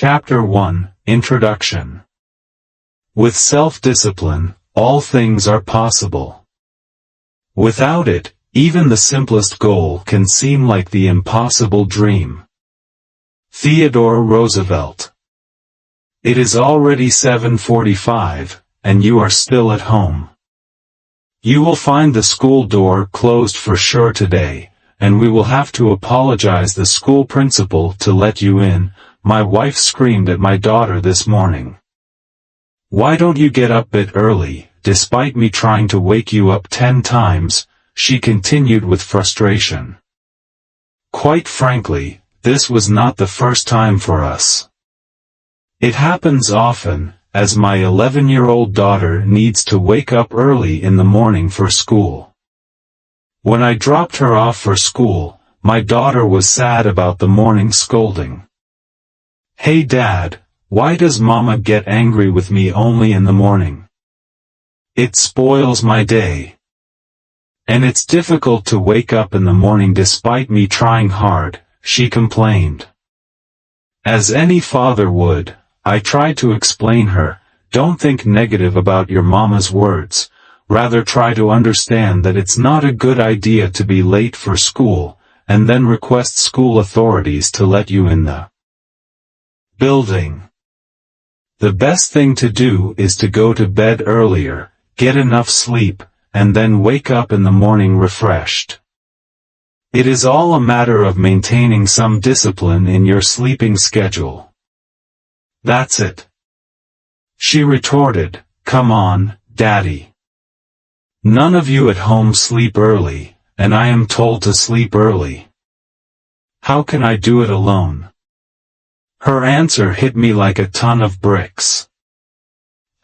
Chapter 1, Introduction. With self-discipline, all things are possible. Without it, even the simplest goal can seem like the impossible dream. Theodore Roosevelt. It is already 7:45, and you are still at home. You will find the school door closed for sure today, and we will have to apologize the school principal to let you in. My wife screamed at my daughter this morning. Why don't you get up a bit early, despite me trying to wake you up 10 times, she continued with frustration. Quite frankly, this was not the first time for us. It happens often, as my 11-year-old daughter needs to wake up early in the morning for school. When I dropped her off for school, my daughter was sad about the morning scolding. Hey Dad, why does Mama get angry with me only in the morning? It spoils my day. And it's difficult to wake up in the morning despite me trying hard, she complained. As any father would, I tried to explain her, don't think negative about your mama's words, rather try to understand that it's not a good idea to be late for school, and then request school authorities to let you in the building. The best thing to do is to go to bed earlier, get enough sleep, and then wake up in the morning refreshed. It is all a matter of maintaining some discipline in your sleeping schedule. That's it. She retorted, come on, Daddy. None of you at home sleep early, and I am told to sleep early. How can I do it alone? Her answer hit me like a ton of bricks.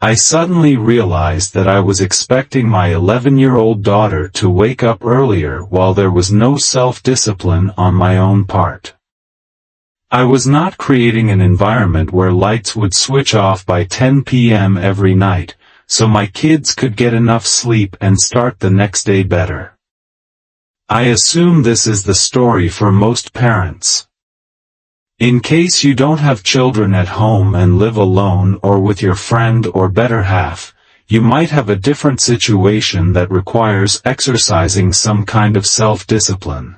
I suddenly realized that I was expecting my 11-year-old daughter to wake up earlier while there was no self-discipline on my own part. I was not creating an environment where lights would switch off by 10 p.m. every night, so my kids could get enough sleep and start the next day better. I assume this is the story for most parents. In case you don't have children at home and live alone or with your friend or better half, you might have a different situation that requires exercising some kind of self-discipline.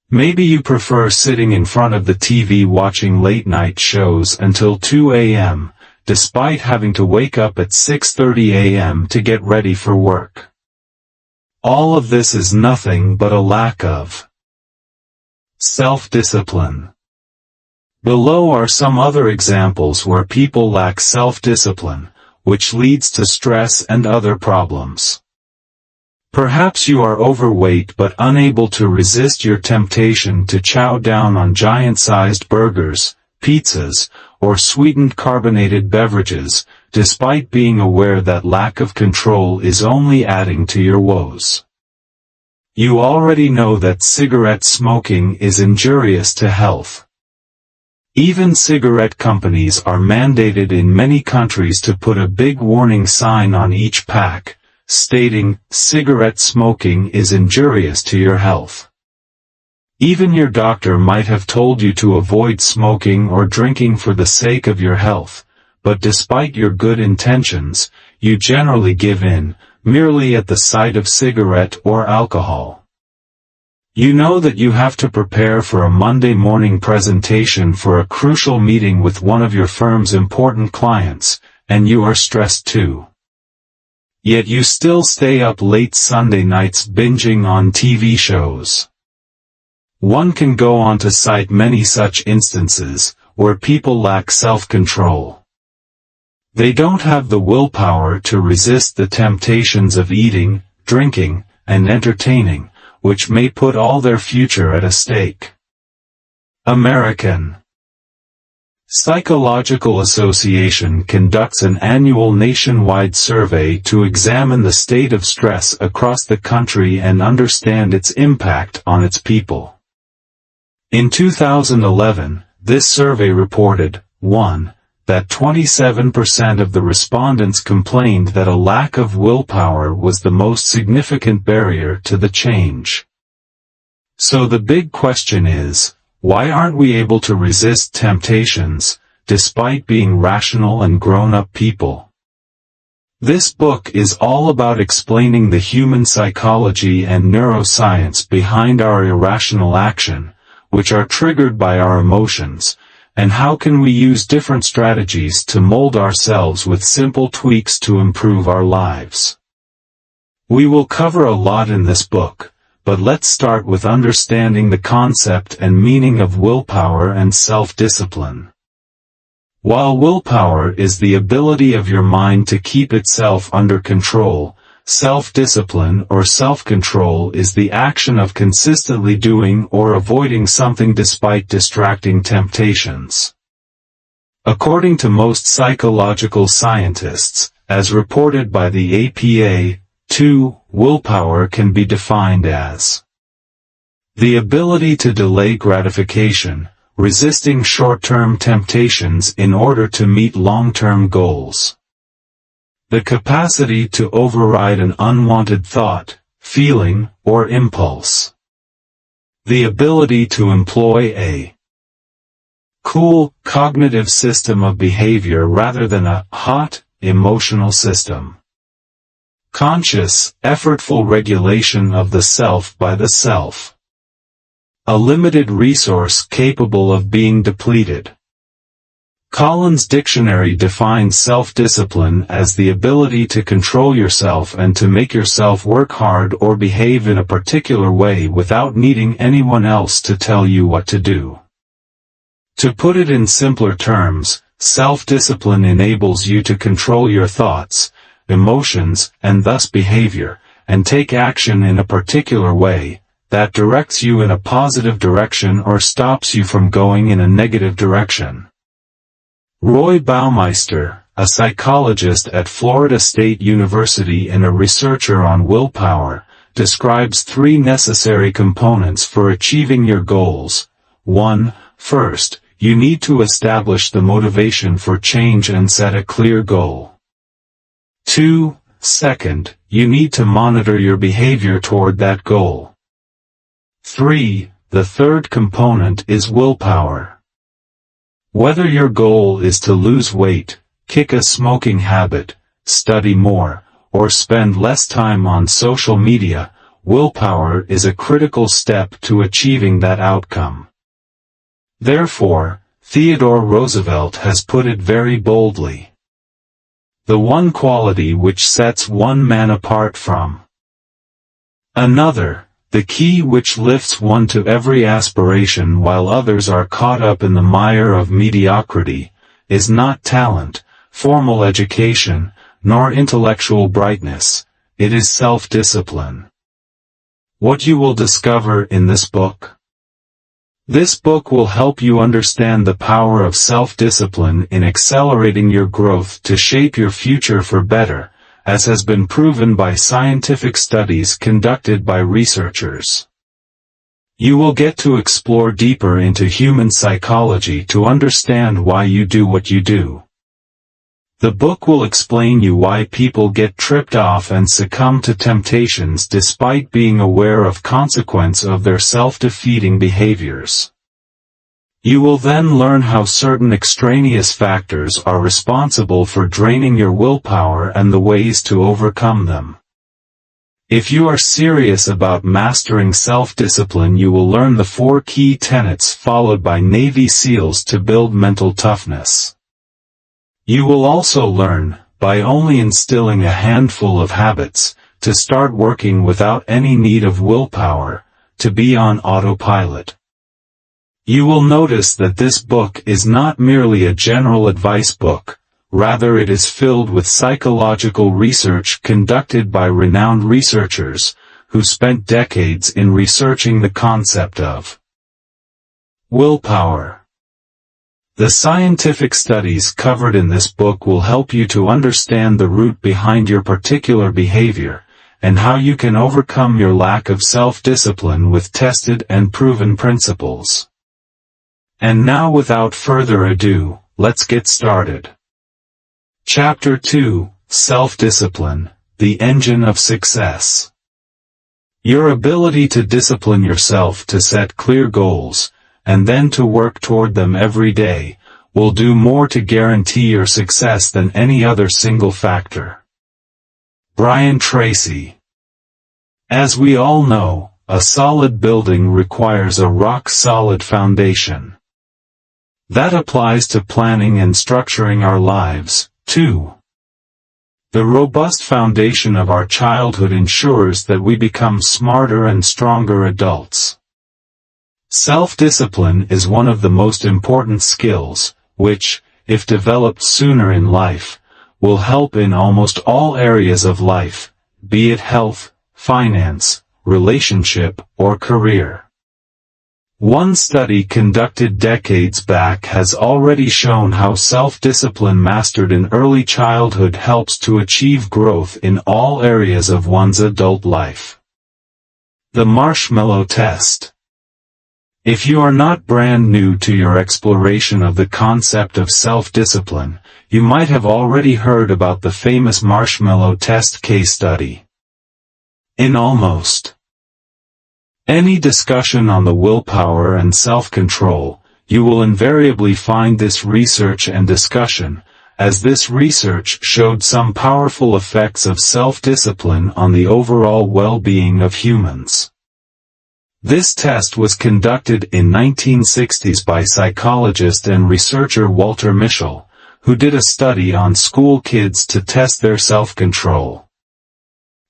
Maybe you prefer sitting in front of the TV watching late-night shows until 2 a.m., despite having to wake up at 6:30 a.m. to get ready for work. All of this is nothing but a lack of self-discipline. Below are some other examples where people lack self-discipline, which leads to stress and other problems. Perhaps you are overweight but unable to resist your temptation to chow down on giant-sized burgers, pizzas, or sweetened carbonated beverages, despite being aware that lack of control is only adding to your woes. You already know that cigarette smoking is injurious to health. Even cigarette companies are mandated in many countries to put a big warning sign on each pack, stating, cigarette smoking is injurious to your health. Even your doctor might have told you to avoid smoking or drinking for the sake of your health, but despite your good intentions, you generally give in, merely at the sight of cigarette or alcohol. You know that you have to prepare for a Monday morning presentation for a crucial meeting with one of your firm's important clients, and you are stressed too. Yet you still stay up late Sunday nights binging on TV shows. One can go on to cite many such instances, where people lack self-control. They don't have the willpower to resist the temptations of eating, drinking, and entertaining, which may put all their future at stake. American Psychological Association conducts an annual nationwide survey to examine the state of stress across the country and understand its impact on its people. In 2011, this survey reported, 1. That 27% of the respondents complained that a lack of willpower was the most significant barrier to the change. So the big question is, why aren't we able to resist temptations, despite being rational and grown-up people. This book is all about explaining the human psychology and neuroscience behind our irrational action, which are triggered by our emotions, and how can we use different strategies to mold ourselves with simple tweaks to improve our lives. We will cover a lot in this book, but let's start with understanding the concept and meaning of willpower and self-discipline. While willpower is the ability of your mind to keep itself under control, self-discipline or self-control is the action of consistently doing or avoiding something despite distracting temptations. According to most psychological scientists, as reported by the APA, willpower can be defined as the ability to delay gratification, resisting short-term temptations in order to meet long-term goals. The capacity to override an unwanted thought, feeling, or impulse. The ability to employ a cool, cognitive system of behavior rather than a hot, emotional system. Conscious, effortful regulation of the self by the self. A limited resource capable of being depleted. Collins Dictionary defines self-discipline as the ability to control yourself and to make yourself work hard or behave in a particular way without needing anyone else to tell you what to do. To put it in simpler terms, self-discipline enables you to control your thoughts, emotions, and thus behavior, and take action in a particular way that directs you in a positive direction or stops you from going in a negative direction. Roy Baumeister, a psychologist at Florida State University and a researcher on willpower, describes 3 necessary components for achieving your goals. 1. First, you need to establish the motivation for change and set a clear goal. 2. Second, you need to monitor your behavior toward that goal. 3. The third component is willpower. Whether your goal is to lose weight, kick a smoking habit, study more, or spend less time on social media, willpower is a critical step to achieving that outcome. Therefore, Theodore Roosevelt has put it very boldly. The one quality which sets one man apart from another, the key which lifts one to every aspiration while others are caught up in the mire of mediocrity, is not talent, formal education, nor intellectual brightness, it is self-discipline. What you will discover in this book. This book will help you understand the power of self-discipline in accelerating your growth to shape your future for better, as has been proven by scientific studies conducted by researchers. You will get to explore deeper into human psychology to understand why you do what you do. The book will explain you why people get tripped off and succumb to temptations despite being aware of consequence of their self-defeating behaviors. You will then learn how certain extraneous factors are responsible for draining your willpower and the ways to overcome them. If you are serious about mastering self-discipline, you will learn the 4 key tenets followed by Navy SEALs to build mental toughness. You will also learn, by only instilling a handful of habits, to start working without any need of willpower, to be on autopilot. You will notice that this book is not merely a general advice book, rather it is filled with psychological research conducted by renowned researchers, who spent decades in researching the concept of willpower. The scientific studies covered in this book will help you to understand the root behind your particular behavior, and how you can overcome your lack of self-discipline with tested and proven principles. And now, without further ado, let's get started. Chapter 2, Self-Discipline, the Engine of Success. Your ability to discipline yourself to set clear goals, and then to work toward them every day, will do more to guarantee your success than any other single factor. Brian Tracy. As we all know, a solid building requires a rock-solid foundation. That applies to planning and structuring our lives, too. The robust foundation of our childhood ensures that we become smarter and stronger adults. Self-discipline is one of the most important skills, which, if developed sooner in life, will help in almost all areas of life, be it health, finance, relationship, or career. One study conducted decades back has already shown how self-discipline mastered in early childhood helps to achieve growth in all areas of one's adult life. The Marshmallow Test. If you are not brand new to your exploration of the concept of self-discipline, you might have already heard about the famous Marshmallow Test case study. In almost any discussion on the willpower and self-control, you will invariably find this research and discussion, as this research showed some powerful effects of self-discipline on the overall well-being of humans. This test was conducted in 1960s by psychologist and researcher Walter Mischel, who did a study on school kids to test their self-control.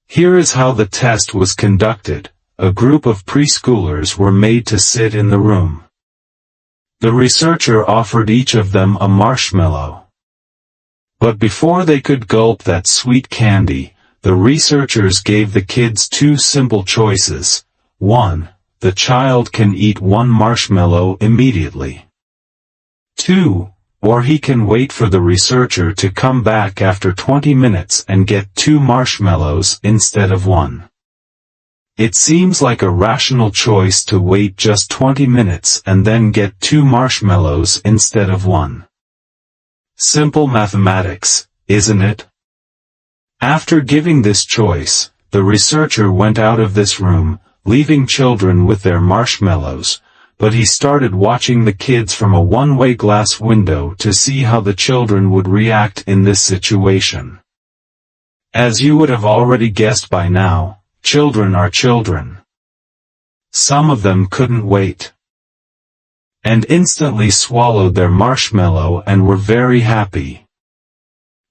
Here is how the test was conducted. A group of preschoolers were made to sit in the room. The researcher offered each of them a marshmallow. But before they could gulp that sweet candy, the researchers gave the kids two simple choices. 1. The child can eat one marshmallow immediately. 2. Or he can wait for the researcher to come back after 20 minutes and get 2 marshmallows instead of 1. It seems like a rational choice to wait just 20 minutes and then get 2 marshmallows instead of 1. Simple mathematics, isn't it? After giving this choice, the researcher went out of this room, leaving children with their marshmallows, but he started watching the kids from a one-way glass window to see how the children would react in this situation. As you would have already guessed by now, children are children. Some of them couldn't wait, and instantly swallowed their marshmallow and were very happy.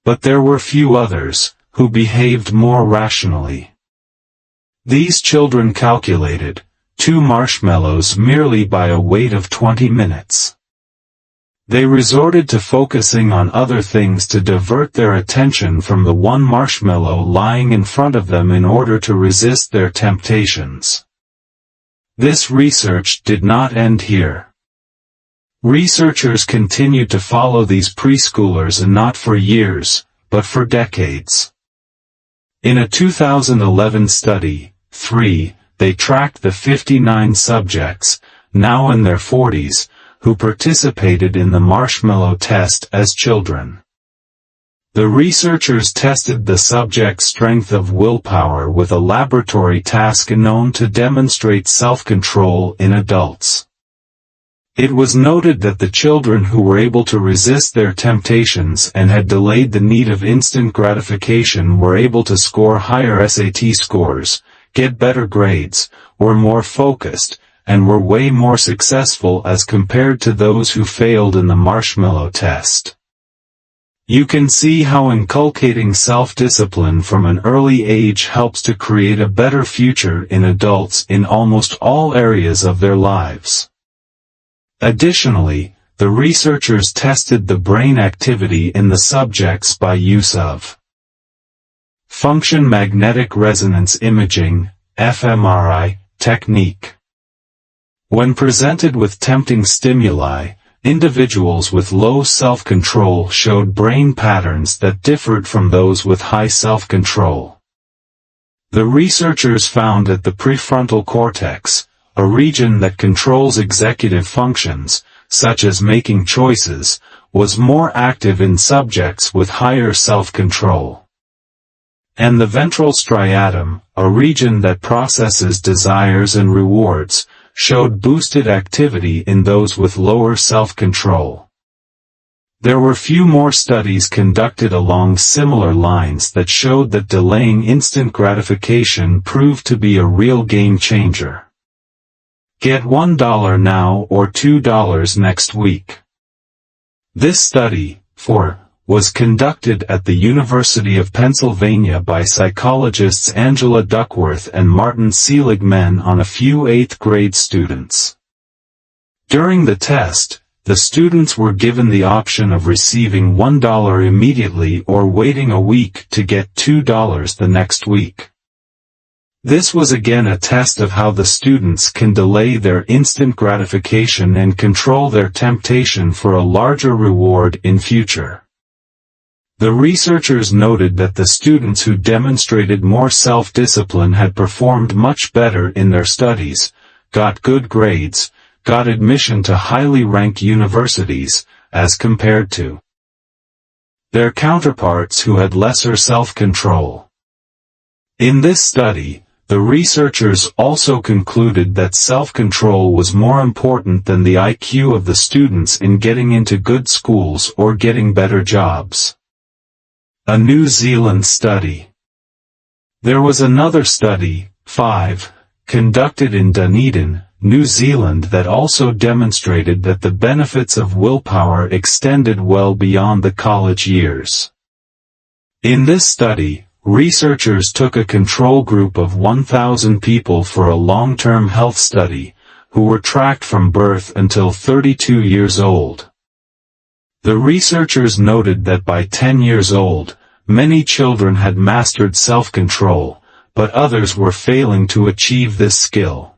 But there were few others, who behaved more rationally. These children calculated 2 marshmallows merely by a wait of 20 minutes. They resorted to focusing on other things to divert their attention from the one marshmallow lying in front of them in order to resist their temptations. This research did not end here. Researchers continued to follow these preschoolers, and not for years, but for decades. In a 2011 study, they tracked the 59 subjects, now in their 40s, who participated in the marshmallow test as children. The researchers tested the subjects' strength of willpower with a laboratory task known to demonstrate self-control in adults. It was noted that the children who were able to resist their temptations and had delayed the need of instant gratification were able to score higher SAT scores, get better grades, were more focused, and were way more successful as compared to those who failed in the marshmallow test. You can see how inculcating self-discipline from an early age helps to create a better future in adults in almost all areas of their lives. Additionally, the researchers tested the brain activity in the subjects by use of function magnetic resonance imaging, fMRI, technique. When presented with tempting stimuli, individuals with low self-control showed brain patterns that differed from those with high self-control. The researchers found that the prefrontal cortex, a region that controls executive functions, such as making choices, was more active in subjects with higher self-control. And the ventral striatum, a region that processes desires and rewards, showed boosted activity in those with lower self-control. There were few more studies conducted along similar lines that showed that delaying instant gratification proved to be a real game changer. Get $1 now or $2 next week. This study, was conducted at the University of Pennsylvania by psychologists Angela Duckworth and Martin Seligman on a few 8th grade students. During the test, the students were given the option of receiving $1 immediately or waiting a week to get $2 the next week. This was again a test of how the students can delay their instant gratification and control their temptation for a larger reward in future. The researchers noted that the students who demonstrated more self-discipline had performed much better in their studies, got good grades, got admission to highly ranked universities, as compared to their counterparts who had lesser self-control. In this study, the researchers also concluded that self-control was more important than the IQ of the students in getting into good schools or getting better jobs. A New Zealand study. There was another study, 5, conducted in Dunedin, New Zealand that also demonstrated that the benefits of willpower extended well beyond the college years. In this study, researchers took a control group of 1,000 people for a long-term health study, who were tracked from birth until 32 years old. The researchers noted that by 10 years old, many children had mastered self-control, but others were failing to achieve this skill.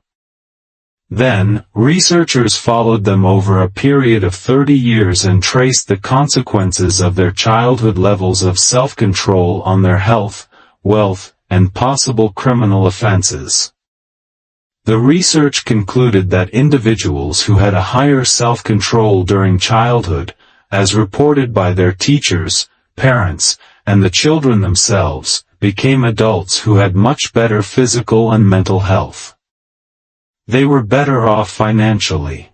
Then, researchers followed them over a period of 30 years and traced the consequences of their childhood levels of self-control on their health, wealth, and possible criminal offenses. The research concluded that individuals who had a higher self-control during childhood, as reported by their teachers, parents, and the children themselves, became adults who had much better physical and mental health. They were better off financially.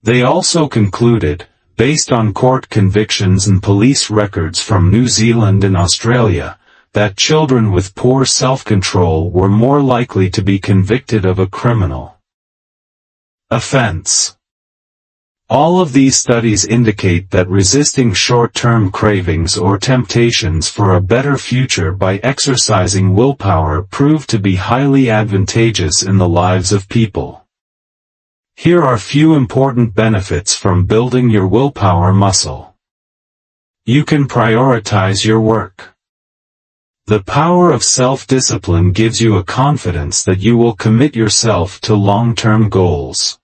They also concluded, based on court convictions and police records from New Zealand and Australia, that children with poor self-control were more likely to be convicted of a criminal offense. All of these studies indicate that resisting short-term cravings or temptations for a better future by exercising willpower proved to be highly advantageous in the lives of people. Here are few important benefits from building your willpower muscle. You can prioritize your work. The power of self-discipline gives you a confidence that you will commit yourself to long-term goals.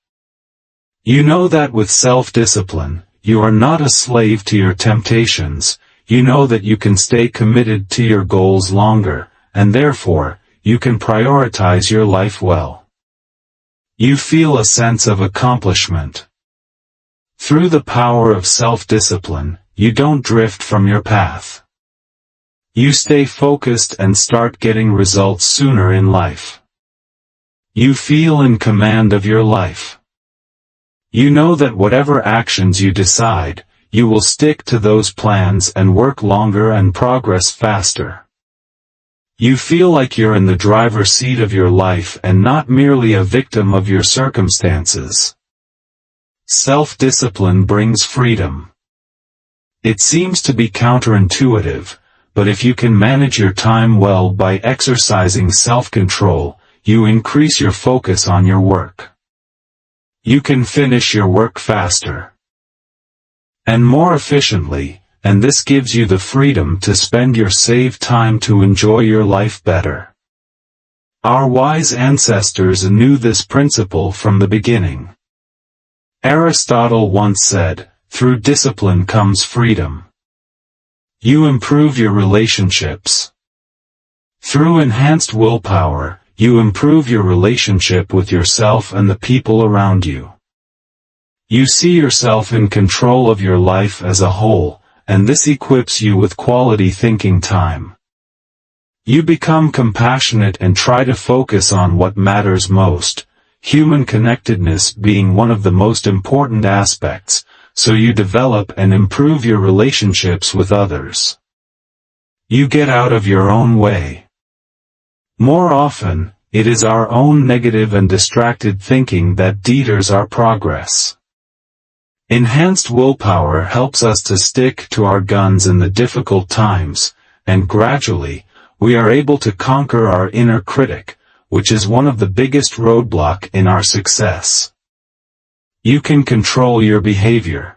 You know that with self-discipline, you are not a slave to your temptations, you know that you can stay committed to your goals longer, and therefore, you can prioritize your life well. You feel a sense of accomplishment. Through the power of self-discipline, you don't drift from your path. You stay focused and start getting results sooner in life. You feel in command of your life. You know that whatever actions you decide, you will stick to those plans and work longer and progress faster. You feel like you're in the driver's seat of your life and not merely a victim of your circumstances. Self-discipline brings freedom. It seems to be counterintuitive, but if you can manage your time well by exercising self-control, you increase your focus on your work. You can finish your work faster and more efficiently, and this gives you the freedom to spend your saved time to enjoy your life better. Our wise ancestors knew this principle from the beginning. Aristotle once said, "Through discipline comes freedom." You improve your relationships. Through enhanced willpower, you improve your relationship with yourself and the people around you. You see yourself in control of your life as a whole, and this equips you with quality thinking time. You become compassionate and try to focus on what matters most, human connectedness being one of the most important aspects, so you develop and improve your relationships with others. You get out of your own way. More often, it is our own negative and distracted thinking that deters our progress. Enhanced willpower helps us to stick to our guns in the difficult times, and gradually, we are able to conquer our inner critic, which is one of the biggest roadblocks in our success. You can control your behavior.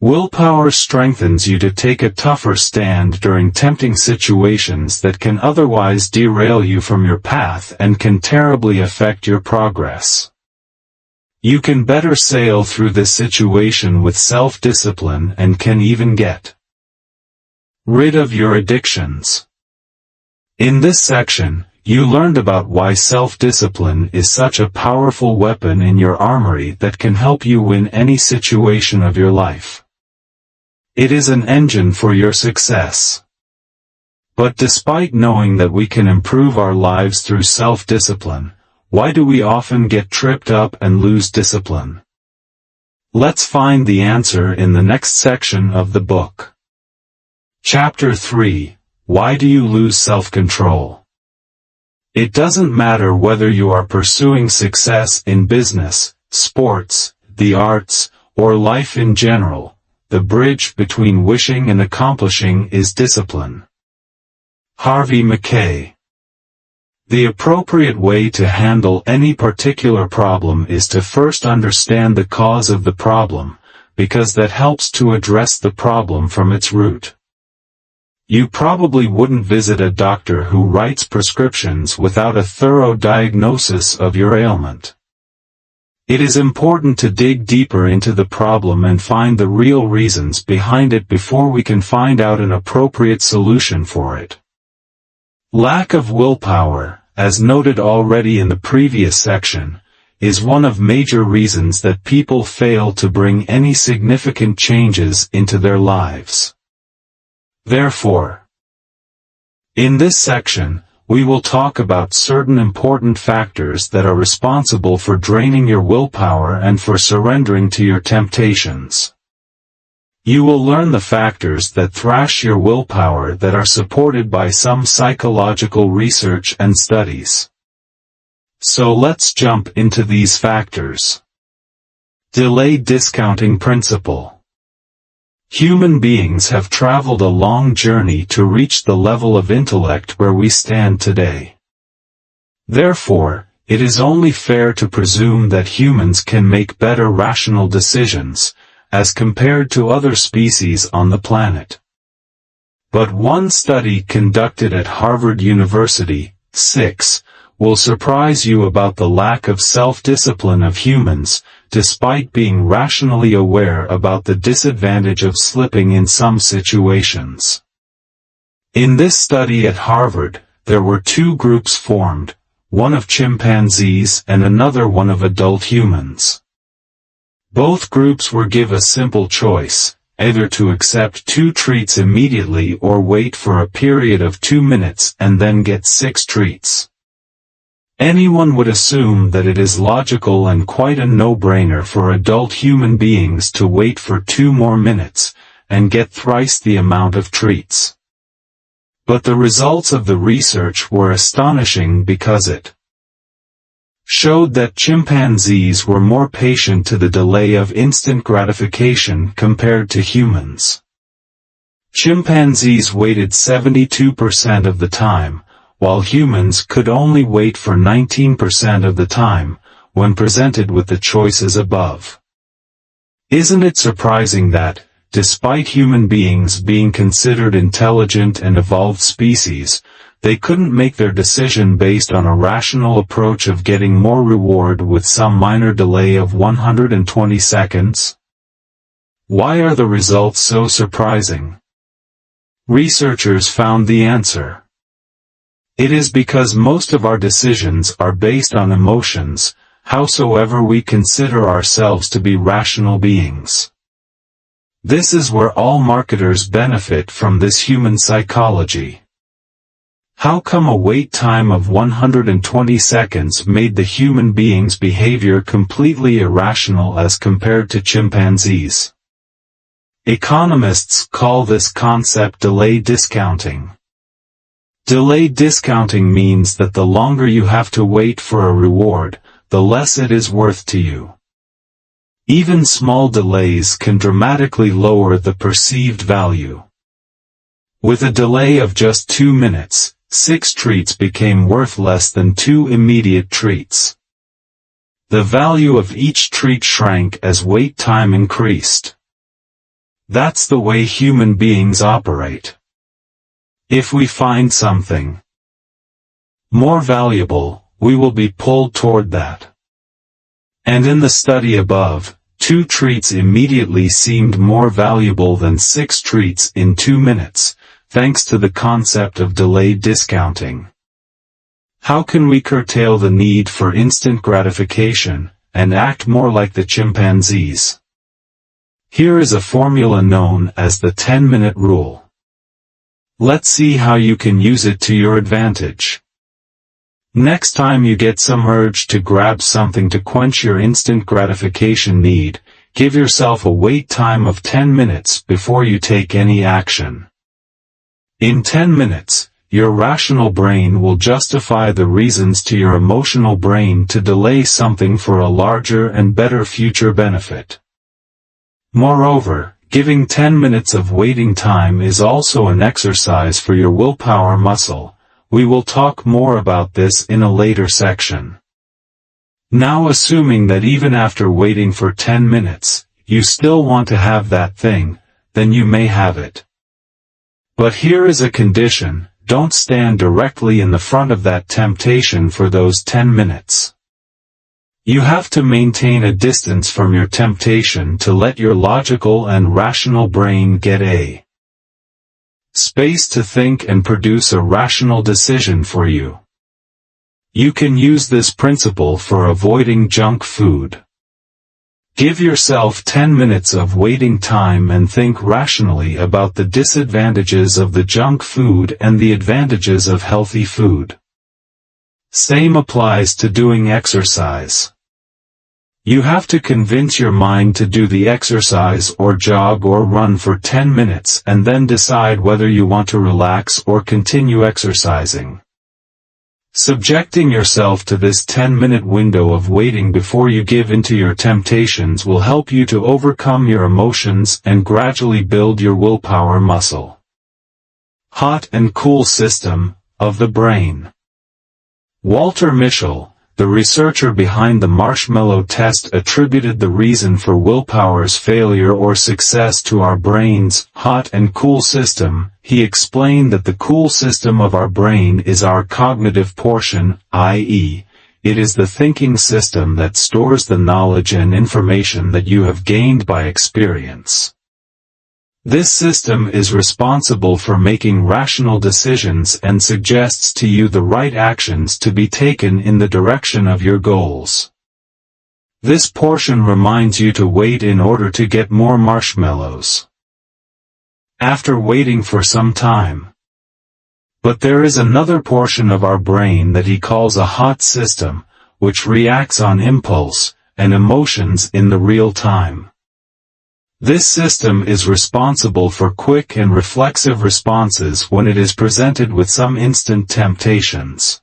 Willpower strengthens you to take a tougher stand during tempting situations that can otherwise derail you from your path and can terribly affect your progress. You can better sail through this situation with self-discipline and can even get rid of your addictions. In this section, you learned about why self-discipline is such a powerful weapon in your armory that can help you win any situation of your life. It is an engine for your success. But despite knowing that we can improve our lives through self-discipline, why do we often get tripped up and lose discipline? Let's find the answer in the next section of the book. Chapter 3: Why do you lose self-control? It doesn't matter whether you are pursuing success in business, sports, the arts, or life in general, the bridge between wishing and accomplishing is discipline. Harvey Mackay. The appropriate way to handle any particular problem is to first understand the cause of the problem, because that helps to address the problem from its root. You probably wouldn't visit a doctor who writes prescriptions without a thorough diagnosis of your ailment. It is important to dig deeper into the problem and find the real reasons behind it before we can find out an appropriate solution for it. Lack of willpower, as noted already in the previous section, is one of major reasons that people fail to bring any significant changes into their lives. Therefore, in this section, we will talk about certain important factors that are responsible for draining your willpower and for surrendering to your temptations. You will learn the factors that thrash your willpower that are supported by some psychological research and studies. So let's jump into these factors. Delay discounting principle. Human beings have traveled a long journey to reach the level of intellect where we stand today. Therefore, it is only fair to presume that humans can make better rational decisions, as compared to other species on the planet. But one study conducted at Harvard University, 6, will surprise you about the lack of self-discipline of humans, despite being rationally aware about the disadvantage of slipping in some situations. In this study at Harvard, there were two groups formed, one of chimpanzees and another one of adult humans. Both groups were given a simple choice, either to accept 2 treats immediately or wait for a period of 2 minutes and then get 6 treats. Anyone would assume that it is logical and quite a no-brainer for adult human beings to wait for 2 more minutes, and get thrice the amount of treats. But the results of the research were astonishing because it showed that chimpanzees were more patient to the delay of instant gratification compared to humans. Chimpanzees waited 72% of the time, while humans could only wait for 19% of the time, when presented with the choices above. Isn't it surprising that, despite human beings being considered intelligent and evolved species, they couldn't make their decision based on a rational approach of getting more reward with some minor delay of 120 seconds? Why are the results so surprising? Researchers found the answer. It is because most of our decisions are based on emotions, howsoever we consider ourselves to be rational beings. This is where all marketers benefit from this human psychology. How come a wait time of 120 seconds made the human being's behavior completely irrational as compared to chimpanzees? Economists call this concept delay discounting. Delay discounting means that the longer you have to wait for a reward, the less it is worth to you. Even small delays can dramatically lower the perceived value. With a delay of just 2 minutes, 6 treats became worth less than 2 immediate treats. The value of each treat shrank as wait time increased. That's the way human beings operate. If we find something more valuable, we will be pulled toward that. And in the study above, 2 treats immediately seemed more valuable than 6 treats in 2 minutes, thanks to the concept of delayed discounting. How can we curtail the need for instant gratification, and act more like the chimpanzees? Here is a formula known as the 10-minute rule. Let's see how you can use it to your advantage. Next time you get some urge to grab something to quench your instant gratification need, give yourself a wait time of 10 minutes before you take any action. In 10 minutes, your rational brain will justify the reasons to your emotional brain to delay something for a larger and better future benefit. Moreover, giving 10 minutes of waiting time is also an exercise for your willpower muscle. We will talk more about this in a later section. Now, assuming that even after waiting for 10 minutes, you still want to have that thing, then you may have it. But here is a condition: don't stand directly in the front of that temptation for those 10 minutes. You have to maintain a distance from your temptation to let your logical and rational brain get a space to think and produce a rational decision for you. You can use this principle for avoiding junk food. Give yourself 10 minutes of waiting time and think rationally about the disadvantages of the junk food and the advantages of healthy food. Same applies to doing exercise. You have to convince your mind to do the exercise or jog or run for 10 minutes and then decide whether you want to relax or continue exercising. Subjecting yourself to this 10-minute window of waiting before you give into your temptations will help you to overcome your emotions and gradually build your willpower muscle. Hot and cool system of the brain. Walter Mischel, the researcher behind the marshmallow test, attributed the reason for willpower's failure or success to our brain's hot and cool system. He explained that the cool system of our brain is our cognitive portion, i.e., it is the thinking system that stores the knowledge and information that you have gained by experience. This system is responsible for making rational decisions and suggests to you the right actions to be taken in the direction of your goals. This portion reminds you to wait in order to get more marshmallows. After waiting for some time. But there is another portion of our brain that he calls a hot system, which reacts on impulse and emotions in the real time. This system is responsible for quick and reflexive responses when it is presented with some instant temptations.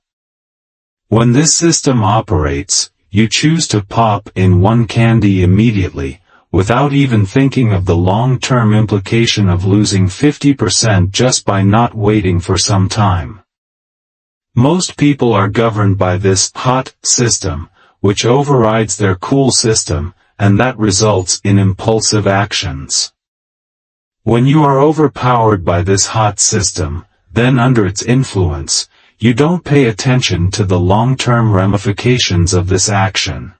When this system operates, you choose to pop in one candy immediately, without even thinking of the long-term implication of losing 50% just by not waiting for some time. Most people are governed by this hot system, which overrides their cool system, and that results in impulsive actions. When you are overpowered by this hot system, then under its influence, you don't pay attention to the long-term ramifications of this action.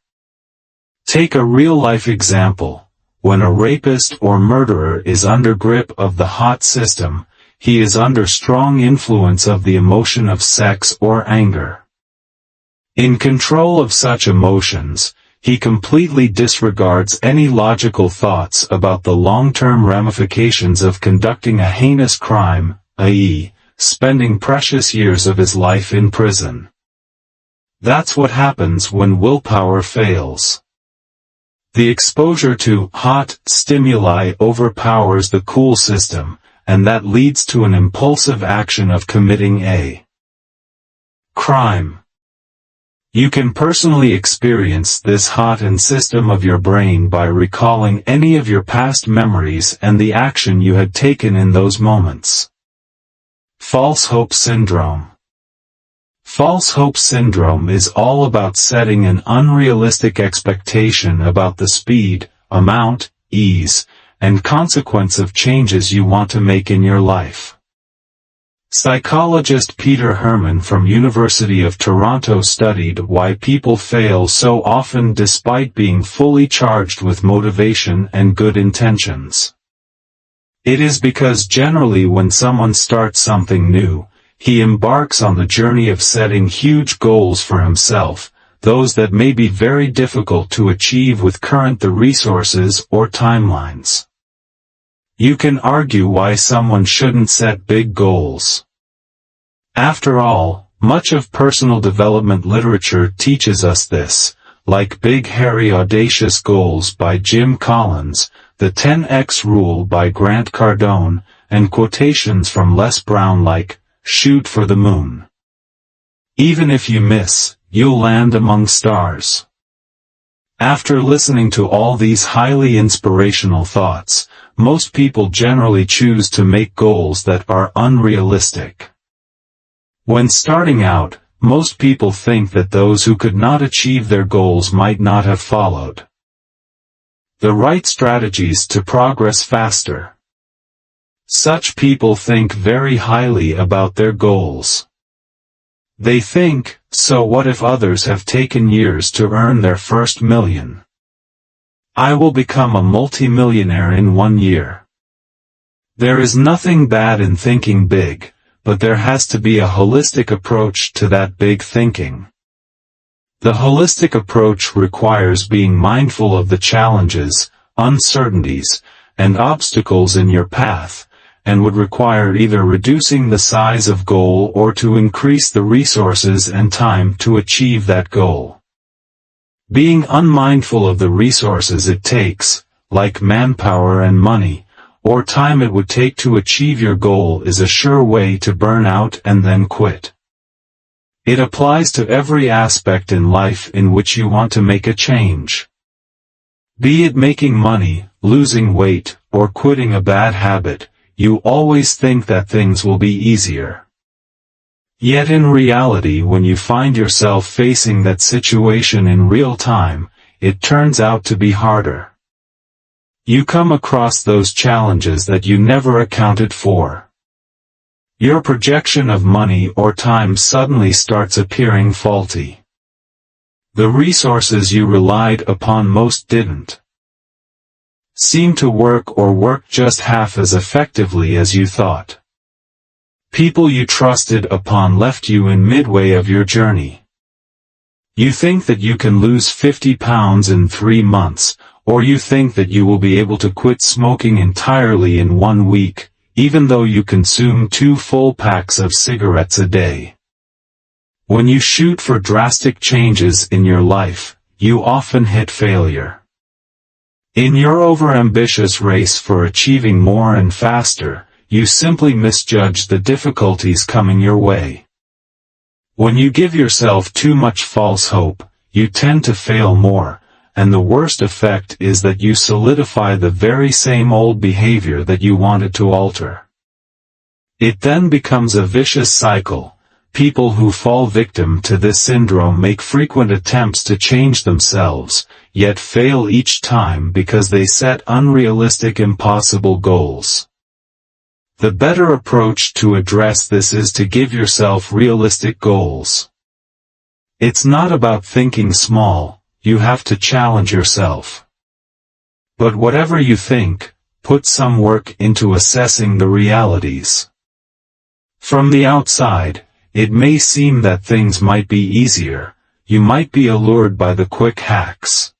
Take a real-life example. When a rapist or murderer is under grip of the hot system, he is under strong influence of the emotion of sex or anger. In control of such emotions, he completely disregards any logical thoughts about the long-term ramifications of conducting a heinous crime, i.e., spending precious years of his life in prison. That's what happens when willpower fails. The exposure to hot stimuli overpowers the cool system, and that leads to an impulsive action of committing a crime. You can personally experience this hot system of your brain by recalling any of your past memories and the action you had taken in those moments. False hope syndrome. False hope syndrome is all about setting an unrealistic expectation about the speed, amount, ease, and consequence of changes you want to make in your life. Psychologist Peter Herman from University of Toronto studied why people fail so often despite being fully charged with motivation and good intentions. It is because generally when someone starts something new, he embarks on the journey of setting huge goals for himself, those that may be very difficult to achieve with current resources or timelines. You can argue why someone shouldn't set big goals. After all, much of personal development literature teaches us this, like Big Hairy Audacious Goals by Jim Collins, the 10X Rule by Grant Cardone, and quotations from Les Brown like, "Shoot for the moon. Even if you miss, you'll land among stars." After listening to all these highly inspirational thoughts, most people generally choose to make goals that are unrealistic. When starting out, most people think that those who could not achieve their goals might not have followed the right strategies to progress faster. Such people think very highly about their goals. They think, so what if others have taken years to earn their first million? I will become a multimillionaire in 1 year. There is nothing bad in thinking big, but there has to be a holistic approach to that big thinking. The holistic approach requires being mindful of the challenges, uncertainties, and obstacles in your path, and would require either reducing the size of goal or to increase the resources and time to achieve that goal. Being unmindful of the resources it takes, like manpower and money, or time it would take to achieve your goal is a sure way to burn out and then quit. It applies to every aspect in life in which you want to make a change. Be it making money, losing weight, or quitting a bad habit, you always think that things will be easier. Yet in reality, when you find yourself facing that situation in real time, it turns out to be harder. You come across those challenges that you never accounted for. Your projection of money or time suddenly starts appearing faulty. The resources you relied upon most didn't seem to work or work just half as effectively as you thought. People you trusted upon left you in midway of your journey. You think that you can lose 50 pounds in 3 months, or you think that you will be able to quit smoking entirely in 1 week, even though you consume 2 full packs of cigarettes a day. When you shoot for drastic changes in your life, you often hit failure. In your overambitious race for achieving more and faster, you simply misjudge the difficulties coming your way. When you give yourself too much false hope, you tend to fail more, and the worst effect is that you solidify the very same old behavior that you wanted to alter. It then becomes a vicious cycle. People who fall victim to this syndrome make frequent attempts to change themselves, yet fail each time because they set unrealistic, impossible goals. The better approach to address this is to give yourself realistic goals. It's not about thinking small, you have to challenge yourself. But whatever you think, put some work into assessing the realities. From the outside, it may seem that things might be easier, you might be allured by the quick hacks.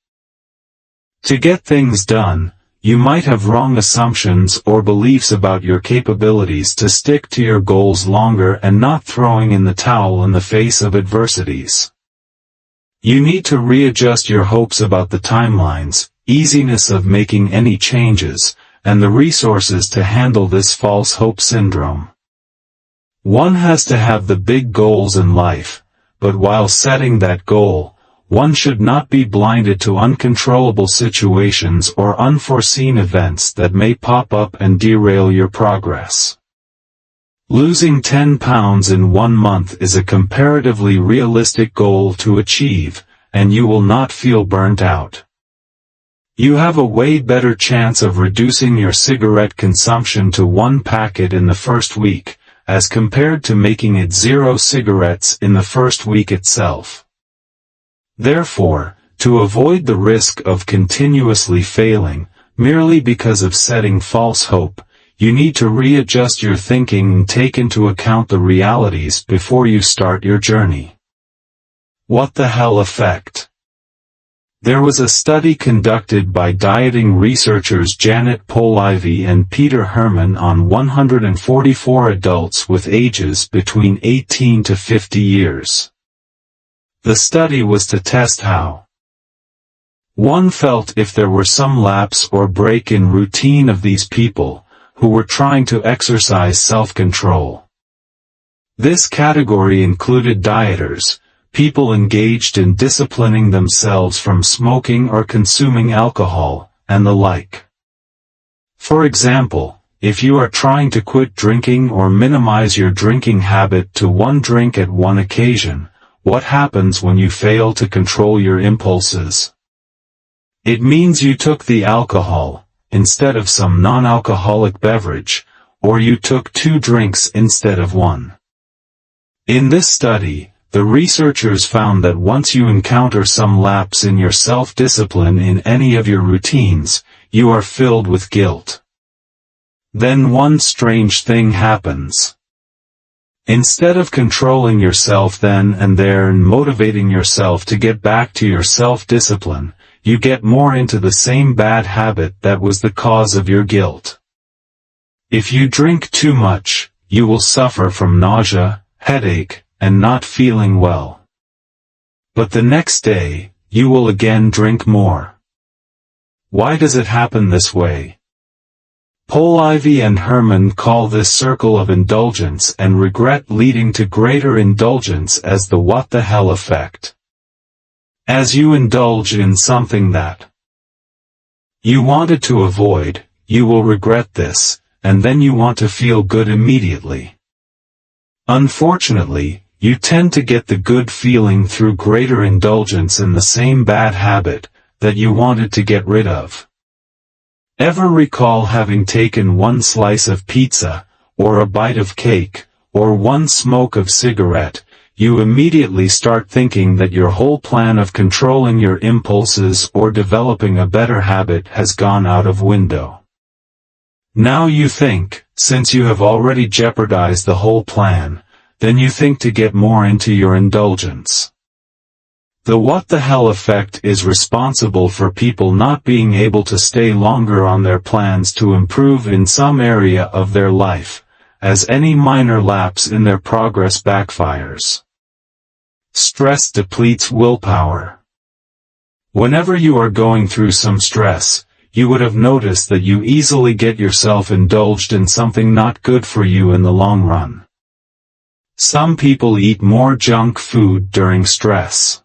To get things done, You might have wrong assumptions or beliefs about your capabilities to stick to your goals longer and not throwing in the towel in the face of adversities. You need to readjust your hopes about the timelines, easiness of making any changes, and the resources to handle this false hope syndrome. One has to have the big goals in life, but while setting that goal, one should not be blinded to uncontrollable situations or unforeseen events that may pop up and derail your progress. Losing 10 pounds in 1 month is a comparatively realistic goal to achieve, and you will not feel burnt out. You have a way better chance of reducing your cigarette consumption to 1 packet in the first week, as compared to making it 0 cigarettes in the first week itself. Therefore, to avoid the risk of continuously failing, merely because of setting false hope, you need to readjust your thinking and take into account the realities before you start your journey. What the hell effect? There was a study conducted by dieting researchers Janet Polivy and Peter Herman on 144 adults with ages between 18 to 50 years. The study was to test how one felt if there were some lapse or break in routine of these people, who were trying to exercise self-control. This category included dieters, people engaged in disciplining themselves from smoking or consuming alcohol, and the like. For example, if you are trying to quit drinking or minimize your drinking habit to 1 drink at 1 occasion, what happens when you fail to control your impulses? It means you took the alcohol, instead of some non-alcoholic beverage, or you took 2 drinks instead of 1. In this study, the researchers found that once you encounter some lapse in your self-discipline in any of your routines, you are filled with guilt. Then one strange thing happens. Instead of controlling yourself then and there and motivating yourself to get back to your self-discipline, you get more into the same bad habit that was the cause of your guilt. If you drink too much, you will suffer from nausea, headache, and not feeling well. But the next day, you will again drink more. Why does it happen this way? Polivy and Herman call this circle of indulgence and regret leading to greater indulgence as the what the hell effect. As you indulge in something that you wanted to avoid, you will regret this, and then you want to feel good immediately. Unfortunately, you tend to get the good feeling through greater indulgence in the same bad habit that you wanted to get rid of. Ever recall having taken 1 slice of pizza, or a bite of cake, or 1 smoke of cigarette, you immediately start thinking that your whole plan of controlling your impulses or developing a better habit has gone out of window. Now you think, since you have already jeopardized the whole plan, then you think to get more into your indulgence. The what the hell effect is responsible for people not being able to stay longer on their plans to improve in some area of their life, as any minor lapse in their progress backfires. Stress depletes willpower. Whenever you are going through some stress, you would have noticed that you easily get yourself indulged in something not good for you in the long run. Some people eat more junk food during stress.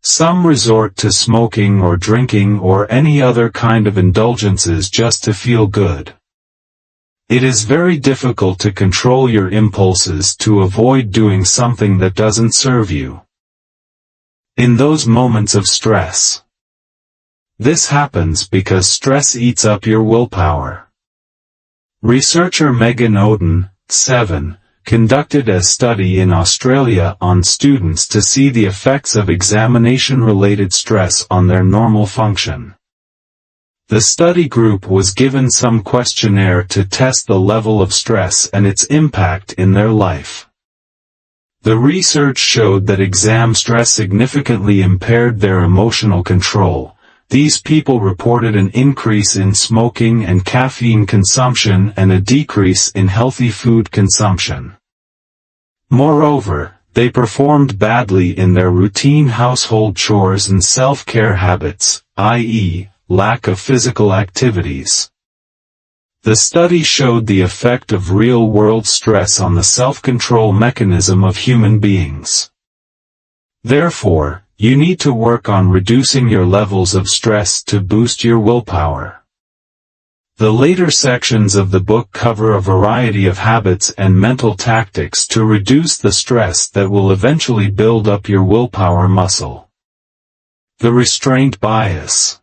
Some resort to smoking or drinking or any other kind of indulgences just to feel good. It is very difficult to control your impulses to avoid doing something that doesn't serve you. In those moments of stress. This happens because stress eats up your willpower. Researcher Megan Oden, 7, conducted a study in Australia on students to see the effects of examination-related stress on their normal function. The study group was given some questionnaire to test the level of stress and its impact in their life. The research showed that exam stress significantly impaired their emotional control, these people reported an increase in smoking and caffeine consumption and a decrease in healthy food consumption. Moreover, they performed badly in their routine household chores and self-care habits, i.e., lack of physical activities. The study showed the effect of real-world stress on the self-control mechanism of human beings. Therefore, you need to work on reducing your levels of stress to boost your willpower. The later sections of the book cover a variety of habits and mental tactics to reduce the stress that will eventually build up your willpower muscle. The restraint bias.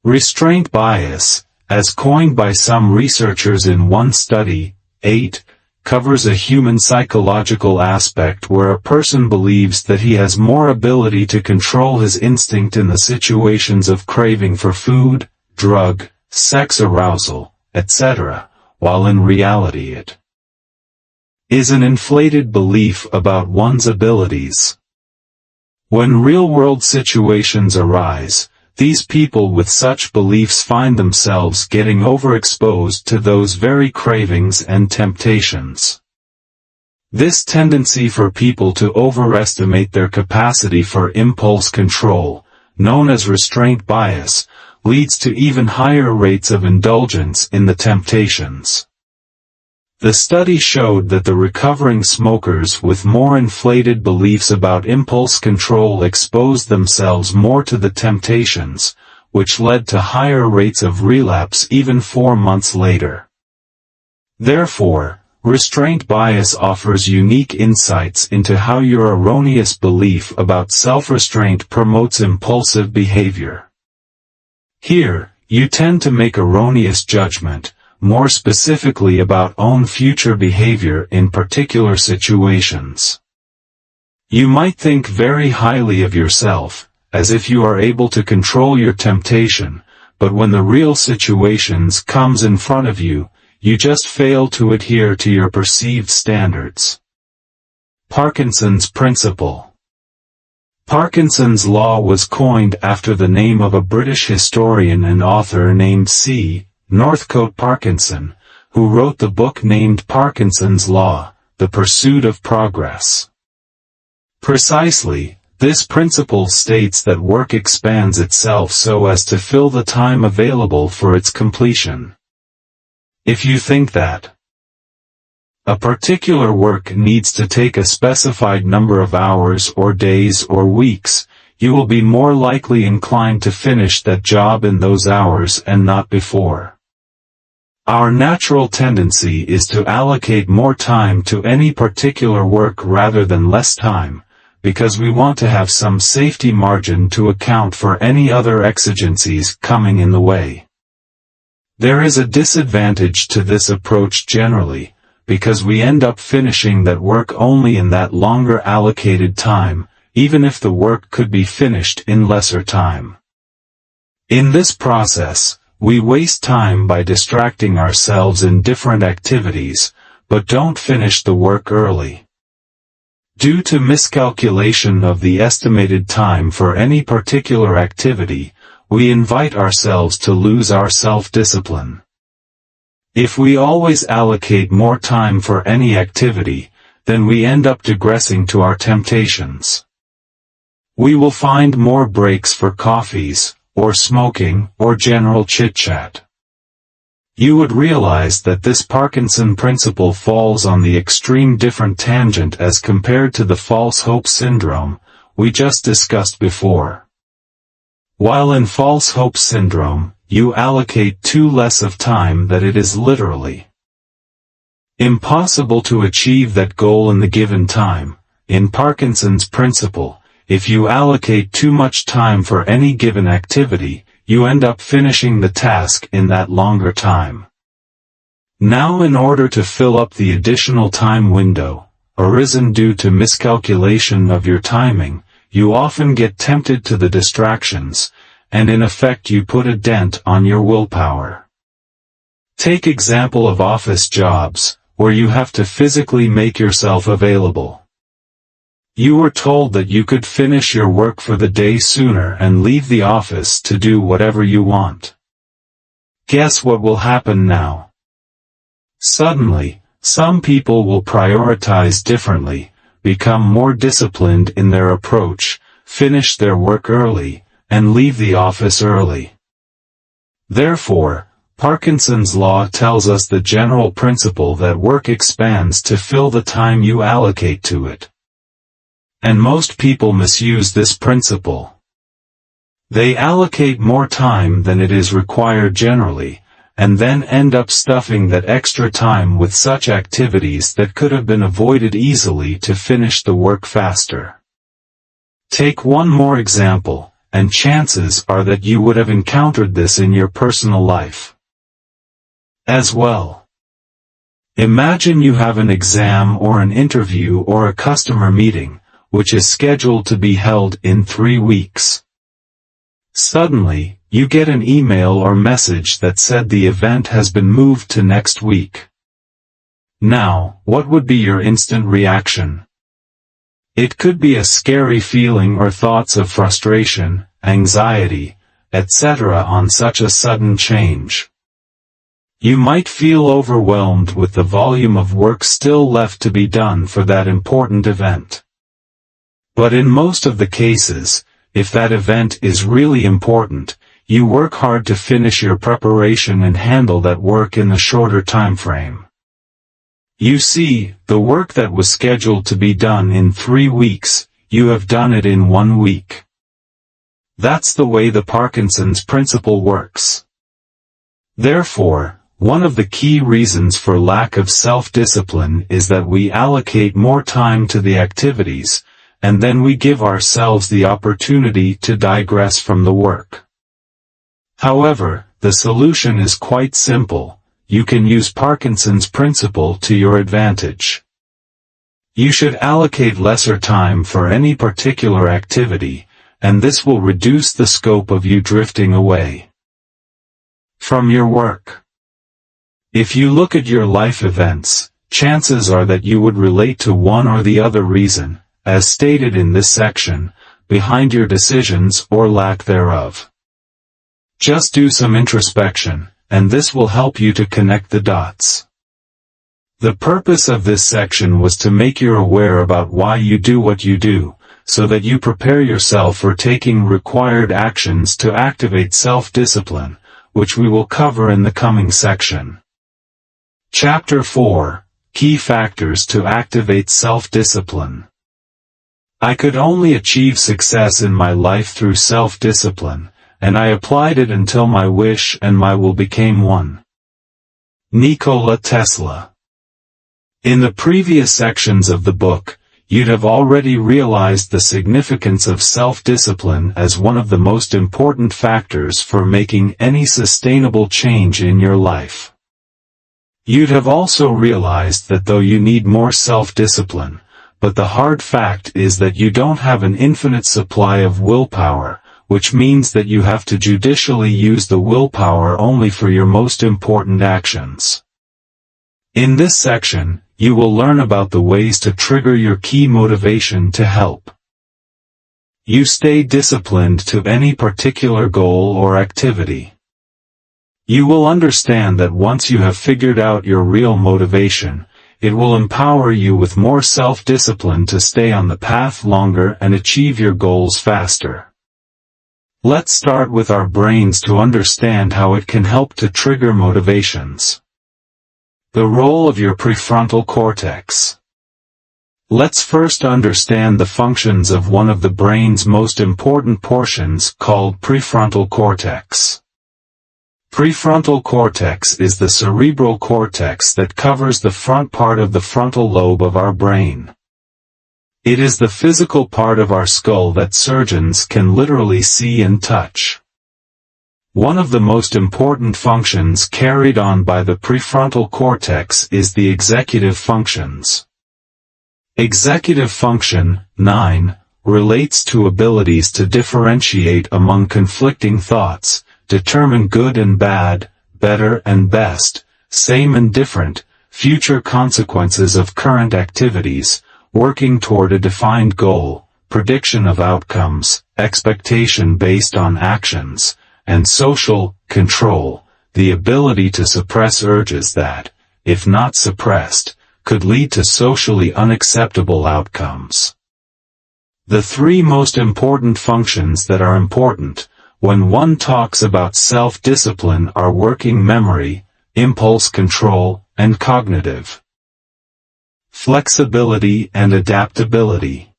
Restraint bias, as coined by some researchers in one study, 8, covers a human psychological aspect where a person believes that he has more ability to control his instinct in the situations of craving for food, drug, sex arousal, etc., while in reality it is an inflated belief about one's abilities. When real-world situations arise, these people with such beliefs find themselves getting overexposed to those very cravings and temptations. This tendency for people to overestimate their capacity for impulse control, known as restraint bias, leads to even higher rates of indulgence in the temptations. The study showed that the recovering smokers with more inflated beliefs about impulse control exposed themselves more to the temptations, which led to higher rates of relapse even 4 months later. Therefore, restraint bias offers unique insights into how your erroneous belief about self-restraint promotes impulsive behavior. Here, you tend to make erroneous judgment, more specifically about own future behavior in particular situations. You might think very highly of yourself, as if you are able to control your temptation, but when the real situations comes in front of you, you just fail to adhere to your perceived standards. Parkinson's principle. Parkinson's law was coined after the name of a British historian and author named C. Northcote Parkinson, who wrote the book named Parkinson's Law, The Pursuit of Progress. Precisely, this principle states that work expands itself so as to fill the time available for its completion. If you think that a particular work needs to take a specified number of hours or days or weeks, you will be more likely inclined to finish that job in those hours and not before. Our natural tendency is to allocate more time to any particular work rather than less time, because we want to have some safety margin to account for any other exigencies coming in the way. There is a disadvantage to this approach generally, because we end up finishing that work only in that longer allocated time, even if the work could be finished in lesser time. In this process, we waste time by distracting ourselves in different activities, but don't finish the work early. Due to miscalculation of the estimated time for any particular activity, we invite ourselves to lose our self-discipline. If we always allocate more time for any activity, then we end up digressing to our temptations. We will find more breaks for coffees, or smoking, or general chit-chat. You would realize that this Parkinson principle falls on the extreme different tangent as compared to the false hope syndrome we just discussed before. While in false hope syndrome, you allocate too less of time that it is literally impossible to achieve that goal in the given time. In Parkinson's principle, if you allocate too much time for any given activity, you end up finishing the task in that longer time. Now, in order to fill up the additional time window, arisen due to miscalculation of your timing, you often get tempted to the distractions, and in effect you put a dent on your willpower. Take example of office jobs, where you have to physically make yourself available. You were told that you could finish your work for the day sooner and leave the office to do whatever you want. Guess what will happen now? Suddenly, some people will prioritize differently, become more disciplined in their approach, finish their work early, and leave the office early. Therefore, Parkinson's law tells us the general principle that work expands to fill the time you allocate to it. And most people misuse this principle. They allocate more time than it is required generally, and then end up stuffing that extra time with such activities that could have been avoided easily to finish the work faster. Take one more example, and chances are that you would have encountered this in your personal life as well. Imagine you have an exam or an interview or a customer meeting, which is scheduled to be held in 3 weeks. Suddenly, you get an email or message that said the event has been moved to next week. Now, what would be your instant reaction? It could be a scary feeling or thoughts of frustration, anxiety, etc. on such a sudden change. You might feel overwhelmed with the volume of work still left to be done for that important event. But in most of the cases, if that event is really important, you work hard to finish your preparation and handle that work in the shorter time frame. You see, the work that was scheduled to be done in 3 weeks, you have done it in 1 week. That's the way the Parkinson's principle works. Therefore, one of the key reasons for lack of self-discipline is that we allocate more time to the activities, and then we give ourselves the opportunity to digress from the work. However, the solution is quite simple. You can use Parkinson's principle to your advantage. You should allocate lesser time for any particular activity, and this will reduce the scope of you drifting away from your work. If you look at your life events, chances are that you would relate to one or the other reason, as stated in this section, behind your decisions or lack thereof. Just do some introspection, and this will help you to connect the dots. The purpose of this section was to make you aware about why you do what you do, so that you prepare yourself for taking required actions to activate self-discipline, which we will cover in the coming section. Chapter 4, Key Factors to Activate Self-Discipline. I could only achieve success in my life through self-discipline, and I applied it until my wish and my will became one. Nikola Tesla. In the previous sections of the book, you'd have already realized the significance of self-discipline as one of the most important factors for making any sustainable change in your life. You'd have also realized that though you need more self-discipline, but the hard fact is that you don't have an infinite supply of willpower, which means that you have to judicially use the willpower only for your most important actions. In this section, you will learn about the ways to trigger your key motivation to help you stay disciplined to any particular goal or activity. You will understand that once you have figured out your real motivation, it will empower you with more self-discipline to stay on the path longer and achieve your goals faster. Let's start with our brains to understand how it can help to trigger motivations. The role of your prefrontal cortex. Let's first understand the functions of one of the brain's most important portions called prefrontal cortex. Prefrontal cortex is the cerebral cortex that covers the front part of the frontal lobe of our brain. It is the physical part of our skull that surgeons can literally see and touch. One of the most important functions carried on by the prefrontal cortex is the executive functions. Executive function 9 relates to abilities to differentiate among conflicting thoughts, determine good and bad, better and best, same and different, future consequences of current activities, working toward a defined goal, prediction of outcomes, expectation based on actions, and social control, the ability to suppress urges that, if not suppressed, could lead to socially unacceptable outcomes. The three most important functions that are important when one talks about self-discipline are working memory, impulse control, and cognitive flexibility and adaptability.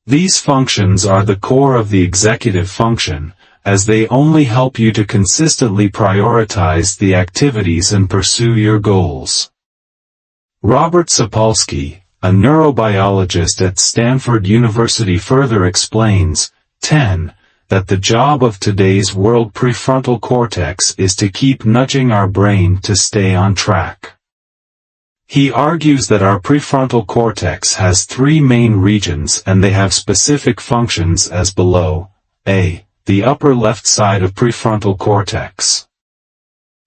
These functions are the core of the executive function, as they only help you to consistently prioritize the activities and pursue your goals. Robert Sapolsky, a neurobiologist at Stanford University, further explains, 10, that the job of today's world prefrontal cortex is to keep nudging our brain to stay on track. He argues that our prefrontal cortex has three main regions and they have specific functions as below. A. The upper left side of prefrontal cortex.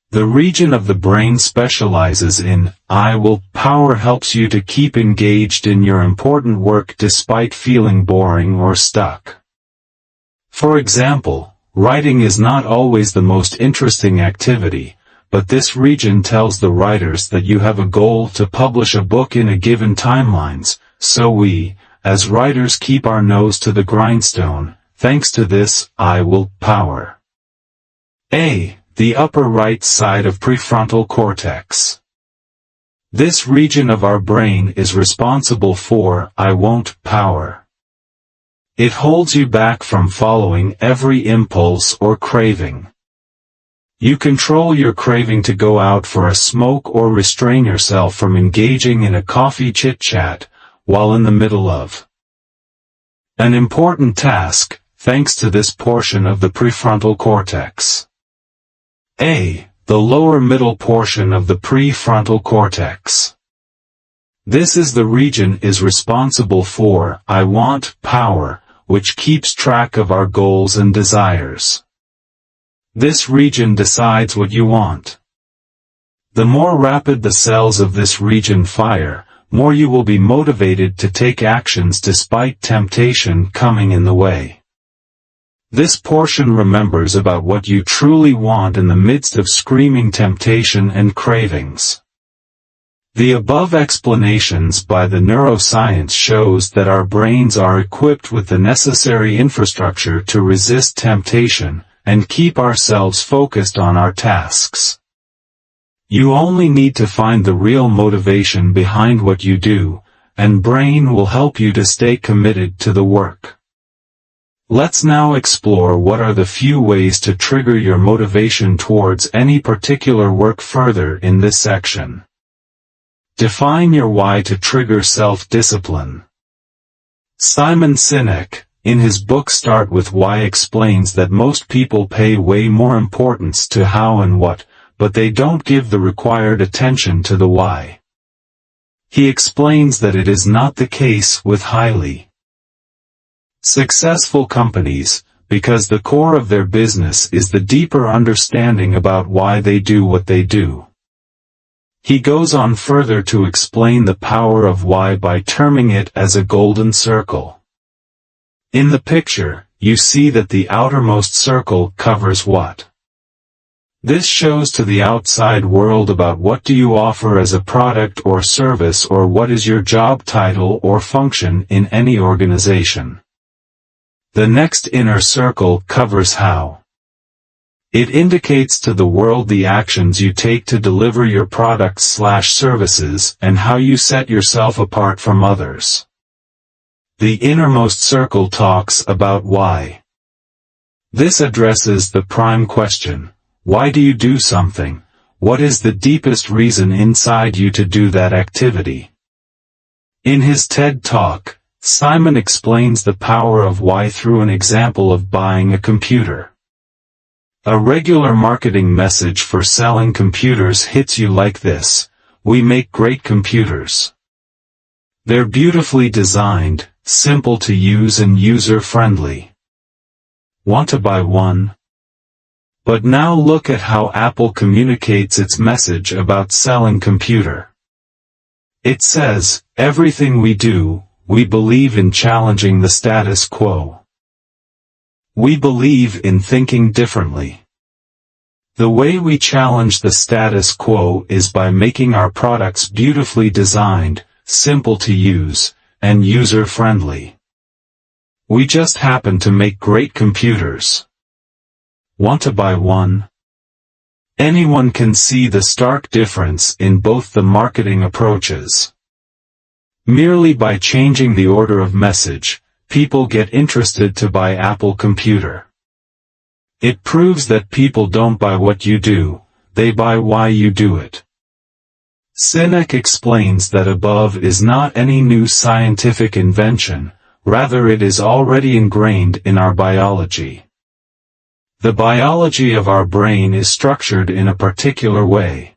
The region of the brain specializes in I will power, helps you to keep engaged in your important work despite feeling boring or stuck. For example, writing is not always the most interesting activity, but this region tells the writers that you have a goal to publish a book in a given timelines, so we, as writers, keep our nose to the grindstone, thanks to this I will power. A. The upper right side of prefrontal cortex. This region of our brain is responsible for I won't power. It holds you back from following every impulse or craving. You control your craving to go out for a smoke or restrain yourself from engaging in a coffee chit-chat while in the middle of an important task, thanks to this portion of the prefrontal cortex. A. The lower middle portion of the prefrontal cortex. This is the region is responsible for I want power, which keeps track of our goals and desires. This region decides what you want. The more rapid the cells of this region fire, more you will be motivated to take actions despite temptation coming in the way. This portion remembers about what you truly want in the midst of screaming temptation and cravings. The above explanations by the neuroscience shows that our brains are equipped with the necessary infrastructure to resist temptation and keep ourselves focused on our tasks. You only need to find the real motivation behind what you do, and brain will help you to stay committed to the work. Let's now explore what are the few ways to trigger your motivation towards any particular work further in this section. Define your why to trigger self-discipline. Simon Sinek, in his book Start With Why, explains that most people pay way more importance to how and what, but they don't give the required attention to the why. He explains that it is not the case with highly successful companies, because the core of their business is the deeper understanding about why they do what they do. He goes on further to explain the power of why by terming it as a golden circle. In the picture, you see that the outermost circle covers what? This shows to the outside world about what do you offer as a product or service, or what is your job title or function in any organization. The next inner circle covers how. It indicates to the world the actions you take to deliver your products/services and how you set yourself apart from others. The innermost circle talks about why. This addresses the prime question: why do you do something? What is the deepest reason inside you to do that activity? In his TED Talk, Simon explains the power of why through an example of buying a computer. A regular marketing message for selling computers hits you like this: we make great computers. They're beautifully designed, simple to use and user-friendly. Want to buy one? But now look at how Apple communicates its message about selling computer. It says, everything we do, we believe in challenging the status quo. We believe in thinking differently. The way we challenge the status quo is by making our products beautifully designed, simple to use, and user-friendly. We just happen to make great computers. Want to buy one? Anyone can see the stark difference in both the marketing approaches. Merely by changing the order of message, people get interested to buy Apple computer. It proves that people don't buy what you do, they buy why you do it. Sinek explains that above is not any new scientific invention, rather it is already ingrained in our biology. The biology of our brain is structured in a particular way.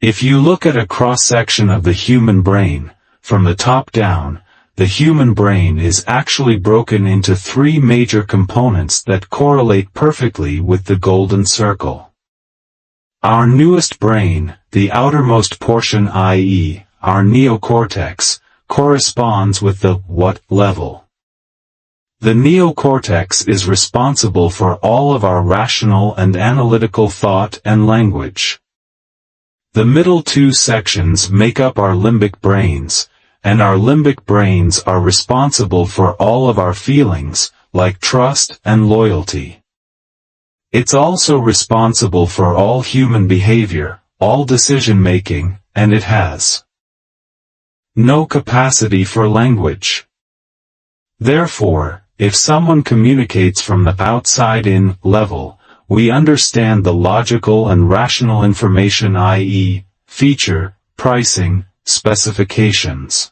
If you look at a cross-section of the human brain, from the top down, the human brain is actually broken into three major components that correlate perfectly with the golden circle. Our newest brain, the outermost portion, i.e., our neocortex, corresponds with the what level. The neocortex is responsible for all of our rational and analytical thought and language. The middle two sections make up our limbic brains, and our limbic brains are responsible for all of our feelings, like trust and loyalty. It's also responsible for all human behavior, all decision-making, and it has no capacity for language. Therefore, if someone communicates from the outside-in level, we understand the logical and rational information, i.e., feature, pricing, specifications.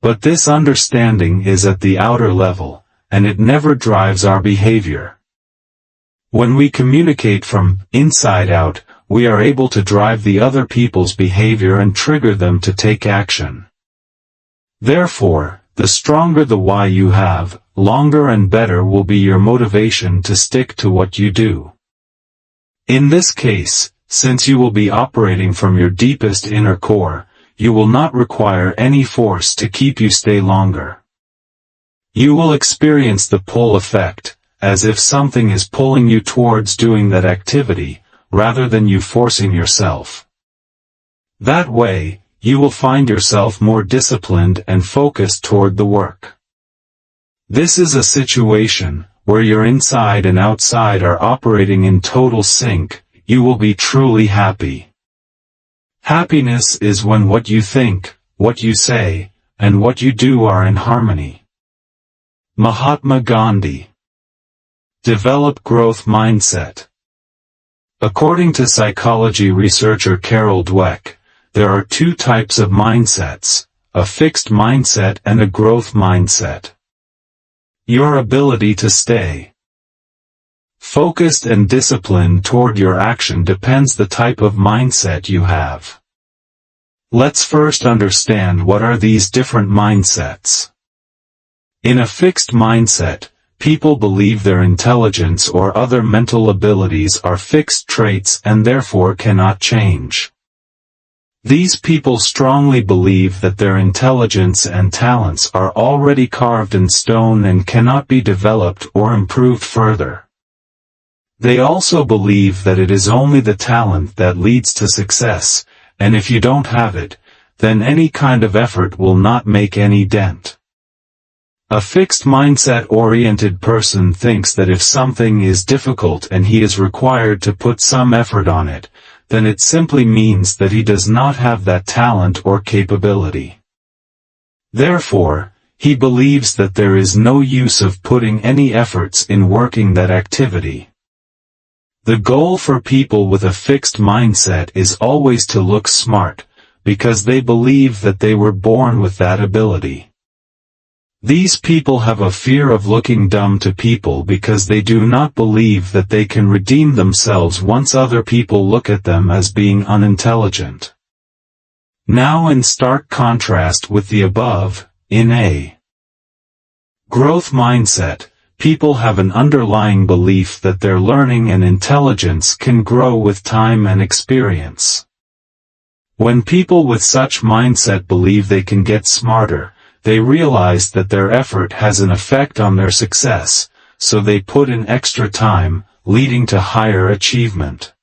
But this understanding is at the outer level, and it never drives our behavior. When we communicate from inside out, we are able to drive the other people's behavior and trigger them to take action. Therefore, the stronger the why you have, longer and better will be your motivation to stick to what you do. In this case, since you will be operating from your deepest inner core, you will not require any force to keep you stay longer. You will experience the pull effect, as if something is pulling you towards doing that activity, rather than you forcing yourself. That way, you will find yourself more disciplined and focused toward the work. This is a situation where your inside and outside are operating in total sync. You will be truly happy. Happiness is when what you think, what you say, and what you do are in harmony. Mahatma Gandhi. Develop growth mindset. According to psychology researcher Carol Dweck, there are two types of mindsets, a fixed mindset and a growth mindset. Your ability to stay focused and disciplined toward your action depends the type of mindset you have. Let's first understand what are these different mindsets. In a fixed mindset, people believe their intelligence or other mental abilities are fixed traits and therefore cannot change. These people strongly believe that their intelligence and talents are already carved in stone and cannot be developed or improved further. They also believe that it is only the talent that leads to success, and if you don't have it, then any kind of effort will not make any dent. A fixed mindset-oriented person thinks that if something is difficult and he is required to put some effort on it, then it simply means that he does not have that talent or capability. Therefore, he believes that there is no use of putting any efforts in working that activity. The goal for people with a fixed mindset is always to look smart, because they believe that they were born with that ability. These people have a fear of looking dumb to people because they do not believe that they can redeem themselves once other people look at them as being unintelligent. Now in stark contrast with the above, in a growth mindset, people have an underlying belief that their learning and intelligence can grow with time and experience. When people with such mindset believe they can get smarter, they realize that their effort has an effect on their success, so they put in extra time, leading to higher achievement.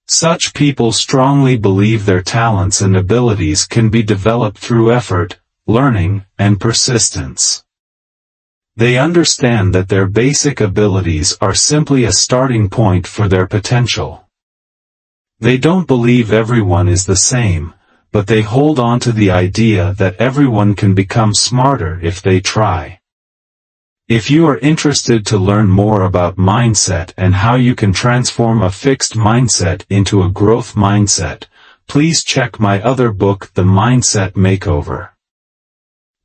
Such people strongly believe their talents and abilities can be developed through effort, learning, and persistence. They understand that their basic abilities are simply a starting point for their potential. They don't believe everyone is the same, but they hold on to the idea that everyone can become smarter if they try. If you are interested to learn more about mindset and how you can transform a fixed mindset into a growth mindset, please check my other book, The Mindset Makeover.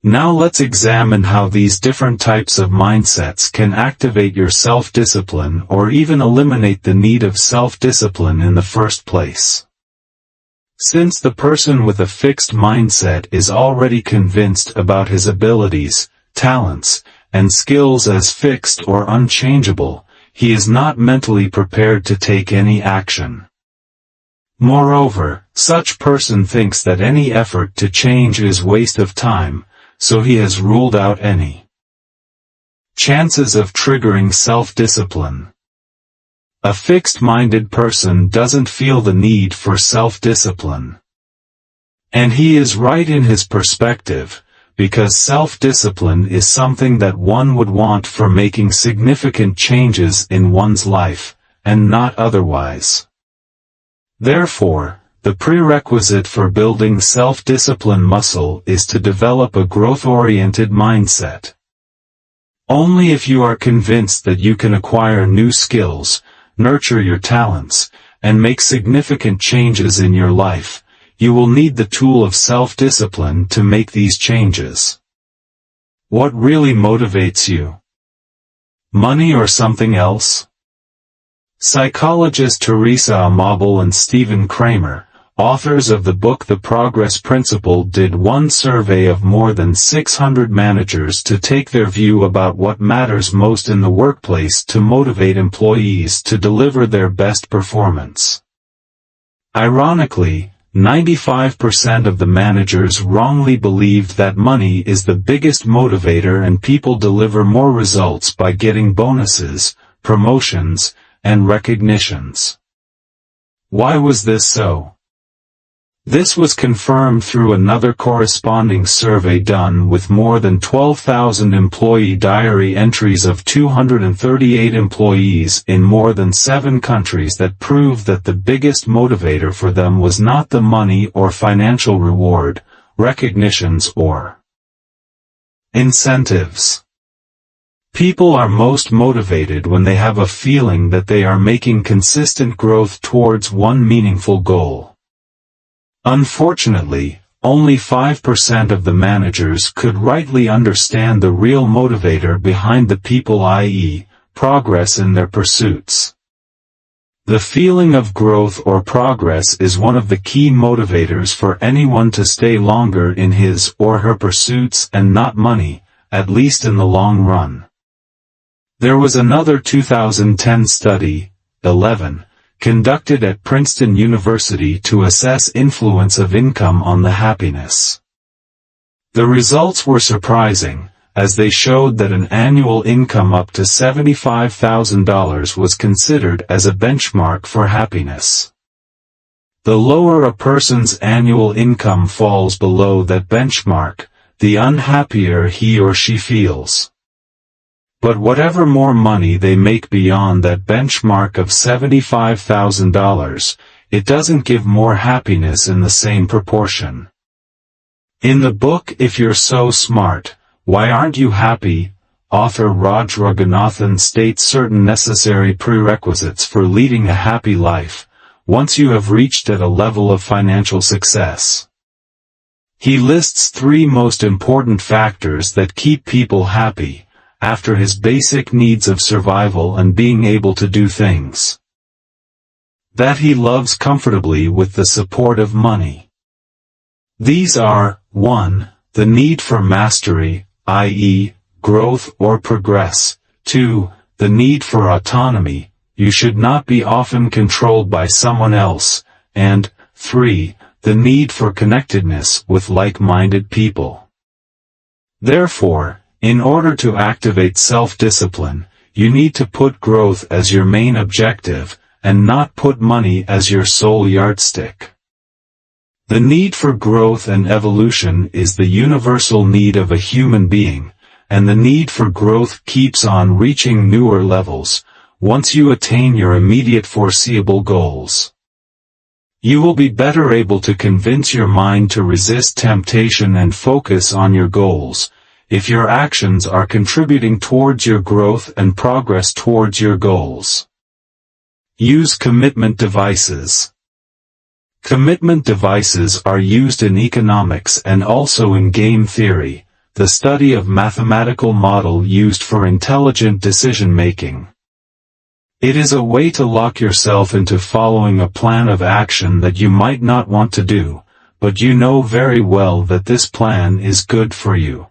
Now let's examine how these different types of mindsets can activate your self-discipline or even eliminate the need of self-discipline in the first place. Since the person with a fixed mindset is already convinced about his abilities, talents, and skills as fixed or unchangeable, he is not mentally prepared to take any action. Moreover, such person thinks that any effort to change is waste of time, so he has ruled out any chances of triggering self-discipline. A fixed-minded person doesn't feel the need for self-discipline. And he is right in his perspective, because self-discipline is something that one would want for making significant changes in one's life, and not otherwise. Therefore, the prerequisite for building self-discipline muscle is to develop a growth-oriented mindset. Only if you are convinced that you can acquire new skills, nurture your talents, and make significant changes in your life, you will need the tool of self-discipline to make these changes. What really motivates you? Money or something else? Psychologists Teresa Amabile and Stephen Kramer, authors of the book The Progress Principle, did one survey of more than 600 managers to take their view about what matters most in the workplace to motivate employees to deliver their best performance. Ironically, 95% of the managers wrongly believed that money is the biggest motivator and people deliver more results by getting bonuses, promotions, and recognitions. Why was this so? This was confirmed through another corresponding survey done with more than 12,000 employee diary entries of 238 employees in more than 7 countries that proved that the biggest motivator for them was not the money or financial reward, recognitions or incentives. People are most motivated when they have a feeling that they are making consistent growth towards one meaningful goal. Unfortunately, only 5% of the managers could rightly understand the real motivator behind the people, i.e., progress in their pursuits. The feeling of growth or progress is one of the key motivators for anyone to stay longer in his or her pursuits, and not money, at least in the long run. There was another 2010 study, 11, conducted at Princeton University to assess influence of income on the happiness. The results were surprising, as they showed that an annual income up to $75,000 was considered as a benchmark for happiness. The lower a person's annual income falls below that benchmark, the unhappier he or she feels. But whatever more money they make beyond that benchmark of $75,000, it doesn't give more happiness in the same proportion. In the book If You're So Smart, Why Aren't You Happy?, author Raj Raghunathan states certain necessary prerequisites for leading a happy life, once you have reached at a level of financial success. He lists 3 most important factors that keep people happy, after his basic needs of survival and being able to do things that he loves comfortably with the support of money. These are, 1, the need for mastery, i.e., growth or progress; 2, the need for autonomy, you should not be often controlled by someone else; and 3, the need for connectedness with like-minded people. Therefore, in order to activate self-discipline, you need to put growth as your main objective, and not put money as your sole yardstick. The need for growth and evolution is the universal need of a human being, and the need for growth keeps on reaching newer levels, once you attain your immediate foreseeable goals. You will be better able to convince your mind to resist temptation and focus on your goals, if your actions are contributing towards your growth and progress towards your goals. Use commitment devices. Commitment devices are used in economics and also in game theory, the study of mathematical model used for intelligent decision-making. It is a way to lock yourself into following a plan of action that you might not want to do, but you know very well that this plan is good for you.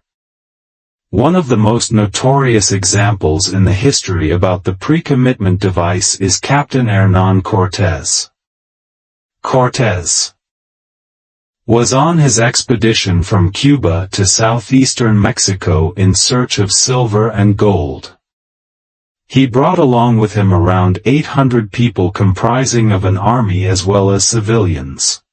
One of the most notorious examples in the history about the pre-commitment device is Captain Hernán Cortés. Cortés was on his expedition from Cuba to southeastern Mexico in search of silver and gold. He brought along with him around 800 people comprising of an army as well as civilians.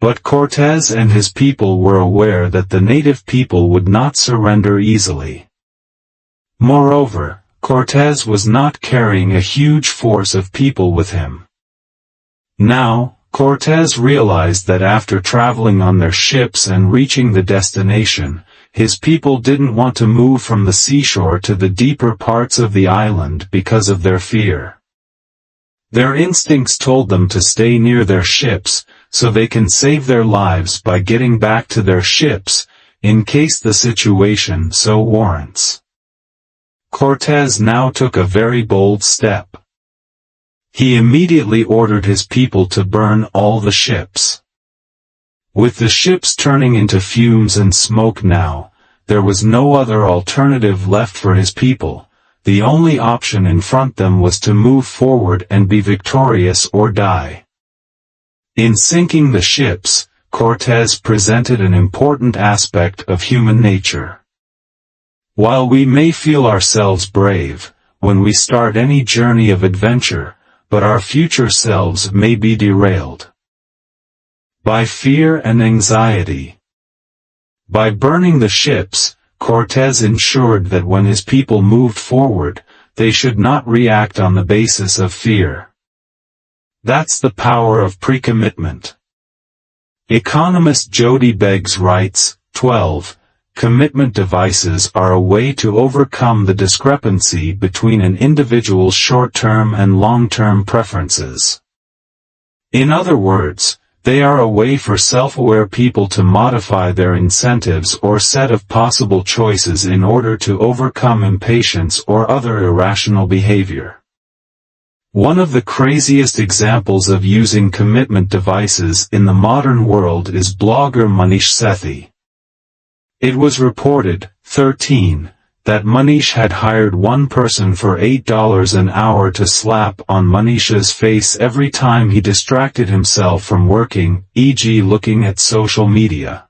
But Cortés and his people were aware that the native people would not surrender easily. Moreover, Cortés was not carrying a huge force of people with him. Now, Cortés realized that after traveling on their ships and reaching the destination, his people didn't want to move from the seashore to the deeper parts of the island because of their fear. Their instincts told them to stay near their ships, so they can save their lives by getting back to their ships, in case the situation so warrants. Cortés now took a very bold step. He immediately ordered his people to burn all the ships. With the ships turning into fumes and smoke now, there was no other alternative left for his people. The only option in front of them was to move forward and be victorious or die. In sinking the ships, Cortés presented an important aspect of human nature. While we may feel ourselves brave, when we start any journey of adventure, but our future selves may be derailed by fear and anxiety. By burning the ships, Cortés ensured that when his people moved forward, they should not react on the basis of fear. That's the power of pre-commitment. Economist Jody Beggs writes, 12. Commitment devices are a way to overcome the discrepancy between an individual's short-term and long-term preferences. In other words, they are a way for self-aware people to modify their incentives or set of possible choices in order to overcome impatience or other irrational behavior. One of the craziest examples of using commitment devices in the modern world is blogger Manish Sethi. It was reported, 13, that Manish had hired one person for $8 an hour to slap on Manish's face every time he distracted himself from working, e.g. looking at social media.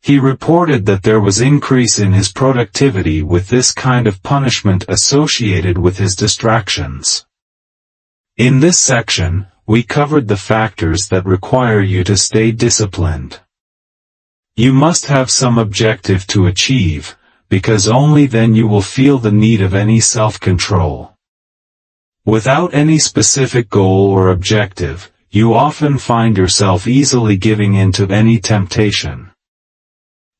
He reported that there was increase in his productivity with this kind of punishment associated with his distractions. In this section, we covered the factors that require you to stay disciplined. You must have some objective to achieve, because only then you will feel the need of any self-control. Without any specific goal or objective, you often find yourself easily giving in to any temptation.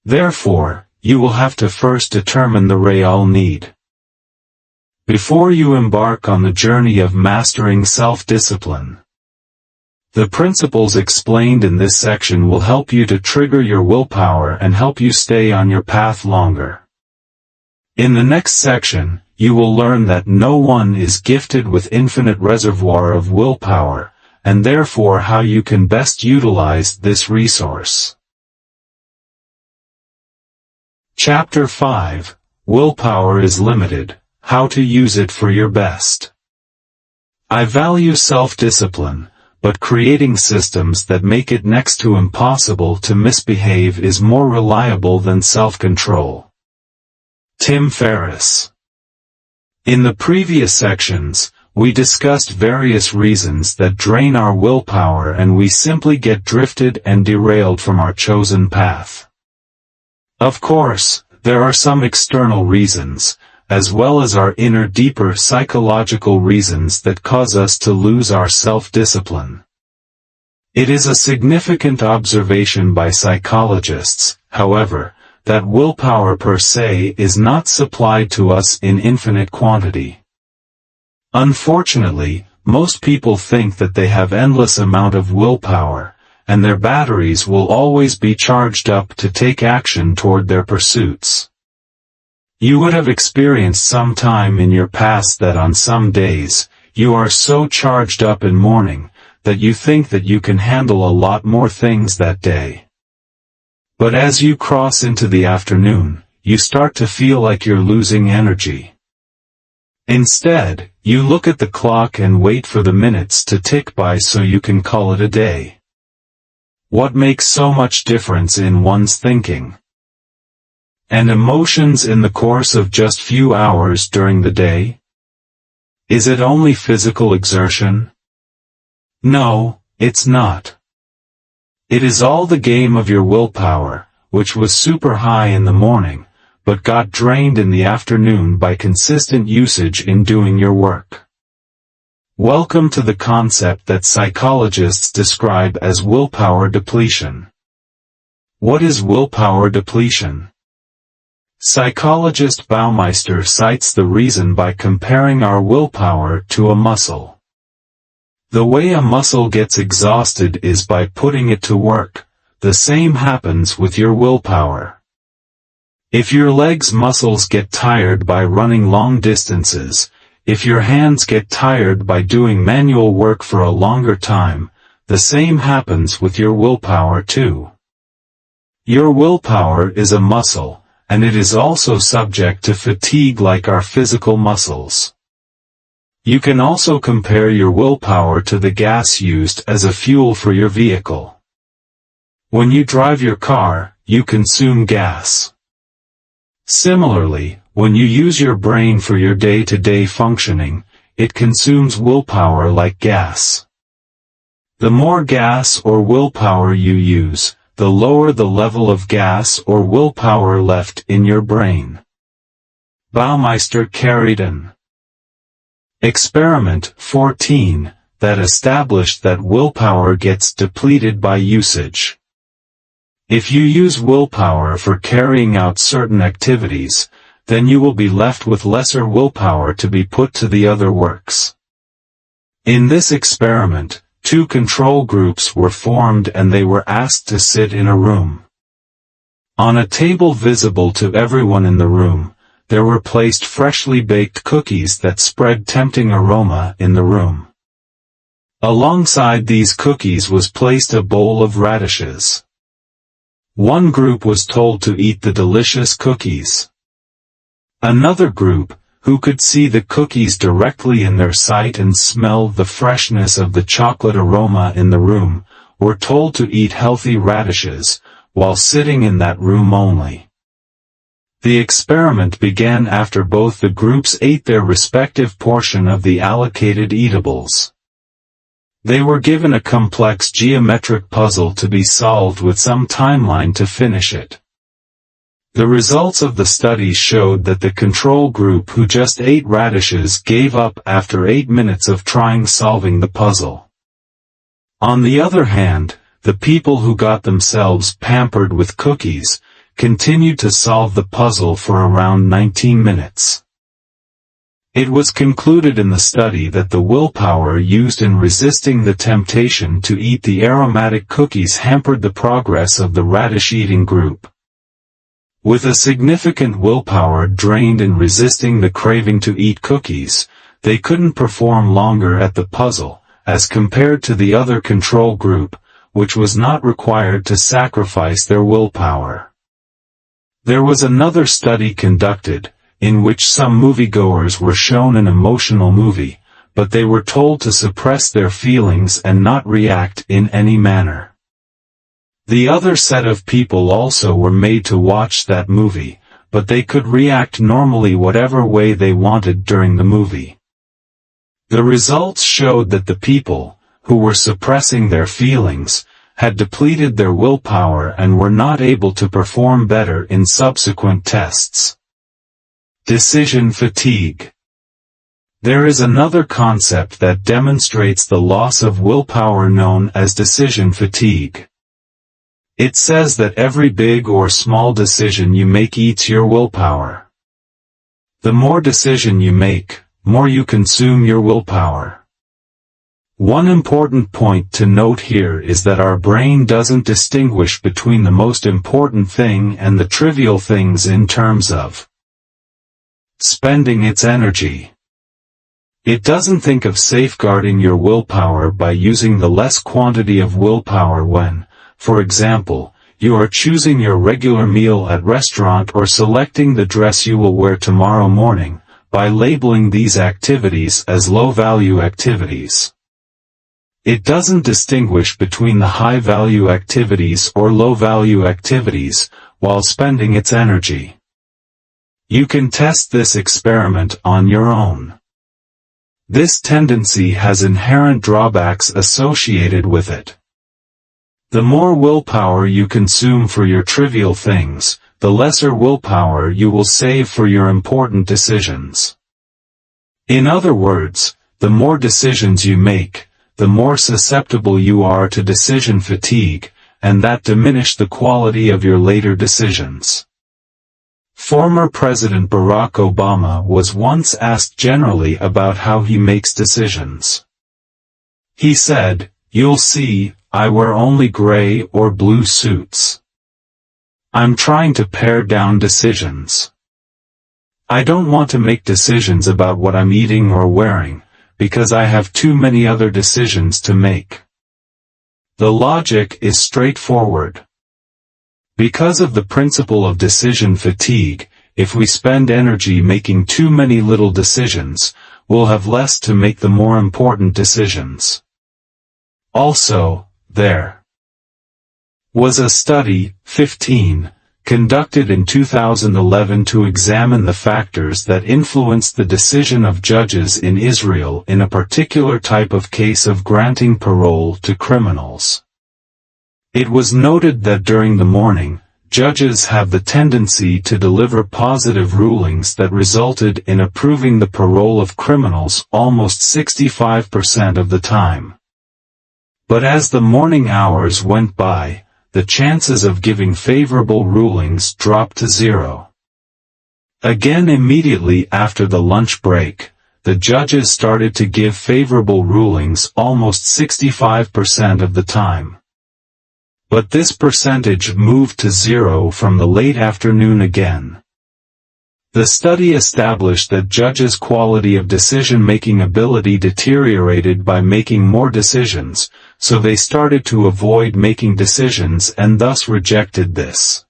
Therefore, you will have to first determine the real need. Before you embark on the journey of mastering self-discipline, the principles explained in this section will help you to trigger your willpower and help you stay on your path longer. In the next section, you will learn that no one is gifted with infinite reservoir of willpower, and therefore how you can best utilize this resource. Chapter 5, Willpower is Limited, How to Use It for Your Best. I value self-discipline, but creating systems that make it next to impossible to misbehave is more reliable than self-control. Tim Ferriss. In the previous sections, we discussed various reasons that drain our willpower and we simply get drifted and derailed from our chosen path. Of course, there are some external reasons, as well as our inner deeper psychological reasons that cause us to lose our self-discipline. It is a significant observation by psychologists, however, that willpower per se is not supplied to us in infinite quantity. Unfortunately, most people think that they have endless amount of willpower, and their batteries will always be charged up to take action toward their pursuits. You would have experienced some time in your past that on some days, you are so charged up in morning, that you think that you can handle a lot more things that day. But as you cross into the afternoon, you start to feel like you're losing energy. Instead, you look at the clock and wait for the minutes to tick by so you can call it a day. What makes so much difference in one's thinking and emotions in the course of just few hours during the day? Is it only physical exertion? No, it's not. It is all the game of your willpower, which was super high in the morning, but got drained in the afternoon by consistent usage in doing your work. Welcome to the concept that psychologists describe as willpower depletion. What is willpower depletion? Psychologist Baumeister cites the reason by comparing our willpower to a muscle. The way a muscle gets exhausted is by putting it to work. The same happens with your willpower. If your legs' muscles get tired by running long distances, if your hands get tired by doing manual work for a longer time, the same happens with your willpower too. Your willpower is a muscle, and it is also subject to fatigue like our physical muscles. You can also compare your willpower to the gas used as a fuel for your vehicle. When you drive your car, you consume gas. Similarly, when you use your brain for your day-to-day functioning, it consumes willpower like gas. The more gas or willpower you use, the lower the level of gas or willpower left in your brain. Baumeister carried an experiment 14 that established that willpower gets depleted by usage. If you use willpower for carrying out certain activities, then you will be left with lesser willpower to be put to the other works. In this experiment, 2 control groups were formed and they were asked to sit in a room. On a table visible to everyone in the room, there were placed freshly baked cookies that spread tempting aroma in the room. Alongside these cookies was placed a bowl of radishes. One group was told to eat the delicious cookies. Another group, who could see the cookies directly in their sight and smell the freshness of the chocolate aroma in the room, were told to eat healthy radishes, while sitting in that room only. The experiment began after both the groups ate their respective portion of the allocated eatables. They were given a complex geometric puzzle to be solved with some timeline to finish it. The results of the study showed that the control group who just ate radishes gave up after 8 minutes of trying solving the puzzle. On the other hand, the people who got themselves pampered with cookies, continued to solve the puzzle for around 19 minutes. It was concluded in the study that the willpower used in resisting the temptation to eat the aromatic cookies hampered the progress of the radish-eating group. With a significant willpower drained in resisting the craving to eat cookies, they couldn't perform longer at the puzzle, as compared to the other control group, which was not required to sacrifice their willpower. There was another study conducted, in which some moviegoers were shown an emotional movie, but they were told to suppress their feelings and not react in any manner. The other set of people also were made to watch that movie, but they could react normally whatever way they wanted during the movie. The results showed that the people, who were suppressing their feelings, had depleted their willpower and were not able to perform better in subsequent tests. Decision fatigue. There is another concept that demonstrates the loss of willpower known as decision fatigue. It says that every big or small decision you make eats your willpower. The more decision you make, more you consume your willpower. One important point to note here is that our brain doesn't distinguish between the most important thing and the trivial things in terms of spending its energy. It doesn't think of safeguarding your willpower by using the less quantity of willpower when, for example, you are choosing your regular meal at restaurant or selecting the dress you will wear tomorrow morning, by labeling these activities as low-value activities. It doesn't distinguish between the high-value activities or low-value activities, while spending its energy. You can test this experiment on your own. This tendency has inherent drawbacks associated with it. The more willpower you consume for your trivial things, the lesser willpower you will save for your important decisions. In other words, the more decisions you make, the more susceptible you are to decision fatigue, and that diminish the quality of your later decisions. Former President Barack Obama was once asked generally about how he makes decisions. He said, "You'll see, I wear only gray or blue suits. I'm trying to pare down decisions. I don't want to make decisions about what I'm eating or wearing, because I have too many other decisions to make." The logic is straightforward. Because of the principle of decision fatigue, if we spend energy making too many little decisions, we'll have less to make the more important decisions. Also, there was a study, 15, conducted in 2011 to examine the factors that influenced the decision of judges in Israel in a particular type of case of granting parole to criminals. It was noted that during the morning, judges have the tendency to deliver positive rulings that resulted in approving the parole of criminals almost 65% of the time. But as the morning hours went by, the chances of giving favorable rulings dropped to zero. Again, immediately after the lunch break, the judges started to give favorable rulings almost 65% of the time. But this percentage moved to zero from the late afternoon again. The study established that judges' quality of decision-making ability deteriorated by making more decisions, so they started to avoid making decisions and thus rejected this.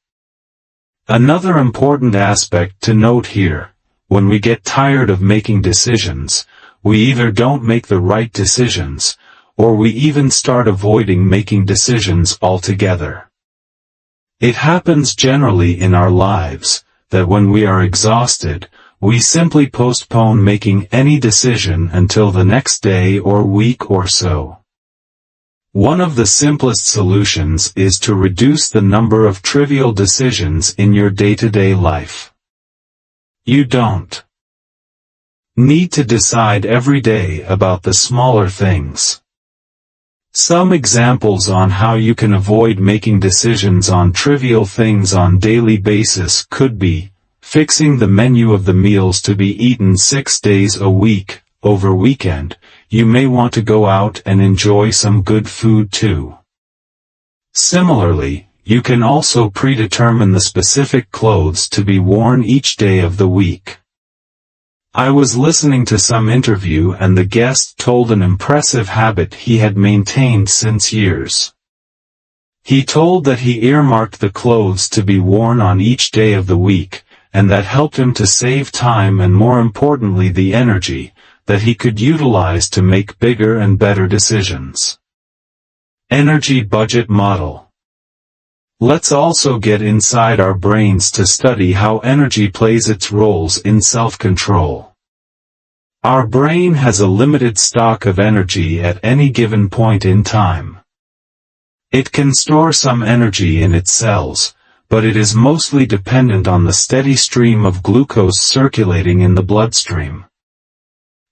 Another important aspect to note here, when we get tired of making decisions, we either don't make the right decisions, or we even start avoiding making decisions altogether. It happens generally in our lives, that when we are exhausted, we simply postpone making any decision until the next day or week or so. One of the simplest solutions is to reduce the number of trivial decisions in your day-to-day life. You don't need to decide every day about the smaller things. Some examples on how you can avoid making decisions on trivial things on daily basis could be, fixing the menu of the meals to be eaten 6 days a week. Over weekend, you may want to go out and enjoy some good food too. Similarly, you can also predetermine the specific clothes to be worn each day of the week. I was listening to some interview and the guest told an impressive habit he had maintained since years. He told that he earmarked the clothes to be worn on each day of the week, and that helped him to save time and more importantly the energy, that he could utilize to make bigger and better decisions. Energy budget model. Let's also get inside our brains to study how energy plays its roles in self-control. Our brain has a limited stock of energy at any given point in time. It can store some energy in its cells, but it is mostly dependent on the steady stream of glucose circulating in the bloodstream.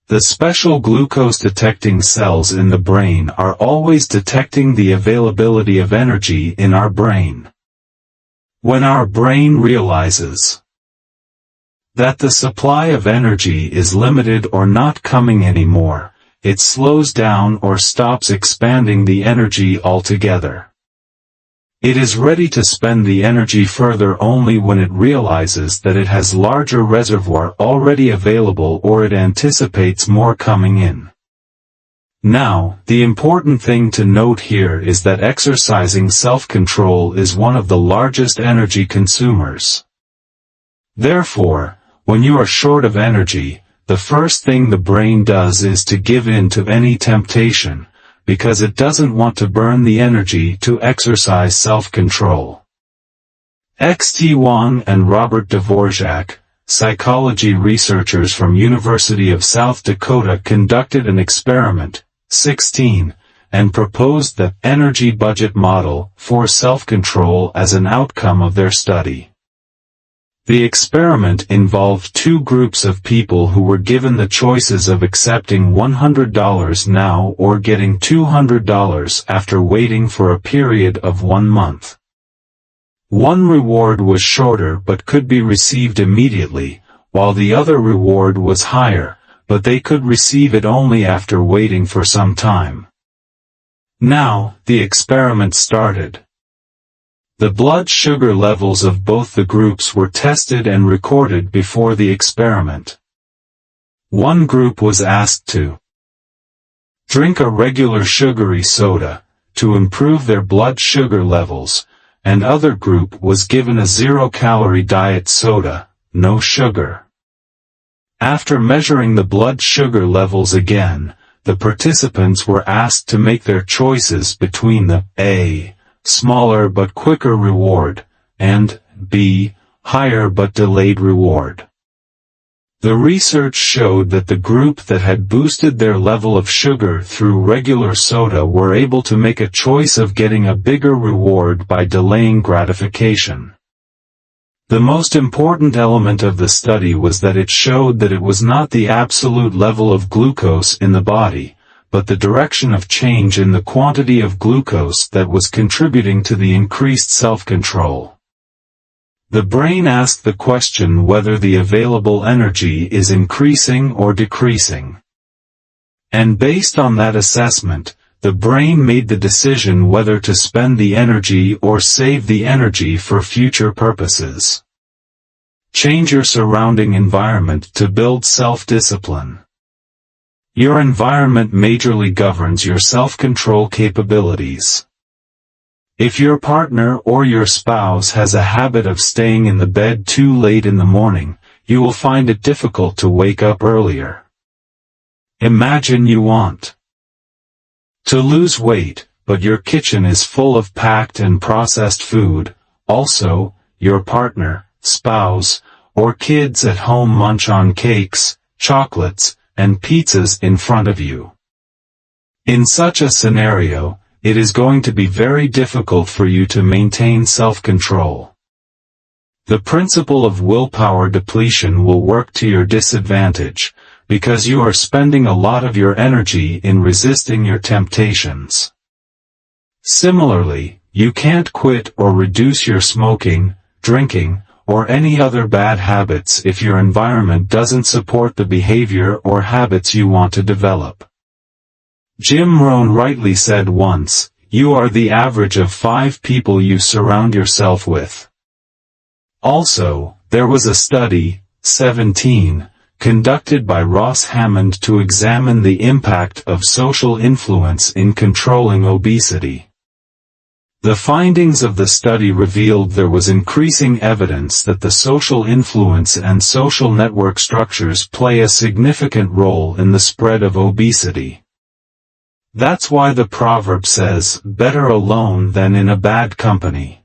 The special glucose-detecting cells in the brain are always detecting the availability of energy in our brain. When our brain realizes that the supply of energy is limited or not coming anymore, it slows down or stops expanding the energy altogether. It is ready to spend the energy further only when it realizes that it has larger reservoir already available or it anticipates more coming in. Now, the important thing to note here is that exercising self-control is one of the largest energy consumers. Therefore, when you are short of energy, the first thing the brain does is to give in to any temptation, because it doesn't want to burn the energy to exercise self-control. X.T. Wang and Robert Dvorak, psychology researchers from University of South Dakota, conducted an experiment, 16, and proposed the energy budget model for self-control as an outcome of their study. The experiment involved two groups of people who were given the choices of accepting $100 now or getting $200 after waiting for a period of 1 month. One reward was shorter but could be received immediately, while the other reward was higher, but they could receive it only after waiting for some time. Now, the experiment started. The blood sugar levels of both the groups were tested and recorded before the experiment. One group was asked to drink a regular sugary soda to improve their blood sugar levels, and other group was given a zero-calorie diet soda, no sugar. After measuring the blood sugar levels again, the participants were asked to make their choices between the A, smaller but quicker reward, and B, higher but delayed reward. The research showed that the group that had boosted their level of sugar through regular soda were able to make a choice of getting a bigger reward by delaying gratification. The most important element of the study was that it showed that it was not the absolute level of glucose in the body, but the direction of change in the quantity of glucose that was contributing to the increased self-control. The brain asked the question whether the available energy is increasing or decreasing. And based on that assessment, the brain made the decision whether to spend the energy or save the energy for future purposes. Change your surrounding environment to build self-discipline. Your environment majorly governs your self-control capabilities. If your partner or your spouse has a habit of staying in the bed too late in the morning, you will find it difficult to wake up earlier. Imagine you want to lose weight, but your kitchen is full of packed and processed food. Also, your partner, spouse, or kids at home munch on cakes, chocolates, and pizzas in front of you. In such a scenario, it is going to be very difficult for you to maintain self-control. The principle of willpower depletion will work to your disadvantage, because you are spending a lot of your energy in resisting your temptations. Similarly, you can't quit or reduce your smoking, drinking, or any other bad habits if your environment doesn't support the behavior or habits you want to develop. Jim Rohn rightly said once, "You are the average of 5 people you surround yourself with." Also, there was a study, 17, conducted by Ross Hammond to examine the impact of social influence in controlling obesity. The findings of the study revealed there was increasing evidence that the social influence and social network structures play a significant role in the spread of obesity. That's why the proverb says, "Better alone than in a bad company."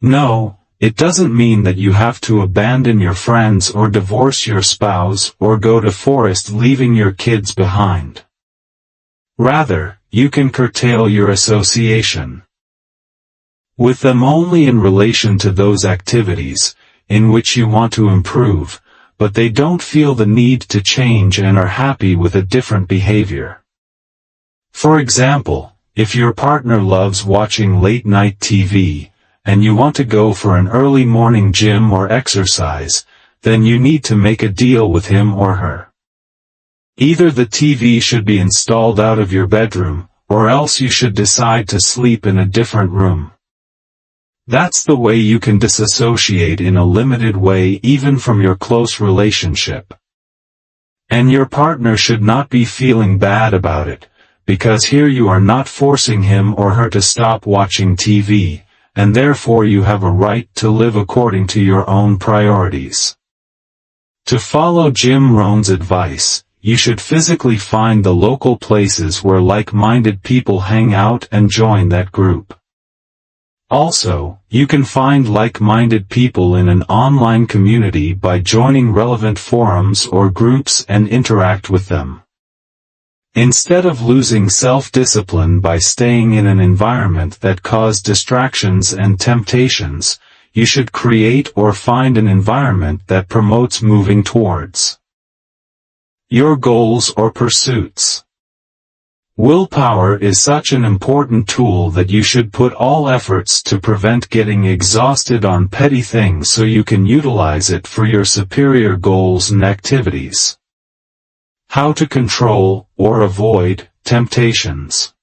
No, it doesn't mean that you have to abandon your friends or divorce your spouse or go to forest leaving your kids behind. Rather, you can curtail your association with them only in relation to those activities in which you want to improve, but they don't feel the need to change and are happy with a different behavior. For example, if your partner loves watching late-night TV, and you want to go for an early morning gym or exercise, then you need to make a deal with him or her. Either the TV should be installed out of your bedroom, or else you should decide to sleep in a different room. That's the way you can disassociate in a limited way even from your close relationship. And your partner should not be feeling bad about it, because here you are not forcing him or her to stop watching TV, and therefore you have a right to live according to your own priorities. To follow Jim Rohn's advice, you should physically find the local places where like-minded people hang out and join that group. Also, you can find like-minded people in an online community by joining relevant forums or groups and interact with them. Instead of losing self-discipline by staying in an environment that causes distractions and temptations, you should create or find an environment that promotes moving towards your goals or pursuits. Willpower is such an important tool that you should put all efforts to prevent getting exhausted on petty things so you can utilize it for your superior goals and activities. How to control, or avoid, temptations.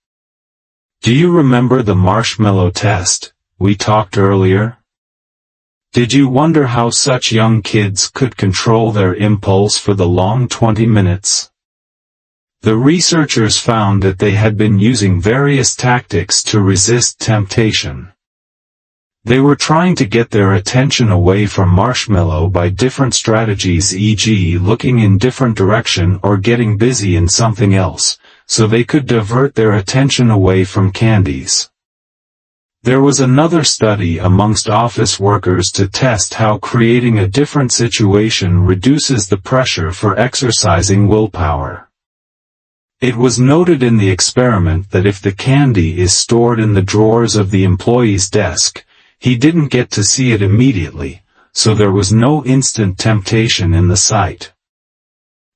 Do you remember the marshmallow test we talked earlier? Did you wonder how such young kids could control their impulse for the long 20 minutes? The researchers found that they had been using various tactics to resist temptation. They were trying to get their attention away from marshmallow by different strategies, e.g. looking in different direction or getting busy in something else, so they could divert their attention away from candies. There was another study amongst office workers to test how creating a different situation reduces the pressure for exercising willpower. It was noted in the experiment that if the candy is stored in the drawers of the employee's desk, he didn't get to see it immediately, so there was no instant temptation in the sight.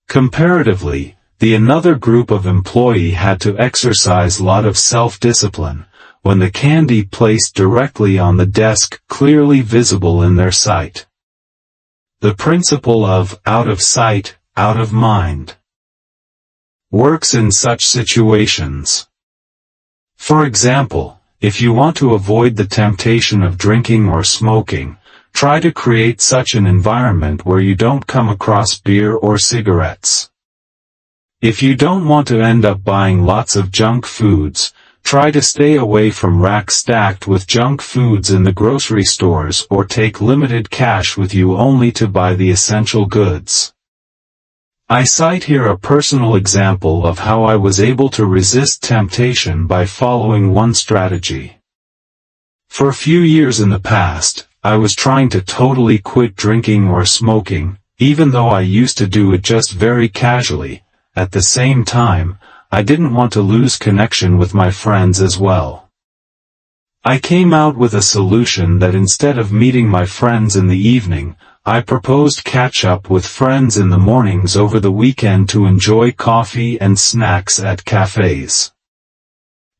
Comparatively, the another group of employee had to exercise a lot of self-discipline, when the candy placed directly on the desk clearly visible in their sight. The principle of out of sight, out of mind works in such situations. For example, if you want to avoid the temptation of drinking or smoking, try to create such an environment where you don't come across beer or cigarettes. If you don't want to end up buying lots of junk foods, try to stay away from racks stacked with junk foods in the grocery stores or take limited cash with you only to buy the essential goods. I cite here a personal example of how I was able to resist temptation by following one strategy. For a few years in the past, I was trying to totally quit drinking or smoking, even though I used to do it just very casually. At the same time, I didn't want to lose connection with my friends as well. I came out with a solution that instead of meeting my friends in the evening, I proposed catch up with friends in the mornings over the weekend to enjoy coffee and snacks at cafes.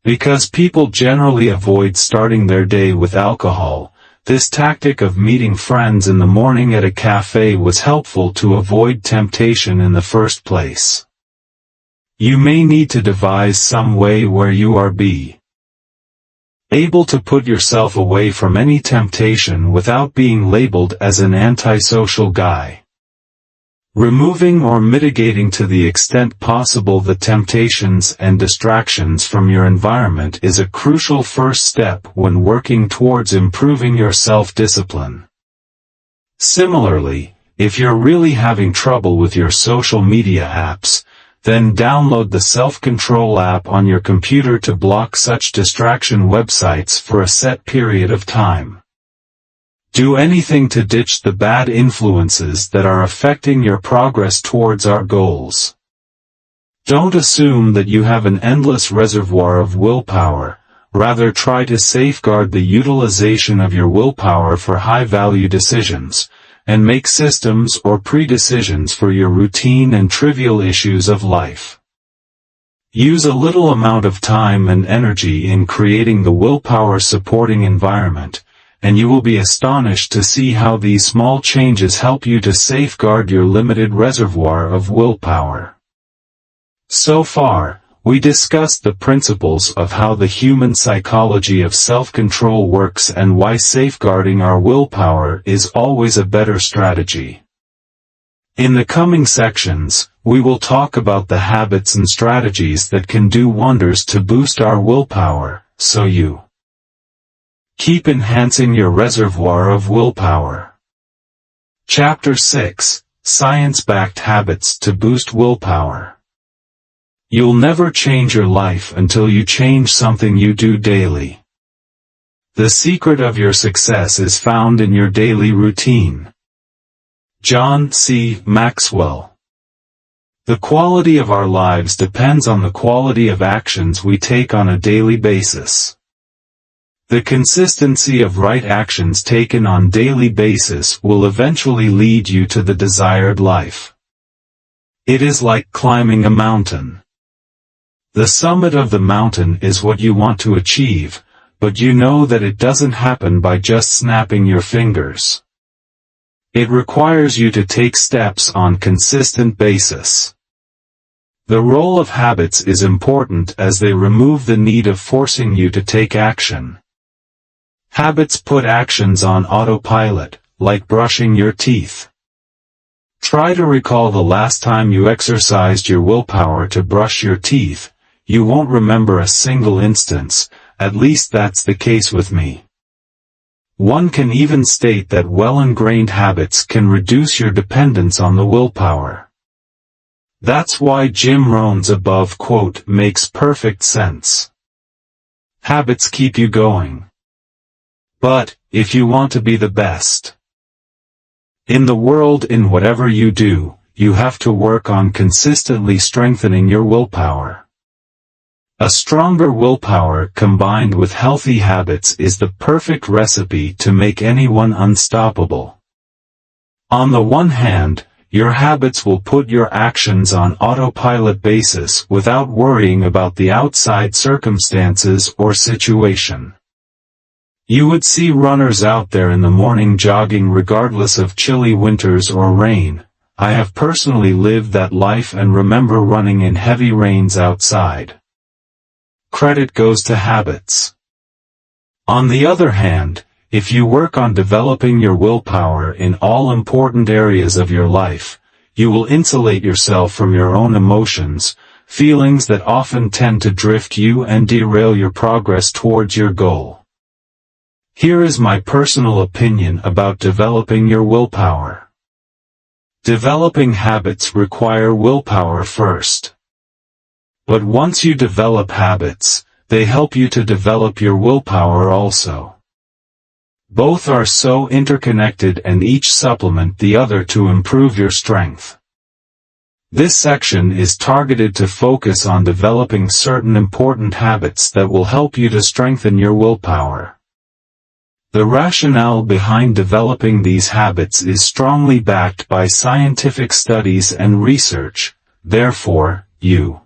Because people generally avoid starting their day with alcohol, this tactic of meeting friends in the morning at a cafe was helpful to avoid temptation in the first place. You may need to devise some way where you are able to put yourself away from any temptation without being labeled as an antisocial guy. Removing or mitigating to the extent possible the temptations and distractions from your environment is a crucial first step when working towards improving your self-discipline. Similarly, if you're really having trouble with your social media apps, then download the self-control app on your computer to block such distraction websites for a set period of time. Do anything to ditch the bad influences that are affecting your progress towards our goals. Don't assume that you have an endless reservoir of willpower, rather try to safeguard the utilization of your willpower for high-value decisions, and make systems or pre-decisions for your routine and trivial issues of life. Use a little amount of time and energy in creating the willpower-supporting environment, and you will be astonished to see how these small changes help you to safeguard your limited reservoir of willpower. So far, we discussed the principles of how the human psychology of self-control works and why safeguarding our willpower is always a better strategy. In the coming sections, we will talk about the habits and strategies that can do wonders to boost our willpower, so you keep enhancing your reservoir of willpower. Chapter 6: Science-Backed Habits to Boost Willpower. You'll never change your life until you change something you do daily. The secret of your success is found in your daily routine. John C. Maxwell. The quality of our lives depends on the quality of actions we take on a daily basis. The consistency of right actions taken on daily basis will eventually lead you to the desired life. It is like climbing a mountain. The summit of the mountain is what you want to achieve, but you know that it doesn't happen by just snapping your fingers. It requires you to take steps on consistent basis. The role of habits is important as they remove the need of forcing you to take action. Habits put actions on autopilot, like brushing your teeth. Try to recall the last time you exercised your willpower to brush your teeth. You won't remember a single instance, at least that's the case with me. One can even state that well-ingrained habits can reduce your dependence on the willpower. That's why Jim Rohn's above quote makes perfect sense. Habits keep you going. But, if you want to be the best in the world in whatever you do, you have to work on consistently strengthening your willpower. A stronger willpower combined with healthy habits is the perfect recipe to make anyone unstoppable. On the one hand, your habits will put your actions on autopilot basis without worrying about the outside circumstances or situation. You would see runners out there in the morning jogging regardless of chilly winters or rain. I have personally lived that life and remember running in heavy rains outside. Credit goes to habits. On the other hand, if you work on developing your willpower in all important areas of your life, you will insulate yourself from your own emotions, feelings that often tend to drift you and derail your progress towards your goal. Here is my personal opinion about developing your willpower. Developing habits require willpower first. But once you develop habits, they help you to develop your willpower also. Both are so interconnected and each supplement the other to improve your strength. This section is targeted to focus on developing certain important habits that will help you to strengthen your willpower. The rationale behind developing these habits is strongly backed by scientific studies and research, therefore, you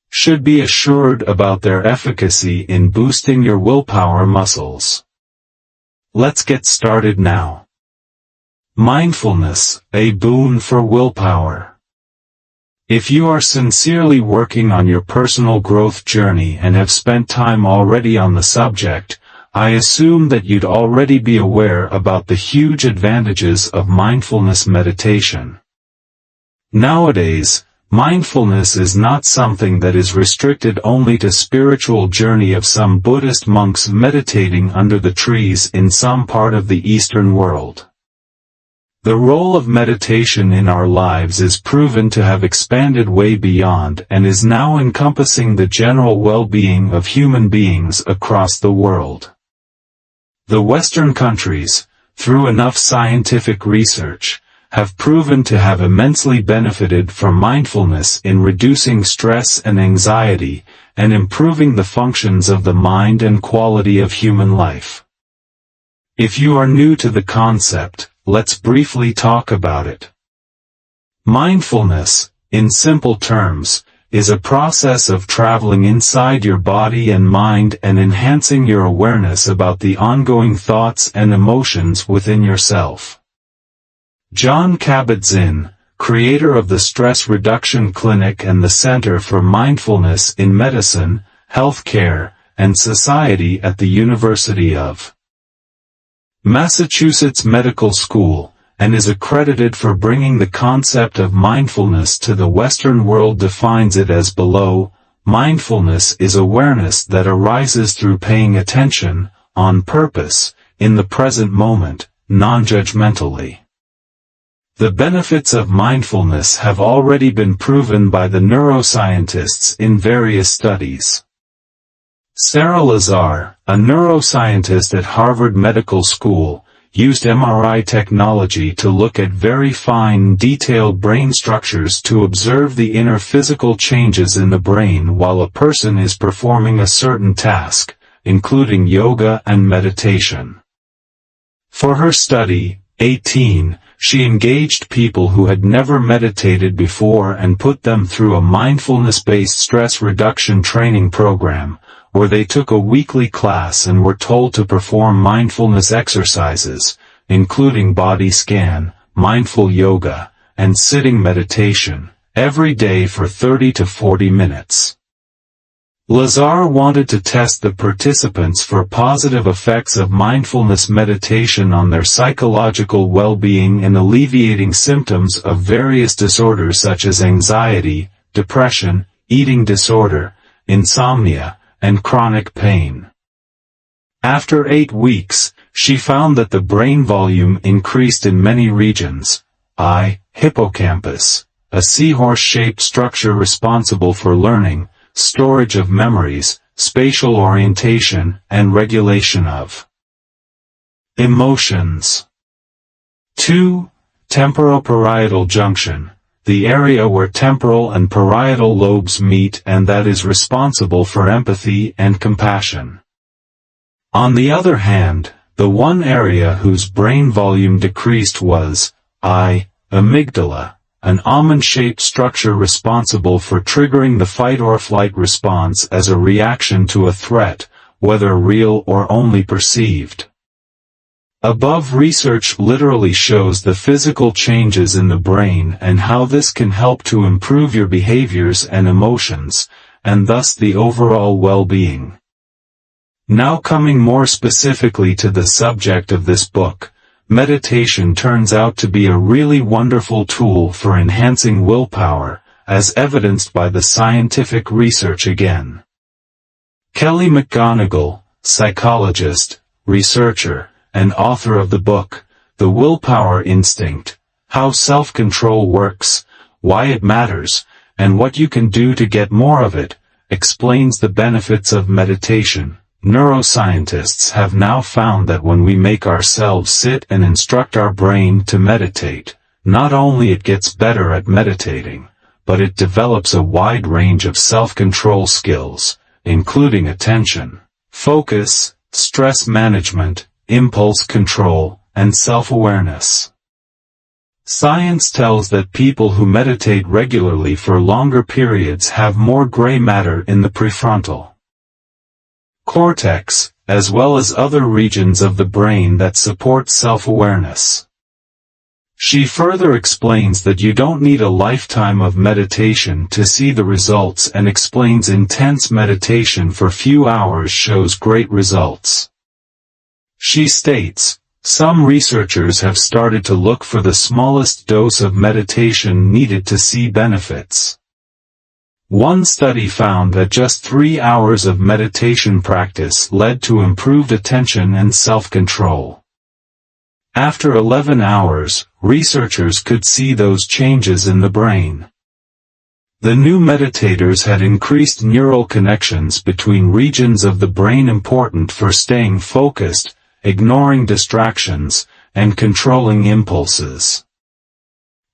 should be assured about their efficacy in boosting your willpower muscles. Let's get started now. Mindfulness, a boon for willpower. If you are sincerely working on your personal growth journey and have spent time already on the subject, I assume that you'd already be aware about the huge advantages of mindfulness meditation. Nowadays, mindfulness is not something that is restricted only to spiritual journey of some Buddhist monks meditating under the trees in some part of the Eastern world. The role of meditation in our lives is proven to have expanded way beyond and is now encompassing the general well-being of human beings across the world. The Western countries, through enough scientific research, have proven to have immensely benefited from mindfulness in reducing stress and anxiety, and improving the functions of the mind and quality of human life. If you are new to the concept, let's briefly talk about it. Mindfulness, in simple terms, is a process of traveling inside your body and mind and enhancing your awareness about the ongoing thoughts and emotions within yourself. Jon Kabat-Zinn, creator of the Stress Reduction Clinic and the Center for Mindfulness in Medicine, Healthcare, and Society at the University of Massachusetts Medical School, and is accredited for bringing the concept of mindfulness to the Western world, defines it as below: mindfulness is awareness that arises through paying attention, on purpose, in the present moment, non-judgmentally. The benefits of mindfulness have already been proven by the neuroscientists in various studies. Sarah Lazar, a neuroscientist at Harvard Medical School, used MRI technology to look at very fine, detailed brain structures to observe the inner physical changes in the brain while a person is performing a certain task, including yoga and meditation. For her study, 18, she engaged people who had never meditated before and put them through a mindfulness-based stress reduction training program, where they took a weekly class and were told to perform mindfulness exercises, including body scan, mindful yoga, and sitting meditation, every day for 30 to 40 minutes. Lazar wanted to test the participants for positive effects of mindfulness meditation on their psychological well-being and alleviating symptoms of various disorders such as anxiety, depression, eating disorder, insomnia, and chronic pain. After 8 weeks, she found that the brain volume increased in many regions. Hippocampus, a seahorse-shaped structure responsible for learning, storage of memories, spatial orientation, and regulation of emotions. 2. Temporoparietal junction, the area where temporal and parietal lobes meet and that is responsible for empathy and compassion. On the other hand, the one area whose brain volume decreased was amygdala, an almond-shaped structure responsible for triggering the fight-or-flight response as a reaction to a threat, whether real or only perceived. Above research literally shows the physical changes in the brain and how this can help to improve your behaviors and emotions, and thus the overall well-being. Now coming more specifically to the subject of this book, meditation turns out to be a really wonderful tool for enhancing willpower, as evidenced by the scientific research again. Kelly McGonigal, psychologist, researcher, and author of the book, The Willpower Instinct, How Self-Control Works, Why It Matters, and What You Can Do to Get More of It, explains the benefits of meditation. Neuroscientists have now found that when we make ourselves sit and instruct our brain to meditate, not only it gets better at meditating, but it develops a wide range of self-control skills, including attention, focus, stress management, impulse control, and self-awareness. Science tells that people who meditate regularly for longer periods have more gray matter in the prefrontal cortex, as well as other regions of the brain that support self-awareness. She further explains that you don't need a lifetime of meditation to see the results and explains intense meditation for few hours shows great results. She states, Some researchers have started to look for the smallest dose of meditation needed to see benefits. One study found that just 3 hours of meditation practice led to improved attention and self-control. After 11 hours, researchers could see those changes in the brain. The new meditators had increased neural connections between regions of the brain important for staying focused, ignoring distractions, and controlling impulses.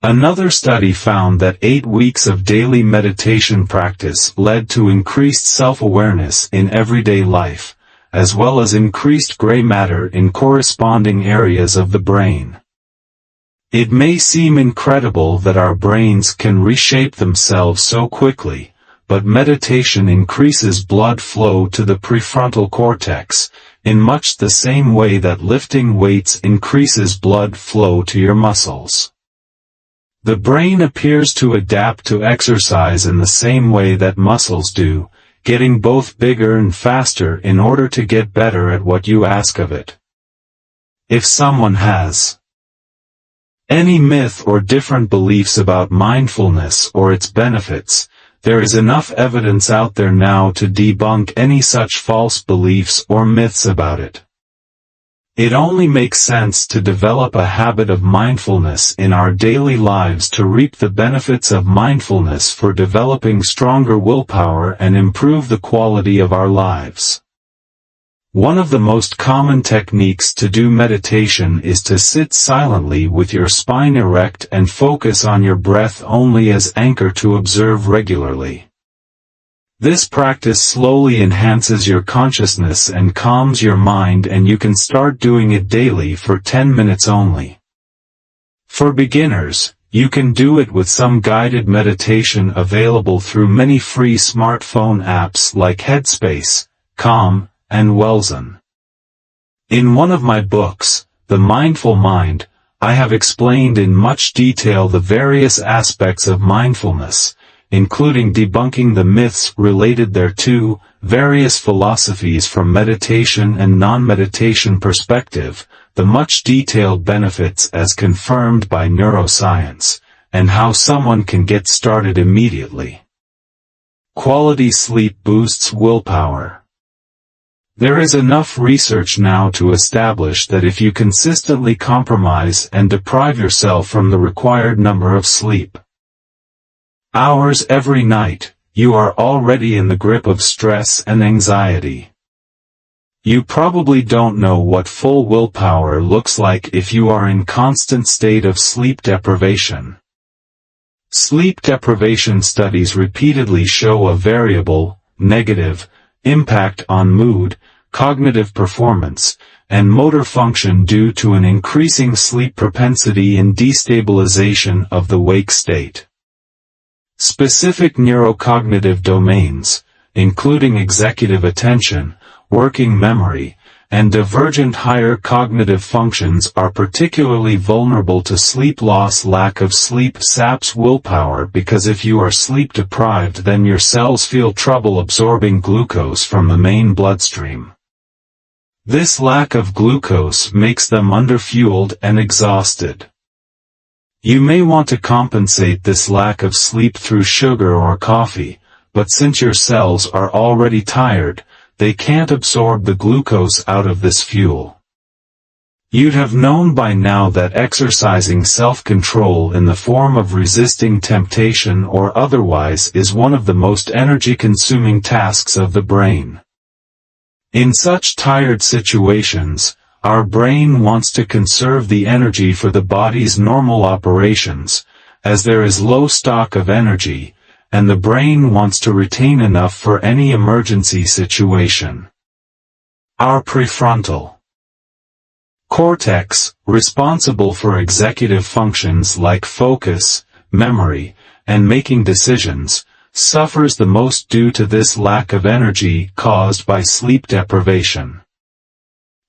Another study found that 8 weeks of daily meditation practice led to increased self-awareness in everyday life, as well as increased gray matter in corresponding areas of the brain. It may seem incredible that our brains can reshape themselves so quickly, but meditation increases blood flow to the prefrontal cortex, in much the same way that lifting weights increases blood flow to your muscles. The brain appears to adapt to exercise in the same way that muscles do, getting both bigger and faster in order to get better at what you ask of it. If someone has any myth or different beliefs about mindfulness or its benefits, there is enough evidence out there now to debunk any such false beliefs or myths about it. It only makes sense to develop a habit of mindfulness in our daily lives to reap the benefits of mindfulness for developing stronger willpower and improve the quality of our lives. One of the most common techniques to do meditation is to sit silently with your spine erect and focus on your breath only as anchor to observe regularly. This practice slowly enhances your consciousness and calms your mind, and you can start doing it daily for 10 minutes only. For beginners, you can do it with some guided meditation available through many free smartphone apps like Headspace, Calm, and Wellzen. In one of my books, The Mindful Mind, I have explained in much detail the various aspects of mindfulness, including debunking the myths related thereto, various philosophies from meditation and non-meditation perspective, the much detailed benefits as confirmed by neuroscience, and how someone can get started immediately. Quality sleep boosts willpower. There is enough research now to establish that if you consistently compromise and deprive yourself from the required number of sleep hours every night, you are already in the grip of stress and anxiety. You probably don't know what full willpower looks like if you are in constant state of sleep deprivation. Sleep deprivation studies repeatedly show a variable, negative, impact on mood, cognitive performance, and motor function due to an increasing sleep propensity and destabilization of the wake state. Specific neurocognitive domains, including executive attention, working memory, and divergent higher cognitive functions, are particularly vulnerable to sleep loss. Lack of sleep saps willpower because if you are sleep deprived, then your cells feel trouble absorbing glucose from the main bloodstream. This lack of glucose makes them underfueled and exhausted. You may want to compensate this lack of sleep through sugar or coffee, but since your cells are already tired, they can't absorb the glucose out of this fuel. You'd have known by now that exercising self-control in the form of resisting temptation or otherwise is one of the most energy-consuming tasks of the brain. In such tired situations, our brain wants to conserve the energy for the body's normal operations, as there is low stock of energy, and the brain wants to retain enough for any emergency situation. Our prefrontal cortex, responsible for executive functions like focus, memory, and making decisions, suffers the most due to this lack of energy caused by sleep deprivation.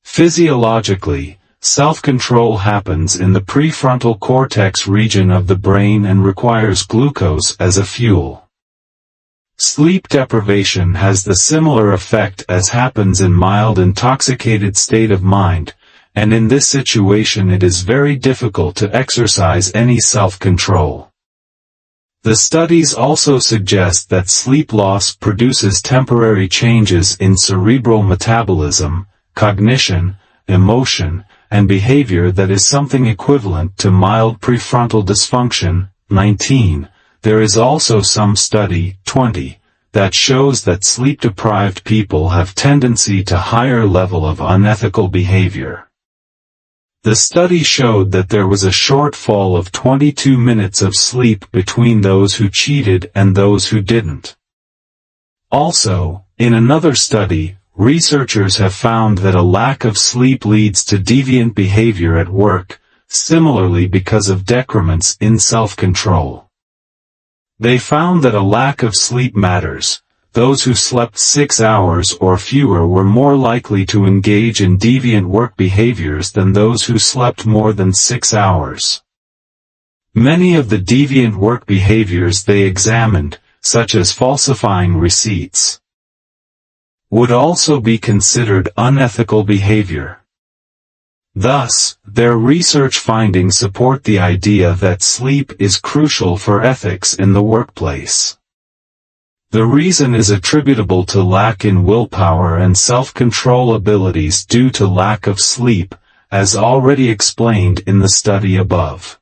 Physiologically, self-control happens in the prefrontal cortex region of the brain and requires glucose as a fuel. Sleep deprivation has the similar effect as happens in mild intoxicated state of mind, and in this situation it is very difficult to exercise any self-control. The studies also suggest that sleep loss produces temporary changes in cerebral metabolism, cognition, emotion, and behavior that is something equivalent to mild prefrontal dysfunction. 19. There is also some study, 20, that shows that sleep-deprived people have tendency to higher level of unethical behavior. The study showed that there was a shortfall of 22 minutes of sleep between those who cheated and those who didn't. Also, in another study, researchers have found that a lack of sleep leads to deviant behavior at work, similarly because of decrements in self-control. They found that a lack of sleep matters. Those who slept 6 hours or fewer were more likely to engage in deviant work behaviors than those who slept more than 6 hours. Many of the deviant work behaviors they examined, such as falsifying receipts, would also be considered unethical behavior. Thus, their research findings support the idea that sleep is crucial for ethics in the workplace. The reason is attributable to lack in willpower and self-control abilities due to lack of sleep, as already explained in the study above.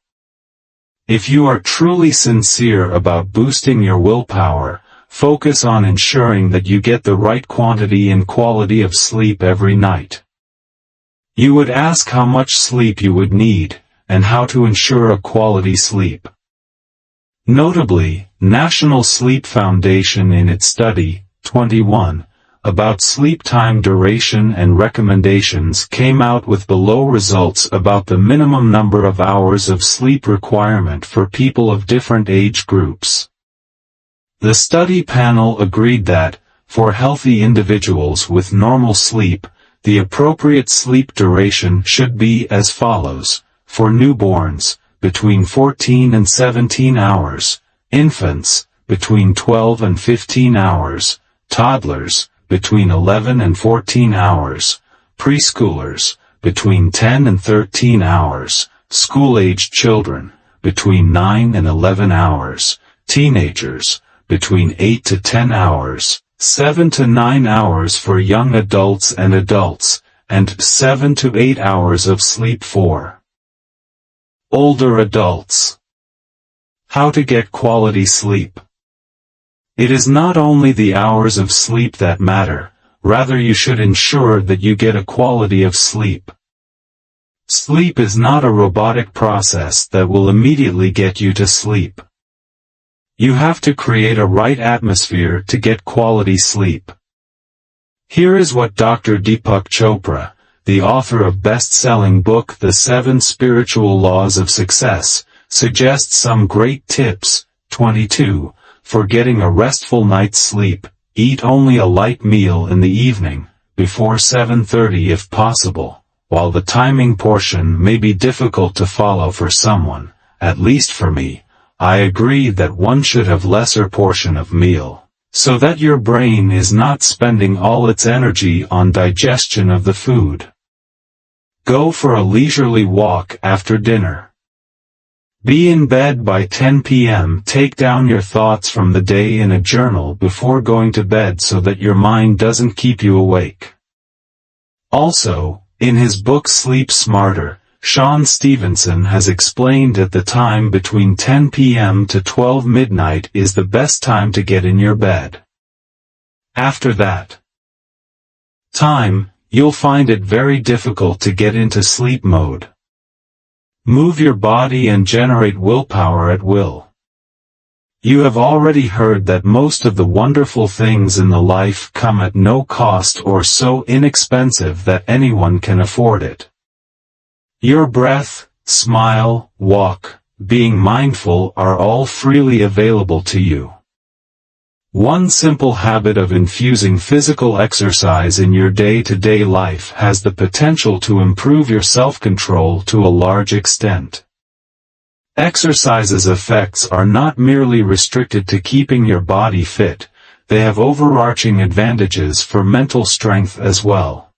If you are truly sincere about boosting your willpower, focus on ensuring that you get the right quantity and quality of sleep every night. You would ask how much sleep you would need, and how to ensure a quality sleep. Notably, National Sleep Foundation in its study, 21, about sleep time duration and recommendations came out with below results about the minimum number of hours of sleep requirement for people of different age groups. The study panel agreed that, for healthy individuals with normal sleep, the appropriate sleep duration should be as follows: for newborns, between 14 and 17 hours, infants, between 12 and 15 hours, toddlers, between 11 and 14 hours, preschoolers, between 10 and 13 hours, school-aged children, between 9 and 11 hours, teenagers, between 8 to 10 hours, 7 to 9 hours for young adults, and 7 to 8 hours of sleep for older adults. How to get quality sleep. It is not only the hours of sleep that matter, rather you should ensure that you get a quality of sleep. Sleep is not a robotic process that will immediately get you to sleep. You have to create a right atmosphere to get quality sleep. Here is what Dr. Deepak Chopra, the author of best-selling book The 7 Spiritual Laws of Success, suggests some great tips. 22. For getting a restful night's sleep, eat only a light meal in the evening, before 7:30 if possible. While the timing portion may be difficult to follow for someone, at least for me, I agree that one should have lesser portion of meal, so that your brain is not spending all its energy on digestion of the food. Go for a leisurely walk after dinner. Be in bed by 10 p.m. Take down your thoughts from the day in a journal before going to bed so that your mind doesn't keep you awake. Also, in his book Sleep Smarter, Sean Stevenson has explained that the time between 10 p.m. to 12 midnight is the best time to get in your bed. After that time, you'll find it very difficult to get into sleep mode. Move your body and generate willpower at will. You have already heard that most of the wonderful things in the life come at no cost or so inexpensive that anyone can afford it. Your breath, smile, walk, being mindful are all freely available to you. One simple habit of infusing physical exercise in your day-to-day life has the potential to improve your self-control to a large extent. Exercise's effects are not merely restricted to keeping your body fit, they have overarching advantages for mental strength as well.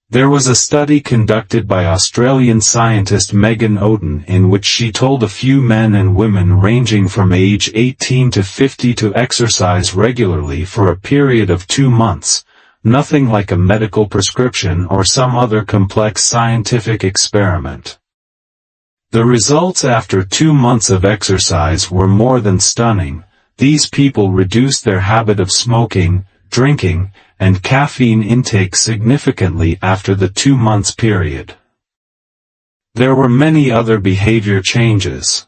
There was a study conducted by Australian scientist Megan Oden in which she told a few men and women ranging from age 18 to 50 to exercise regularly for a period of 2 months, nothing like a medical prescription or some other complex scientific experiment. The results after 2 months of exercise were more than stunning. These people reduced their habit of smoking, drinking, and caffeine intake significantly after the 2 months period. There were many other behavior changes.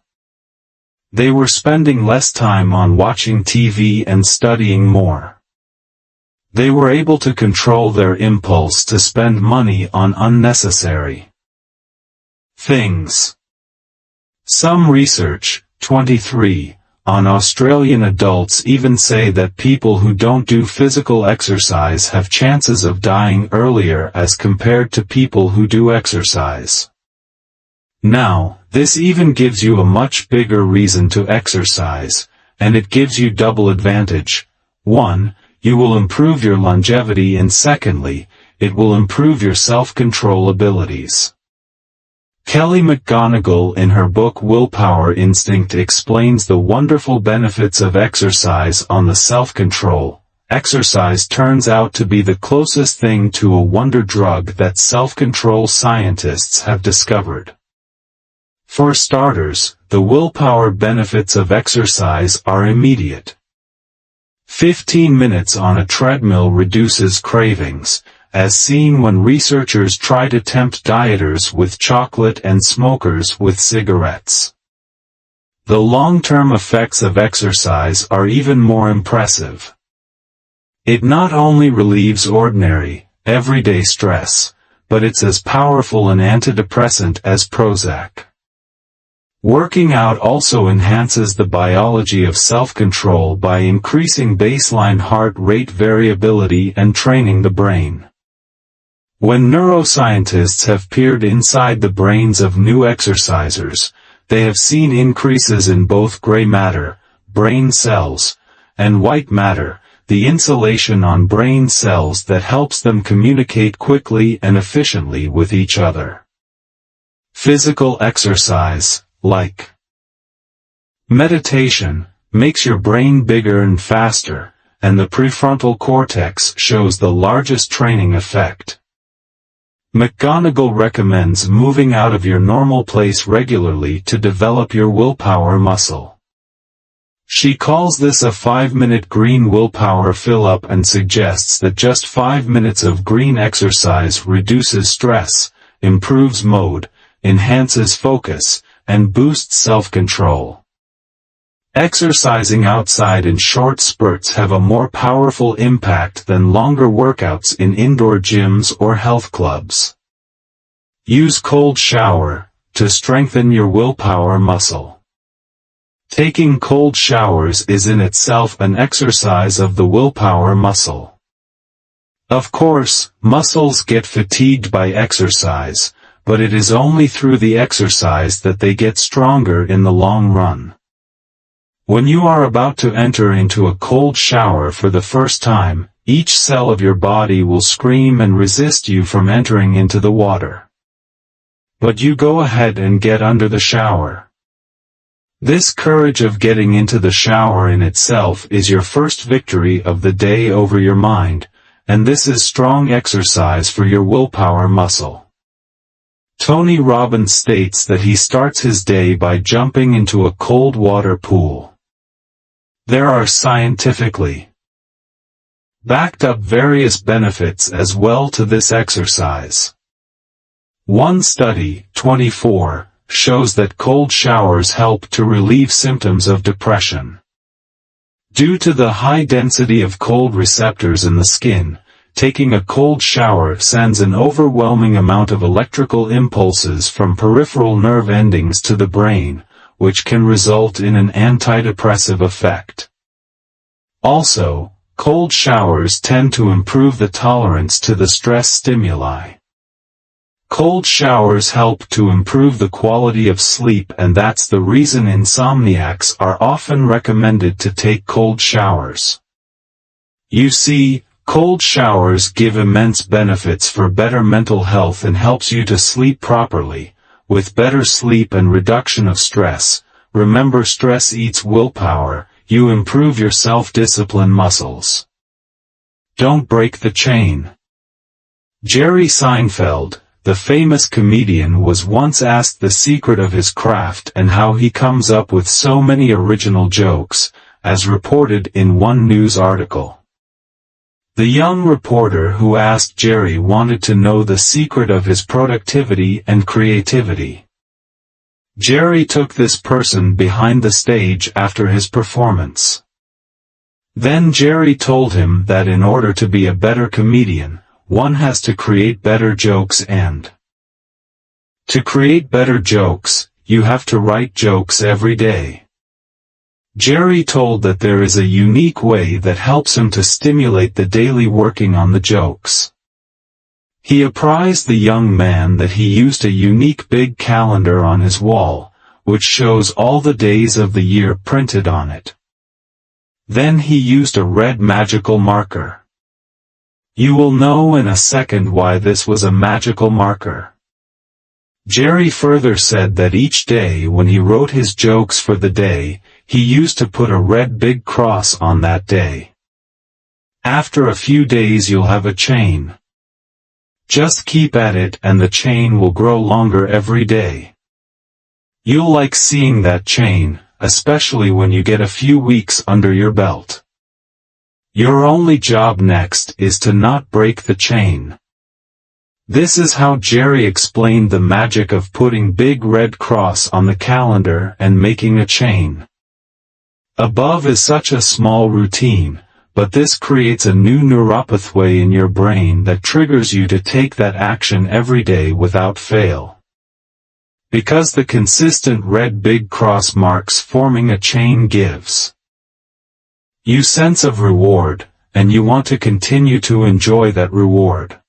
They were spending less time on watching TV and studying more. They were able to control their impulse to spend money on unnecessary things. Some research, 23, on Australian adults even say that people who don't do physical exercise have chances of dying earlier as compared to people who do exercise. Now, this even gives you a much bigger reason to exercise, and it gives you double advantage. 1, you will improve your longevity, and secondly, it will improve your self-control abilities. Kelly McGonigal in her book Willpower Instinct explains the wonderful benefits of exercise on the self-control. Exercise turns out to be the closest thing to a wonder drug that self-control scientists have discovered. For starters, the willpower benefits of exercise are immediate. 15 minutes on a treadmill reduces cravings, as seen when researchers try to tempt dieters with chocolate and smokers with cigarettes. The long-term effects of exercise are even more impressive. It not only relieves ordinary, everyday stress, but it's as powerful an antidepressant as Prozac. Working out also enhances the biology of self-control by increasing baseline heart rate variability and training the brain. When neuroscientists have peered inside the brains of new exercisers, they have seen increases in both gray matter, brain cells, and white matter, the insulation on brain cells that helps them communicate quickly and efficiently with each other. Physical exercise, like meditation, makes your brain bigger and faster, and the prefrontal cortex shows the largest training effect. McGonigal recommends moving out of your normal place regularly to develop your willpower muscle. She calls this a 5-minute green willpower fill-up and suggests that just 5 minutes of green exercise reduces stress, improves mood, enhances focus, and boosts self-control. Exercising outside in short spurts have a more powerful impact than longer workouts in indoor gyms or health clubs. Use cold shower to strengthen your willpower muscle. Taking cold showers is in itself an exercise of the willpower muscle. Of course, muscles get fatigued by exercise, but it is only through the exercise that they get stronger in the long run. When you are about to enter into a cold shower for the first time, each cell of your body will scream and resist you from entering into the water. But you go ahead and get under the shower. This courage of getting into the shower in itself is your first victory of the day over your mind, and this is strong exercise for your willpower muscle. Tony Robbins states that he starts his day by jumping into a cold water pool. There are scientifically backed up various benefits as well to this exercise. One study, 24, shows that cold showers help to relieve symptoms of depression. Due to the high density of cold receptors in the skin, taking a cold shower sends an overwhelming amount of electrical impulses from peripheral nerve endings to the brain, which can result in an antidepressive effect. Also, cold showers tend to improve the tolerance to the stress stimuli. Cold showers help to improve the quality of sleep, and that's the reason insomniacs are often recommended to take cold showers. You see, Cold showers give immense benefits for better mental health and helps you to sleep properly. With better sleep and reduction of stress, remember stress eats willpower, you improve your self-discipline muscles. Don't break the chain. Jerry Seinfeld, the famous comedian, was once asked the secret of his craft and how he comes up with so many original jokes, as reported in one news article. The young reporter who asked Jerry wanted to know the secret of his productivity and creativity. Jerry took this person behind the stage after his performance. Then Jerry told him that in order to be a better comedian, one has to create better jokes, and to create better jokes, you have to write jokes every day. Jerry told that there is a unique way that helps him to stimulate the daily working on the jokes. He apprised the young man that he used a unique big calendar on his wall, which shows all the days of the year printed on it. Then he used a red magical marker. You will know in a second why this was a magical marker. Jerry further said that each day when he wrote his jokes for the day, he used to put a red big cross on that day. After a few days you'll have a chain. Just keep at it and the chain will grow longer every day. You'll like seeing that chain, especially when you get a few weeks under your belt. Your only job next is to not break the chain. This is how Jerry explained the magic of putting big red cross on the calendar and making a chain. Above is such a small routine, but this creates a new neuropathway in your brain that triggers you to take that action every day without fail. Because the consistent red big cross marks forming a chain gives you sense of reward, and you want to continue to enjoy that reward.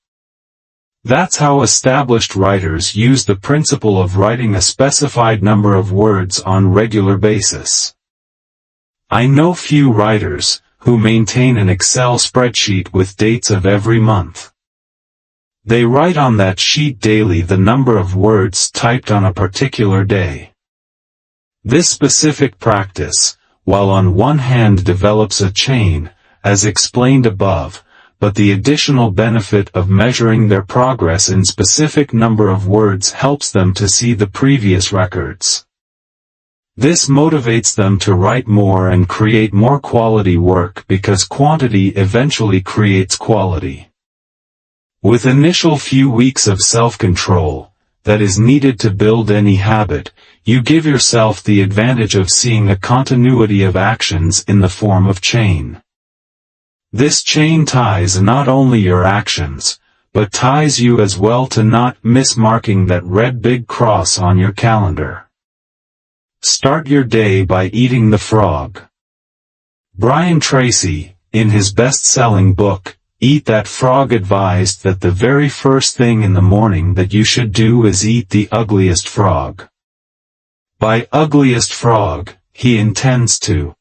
That's how established writers use the principle of writing a specified number of words on regular basis. I know few writers who maintain an Excel spreadsheet with dates of every month. They write on that sheet daily the number of words typed on a particular day. This specific practice, while on one hand develops a chain, as explained above, but the additional benefit of measuring their progress in specific number of words helps them to see the previous records. This motivates them to write more and create more quality work because quantity eventually creates quality. With initial few weeks of self-control, that is needed to build any habit, you give yourself the advantage of seeing a continuity of actions in the form of chain. This chain ties not only your actions, but ties you as well to not miss marking that red big cross on your calendar. Start your day by eating the frog. Brian Tracy, in his best-selling book, Eat That Frog, advised that the very first thing in the morning that you should do is eat the ugliest frog. By ugliest frog, he intends to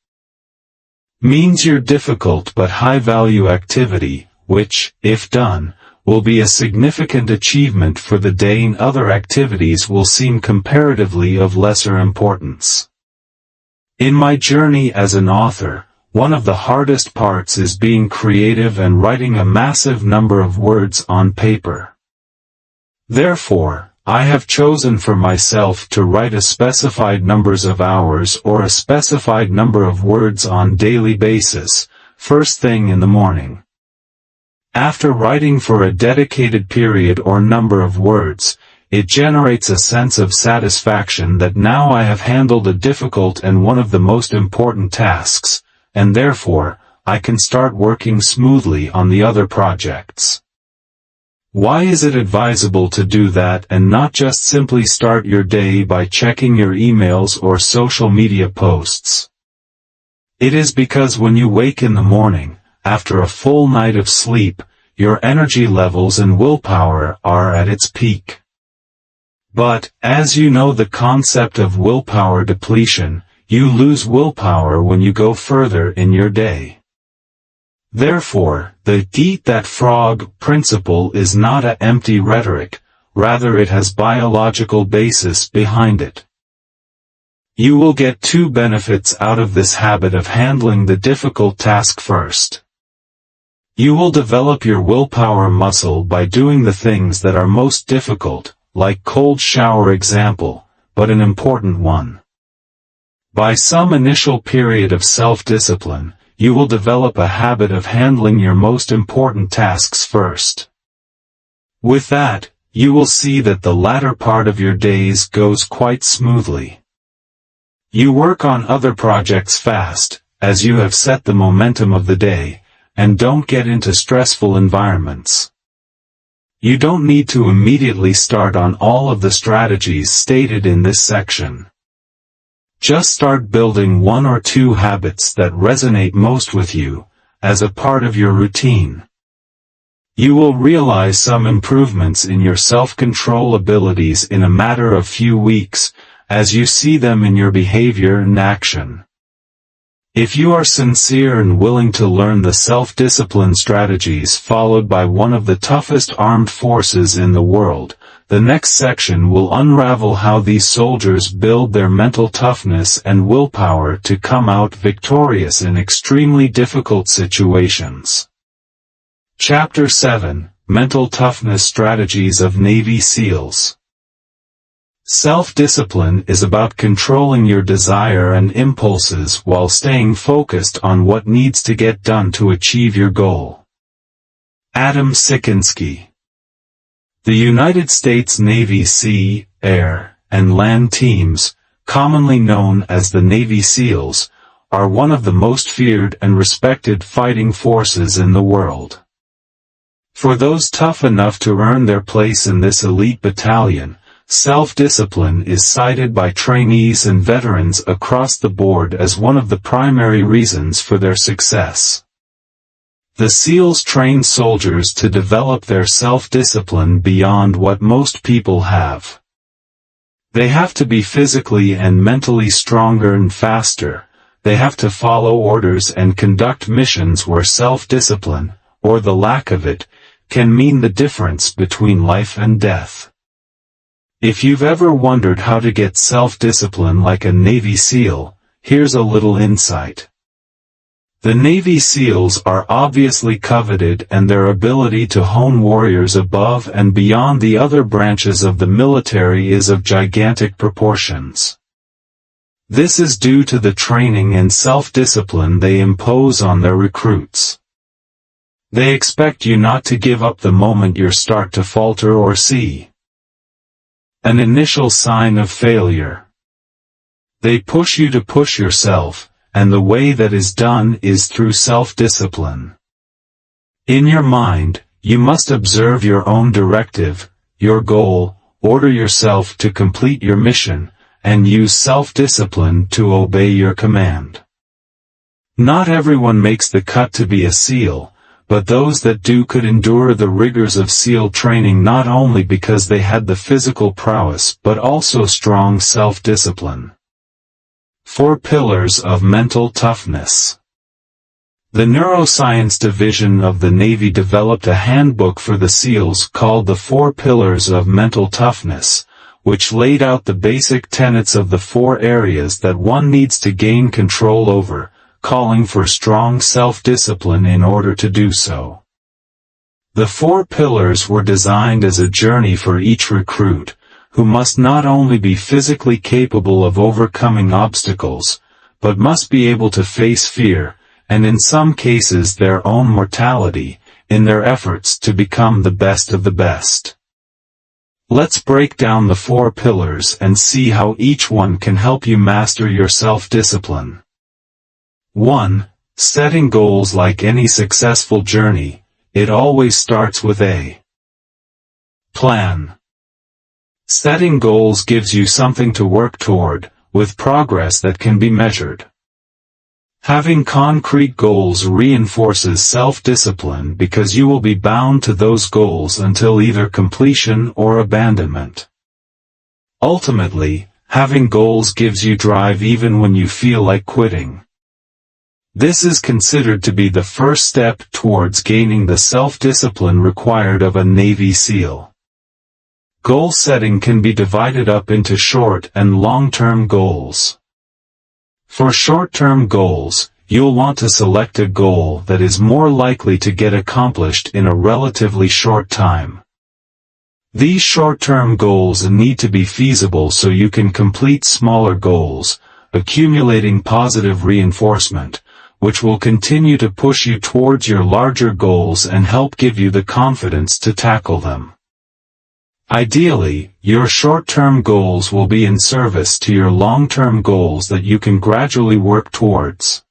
means your difficult but high-value activity, which, if done, will be a significant achievement for the day, and other activities will seem comparatively of lesser importance. In my journey as an author, one of the hardest parts is being creative and writing a massive number of words on paper. Therefore, I have chosen for myself to write a specified numbers of hours or a specified number of words on daily basis, first thing in the morning. After writing for a dedicated period or number of words, it generates a sense of satisfaction that now I have handled a difficult and one of the most important tasks, and therefore, I can start working smoothly on the other projects. Why is it advisable to do that and not just simply start your day by checking your emails or social media posts? It is because when you wake in the morning, after a full night of sleep, your energy levels and willpower are at its peak. But, as you know the concept of willpower depletion, you lose willpower when you go further in your day. Therefore, the "eat that frog" principle is not an empty rhetoric, rather it has biological basis behind it. You will get two benefits out of this habit of handling the difficult task first. You will develop your willpower muscle by doing the things that are most difficult, like cold shower example, but an important one. By some initial period of self-discipline, you will develop a habit of handling your most important tasks first. With that, you will see that the latter part of your days goes quite smoothly. You work on other projects fast, as you have set the momentum of the day, and don't get into stressful environments. You don't need to immediately start on all of the strategies stated in this section. Just start building one or two habits that resonate most with you, as a part of your routine. You will realize some improvements in your self-control abilities in a matter of few weeks, as you see them in your behavior and action. If you are sincere and willing to learn the self-discipline strategies followed by one of the toughest armed forces in the world, the next section will unravel how these soldiers build their mental toughness and willpower to come out victorious in extremely difficult situations. Chapter 7: Mental Toughness Strategies of Navy SEALs. Self-discipline is about controlling your desire and impulses while staying focused on what needs to get done to achieve your goal. Adam Sikinski. The United States Navy Sea, Air, and Land teams, commonly known as the Navy SEALs, are one of the most feared and respected fighting forces in the world. For those tough enough to earn their place in this elite battalion, self-discipline is cited by trainees and veterans across the board as one of the primary reasons for their success. The SEALs train soldiers to develop their self-discipline beyond what most people have. They have to be physically and mentally stronger and faster. They have to follow orders and conduct missions where self-discipline, or the lack of it, can mean the difference between life and death. If you've ever wondered how to get self-discipline like a Navy SEAL, here's a little insight. The Navy SEALs are obviously coveted, and their ability to hone warriors above and beyond the other branches of the military is of gigantic proportions. This is due to the training and self-discipline they impose on their recruits. They expect you not to give up the moment you start to falter or see an initial sign of failure. They push you to push yourself, and the way that is done is through self-discipline. In your mind, you must observe your own directive, your goal, order yourself to complete your mission, and use self-discipline to obey your command. Not everyone makes the cut to be a SEAL, but those that do could endure the rigors of SEAL training not only because they had the physical prowess but also strong self-discipline. 4 Pillars of Mental Toughness. The Neuroscience Division of the Navy developed a handbook for the SEALs called the 4 Pillars of Mental Toughness, which laid out the basic tenets of the 4 areas that one needs to gain control over, calling for strong self-discipline in order to do so. The 4 pillars were designed as a journey for each recruit, who must not only be physically capable of overcoming obstacles, but must be able to face fear, and in some cases their own mortality, in their efforts to become the best of the best. Let's break down the 4 pillars and see how each one can help you master your self-discipline. 1. Setting goals. Like any successful journey, it always starts with a plan. Setting goals gives you something to work toward, with progress that can be measured. Having concrete goals reinforces self-discipline because you will be bound to those goals until either completion or abandonment. Ultimately, having goals gives you drive even when you feel like quitting. This is considered to be the first step towards gaining the self-discipline required of a Navy SEAL. Goal setting can be divided up into short and long-term goals. For short-term goals, you'll want to select a goal that is more likely to get accomplished in a relatively short time. These short-term goals need to be feasible so you can complete smaller goals, accumulating positive reinforcement, which will continue to push you towards your larger goals and help give you the confidence to tackle them. Ideally, your short-term goals will be in service to your long-term goals that you can gradually work towards.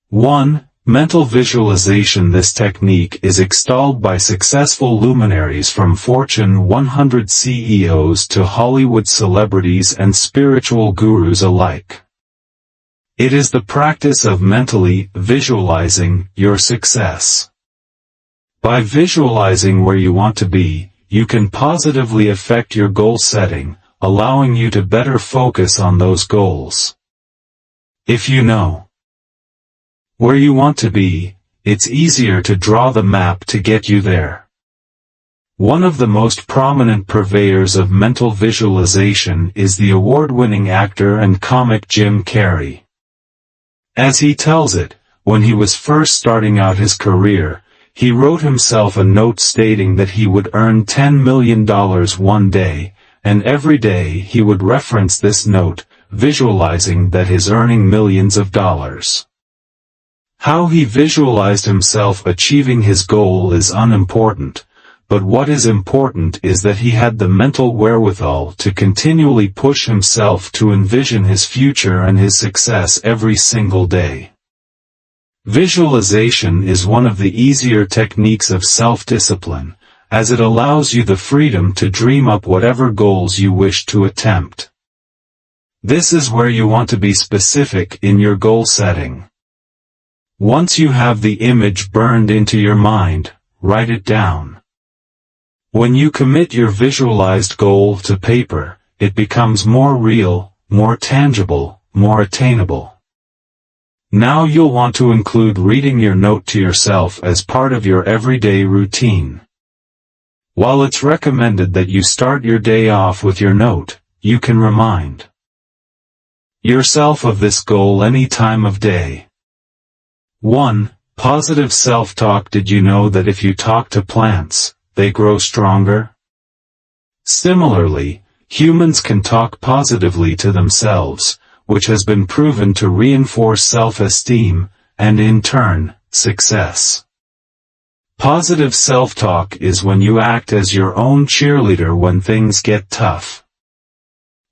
1. Mental visualization. This technique is extolled by successful luminaries from Fortune 100 CEOs to Hollywood celebrities and spiritual gurus alike. It is the practice of mentally visualizing your success. By visualizing where you want to be, you can positively affect your goal setting, allowing you to better focus on those goals. If you know where you want to be, it's easier to draw the map to get you there. One of the most prominent purveyors of mental visualization is the award-winning actor and comic Jim Carrey. As he tells it, when he was first starting out his career, he wrote himself a note stating that he would earn $10 million one day, and every day he would reference this note, visualizing that he's earning millions of dollars. How he visualized himself achieving his goal is unimportant, but what is important is that he had the mental wherewithal to continually push himself to envision his future and his success every single day. Visualization is one of the easier techniques of self-discipline, as it allows you the freedom to dream up whatever goals you wish to attempt. This is where you want to be specific in your goal setting. Once you have the image burned into your mind, write it down. When you commit your visualized goal to paper, it becomes more real, more tangible, more attainable. Now you'll want to include reading your note to yourself as part of your everyday routine. While it's recommended that you start your day off with your note, you can remind yourself of this goal any time of day. 1. Positive self-talk. Did you know that if you talk to plants, they grow stronger? Similarly, humans can talk positively to themselves, which has been proven to reinforce self-esteem, and in turn, success. Positive self-talk is when you act as your own cheerleader when things get tough.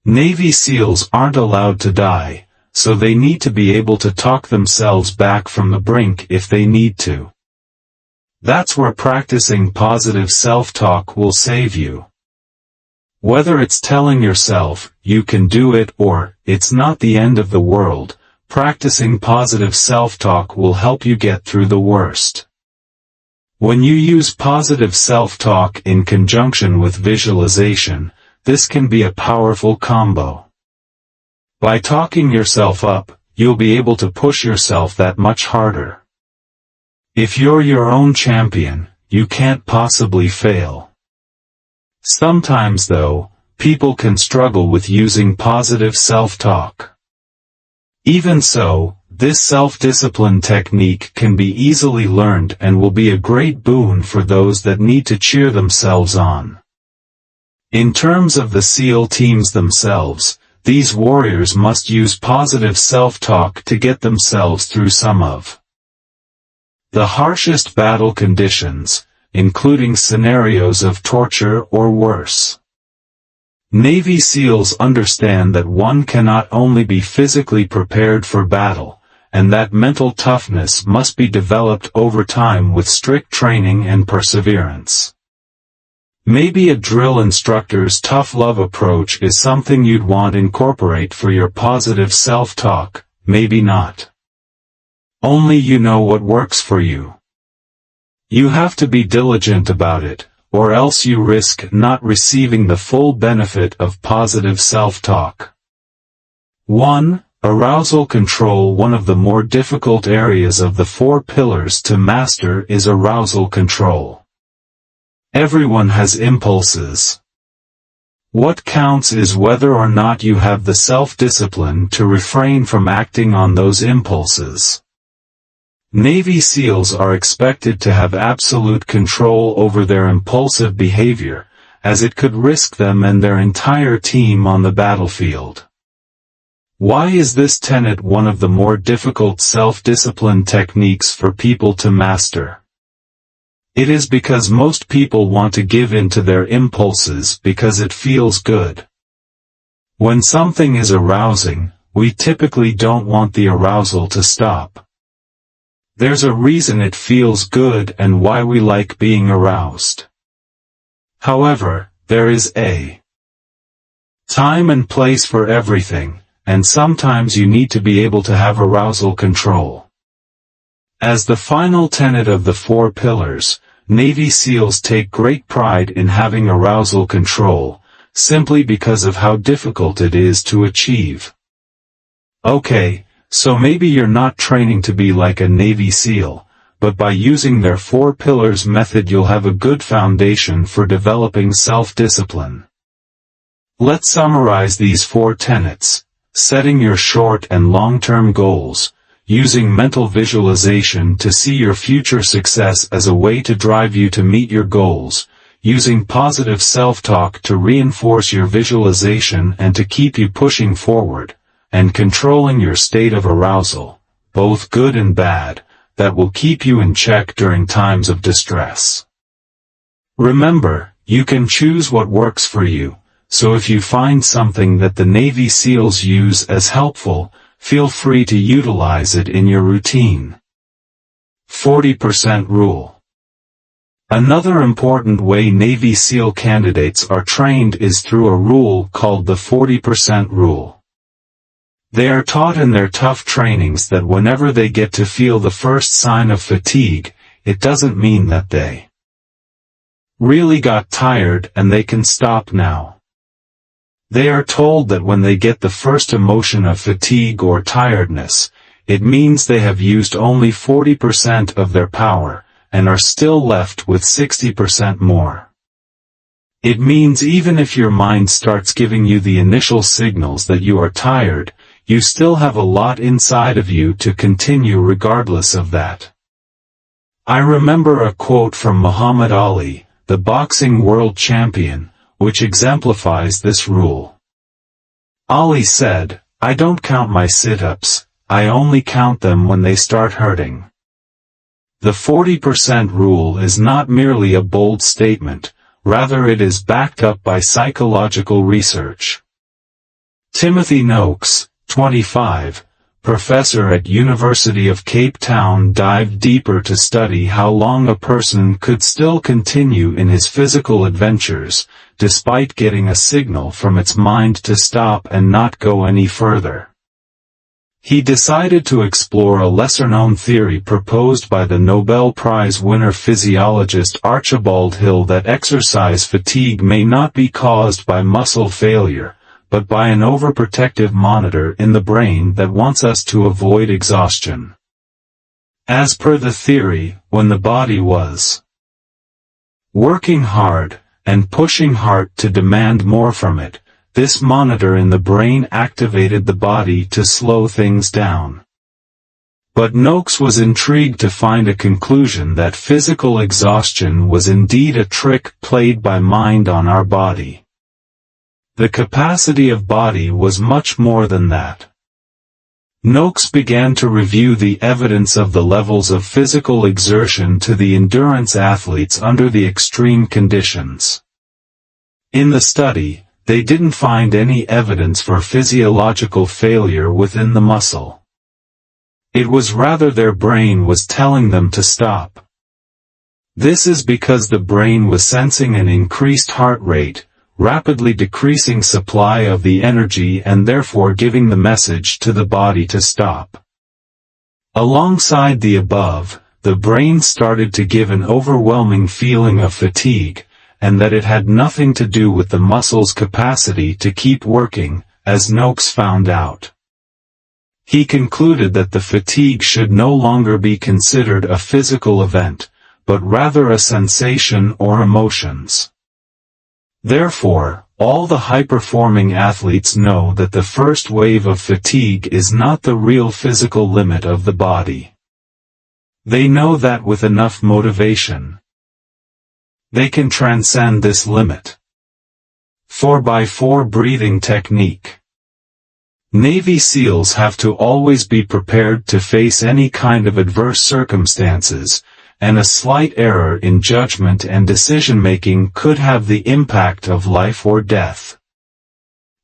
Navy SEALs aren't allowed to die, so they need to be able to talk themselves back from the brink if they need to. That's where practicing positive self-talk will save you. Whether it's telling yourself, you can do it, or, it's not the end of the world, practicing positive self-talk will help you get through the worst. When you use positive self-talk in conjunction with visualization, this can be a powerful combo. By talking yourself up, you'll be able to push yourself that much harder. If you're your own champion, you can't possibly fail. Sometimes though, people can struggle with using positive self-talk. Even so, this self-discipline technique can be easily learned and will be a great boon for those that need to cheer themselves on. In terms of the SEAL teams themselves, these warriors must use positive self-talk to get themselves through some of the harshest battle conditions, including scenarios of torture or worse. Navy SEALs understand that one cannot only be physically prepared for battle, and that mental toughness must be developed over time with strict training and perseverance. Maybe a drill instructor's tough love approach is something you'd want to incorporate for your positive self-talk, maybe not. Only you know what works for you. You have to be diligent about it, or else you risk not receiving the full benefit of positive self-talk. 1. Arousal control. One of the more difficult areas of the 4 pillars to master is arousal control. Everyone has impulses. What counts is whether or not you have the self-discipline to refrain from acting on those impulses. Navy SEALs are expected to have absolute control over their impulsive behavior, as it could risk them and their entire team on the battlefield. Why is this tenet one of the more difficult self-discipline techniques for people to master? It is because most people want to give in to their impulses because it feels good. When something is arousing, we typically don't want the arousal to stop. There's a reason it feels good and why we like being aroused. However, there is a time and place for everything, and sometimes you need to be able to have arousal control. As the final tenet of the 4 pillars, Navy SEALs take great pride in having arousal control, simply because of how difficult it is to achieve. Okay, so maybe you're not training to be like a Navy SEAL, but by using their 4 pillars method you'll have a good foundation for developing self-discipline. Let's summarize these 4 tenets: setting your short and long-term goals, using mental visualization to see your future success as a way to drive you to meet your goals, using positive self-talk to reinforce your visualization and to keep you pushing forward, and controlling your state of arousal, both good and bad, that will keep you in check during times of distress. Remember, you can choose what works for you, so if you find something that the Navy SEALs use as helpful, feel free to utilize it in your routine. 40% rule. Another important way Navy SEAL candidates are trained is through a rule called the 40% rule. They are taught in their tough trainings that whenever they get to feel the first sign of fatigue, it doesn't mean that they really got tired and they can stop now. They are told that when they get the first emotion of fatigue or tiredness, it means they have used only 40% of their power, and are still left with 60% more. It means even if your mind starts giving you the initial signals that you are tired, you still have a lot inside of you to continue regardless of that. I remember a quote from Muhammad Ali, the boxing world champion, which exemplifies this rule. Ali said, "I don't count my sit-ups, I only count them when they start hurting." The 40% rule is not merely a bold statement, rather it is backed up by psychological research. Timothy Noakes, 25, professor at University of Cape Town, dived deeper to study how long a person could still continue in his physical adventures, despite getting a signal from its mind to stop and not go any further. He decided to explore a lesser-known theory proposed by the Nobel Prize winner physiologist Archibald Hill that exercise fatigue may not be caused by muscle failure, but by an overprotective monitor in the brain that wants us to avoid exhaustion. As per the theory, when the body was working hard, and pushing hard to demand more from it, this monitor in the brain activated the body to slow things down. But Noakes was intrigued to find a conclusion that physical exhaustion was indeed a trick played by mind on our body. The capacity of body was much more than that. Noakes began to review the evidence of the levels of physical exertion to the endurance athletes under the extreme conditions. In the study, they didn't find any evidence for physiological failure within the muscle. It was rather their brain was telling them to stop. This is because the brain was sensing an increased heart rate, rapidly decreasing supply of the energy and therefore giving the message to the body to stop. Alongside the above, the brain started to give an overwhelming feeling of fatigue, and that it had nothing to do with the muscle's capacity to keep working, as Noakes found out. He concluded that the fatigue should no longer be considered a physical event, but rather a sensation or emotions. Therefore, all the high-performing athletes know that the first wave of fatigue is not the real physical limit of the body. They know that with enough motivation, they can transcend this limit. 4x4 breathing technique. Navy SEALs have to always be prepared to face any kind of adverse circumstances, and a slight error in judgment and decision-making could have the impact of life or death.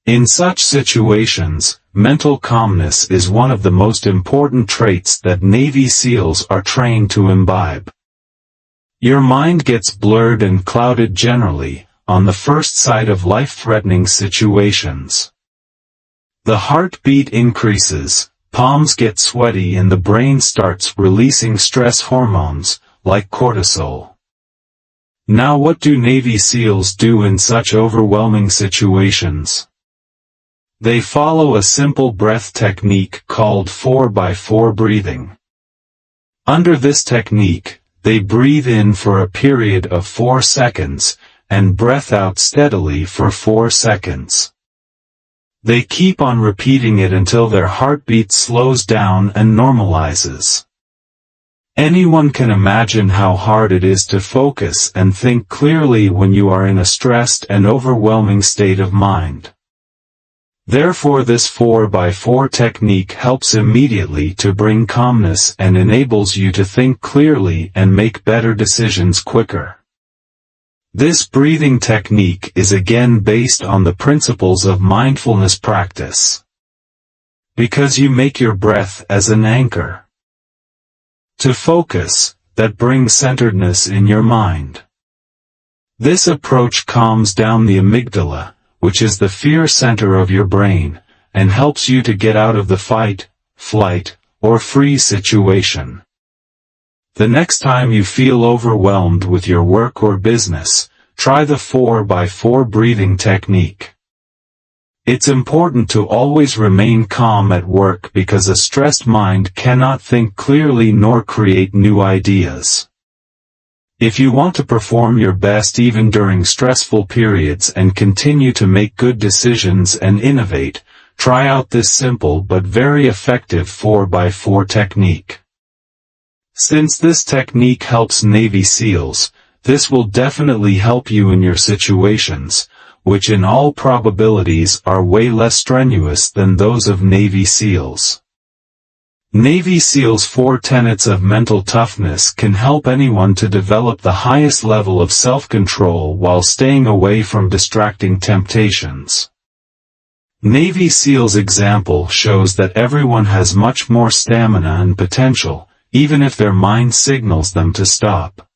In such situations, mental calmness is one of the most important traits that Navy SEALs are trained to imbibe. Your mind gets blurred and clouded generally, on the first sight of life-threatening situations. The heartbeat increases, palms get sweaty and the brain starts releasing stress hormones, like cortisol. Now what do Navy SEALs do in such overwhelming situations? They follow a simple breath technique called 4x4 breathing. Under this technique, they breathe in for a period of 4 seconds, and breath out steadily for 4 seconds. They keep on repeating it until their heartbeat slows down and normalizes. Anyone can imagine how hard it is to focus and think clearly when you are in a stressed and overwhelming state of mind. Therefore this 4x4 technique helps immediately to bring calmness and enables you to think clearly and make better decisions quicker. This breathing technique is again based on the principles of mindfulness practice. Because you make your breath as an anchor to focus, that brings centeredness in your mind. This approach calms down the amygdala, which is the fear center of your brain, and helps you to get out of the fight, flight, or freeze situation. The next time you feel overwhelmed with your work or business, try the 4x4 breathing technique. It's important to always remain calm at work because a stressed mind cannot think clearly nor create new ideas. If you want to perform your best even during stressful periods and continue to make good decisions and innovate, try out this simple but very effective 4x4 technique. Since this technique helps Navy SEALs, this will definitely help you in your situations, which in all probabilities are way less strenuous than those of Navy SEALs. Navy SEALs' 4 tenets of mental toughness can help anyone to develop the highest level of self-control while staying away from distracting temptations. Navy SEALs' example shows that everyone has much more stamina and potential, even if their mind signals them to stop.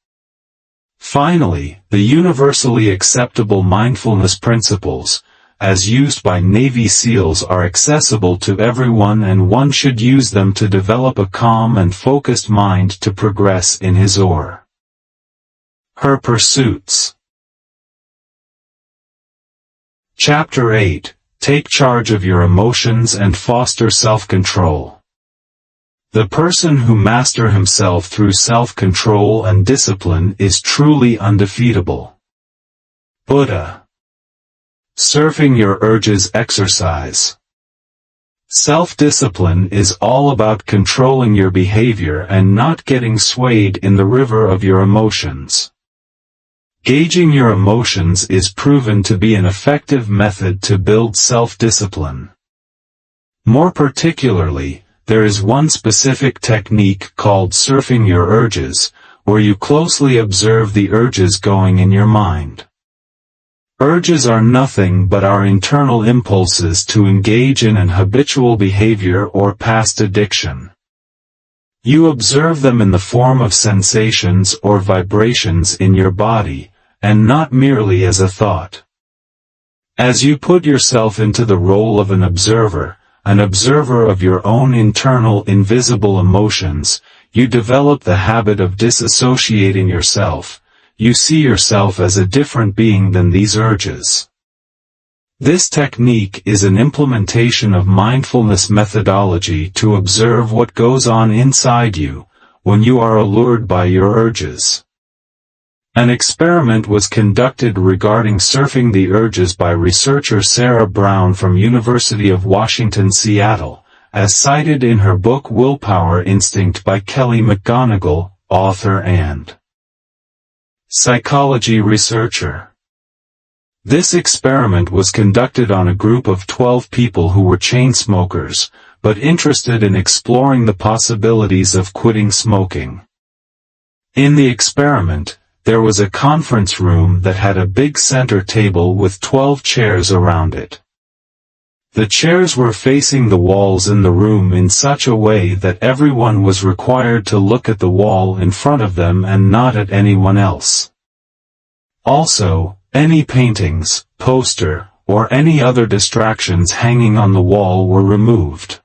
Finally, the universally acceptable mindfulness principles, as used by Navy SEALs, are accessible to everyone, and one should use them to develop a calm and focused mind to progress in his or her pursuits. Chapter 8. Take charge of your emotions and foster self-control. The person who masters himself through self-control and discipline is truly undefeatable. Buddha. Surfing your urges exercise. Self-discipline is all about controlling your behavior and not getting swayed in the river of your emotions. Gauging your emotions is proven to be an effective method to build self-discipline. More particularly, there is one specific technique called surfing your urges, where you closely observe the urges going in your mind. Urges are nothing but our internal impulses to engage in an habitual behavior or past addiction. You observe them in the form of sensations or vibrations in your body, and not merely as a thought. As you put yourself into the role of an observer of your own internal invisible emotions, you develop the habit of disassociating yourself. You see yourself as a different being than these urges. This technique is an implementation of mindfulness methodology to observe what goes on inside you when you are allured by your urges. An experiment was conducted regarding surfing the urges by researcher Sarah Brown from University of Washington, Seattle, as cited in her book Willpower Instinct by Kelly McGonigal, author and psychology researcher. This experiment was conducted on a group of 12 people who were chain smokers, but interested in exploring the possibilities of quitting smoking. In the experiment, there was a conference room that had a big center table with 12 chairs around it. The chairs were facing the walls in the room in such a way that everyone was required to look at the wall in front of them and not at anyone else. Also, any paintings, poster, or any other distractions hanging on the wall were removed.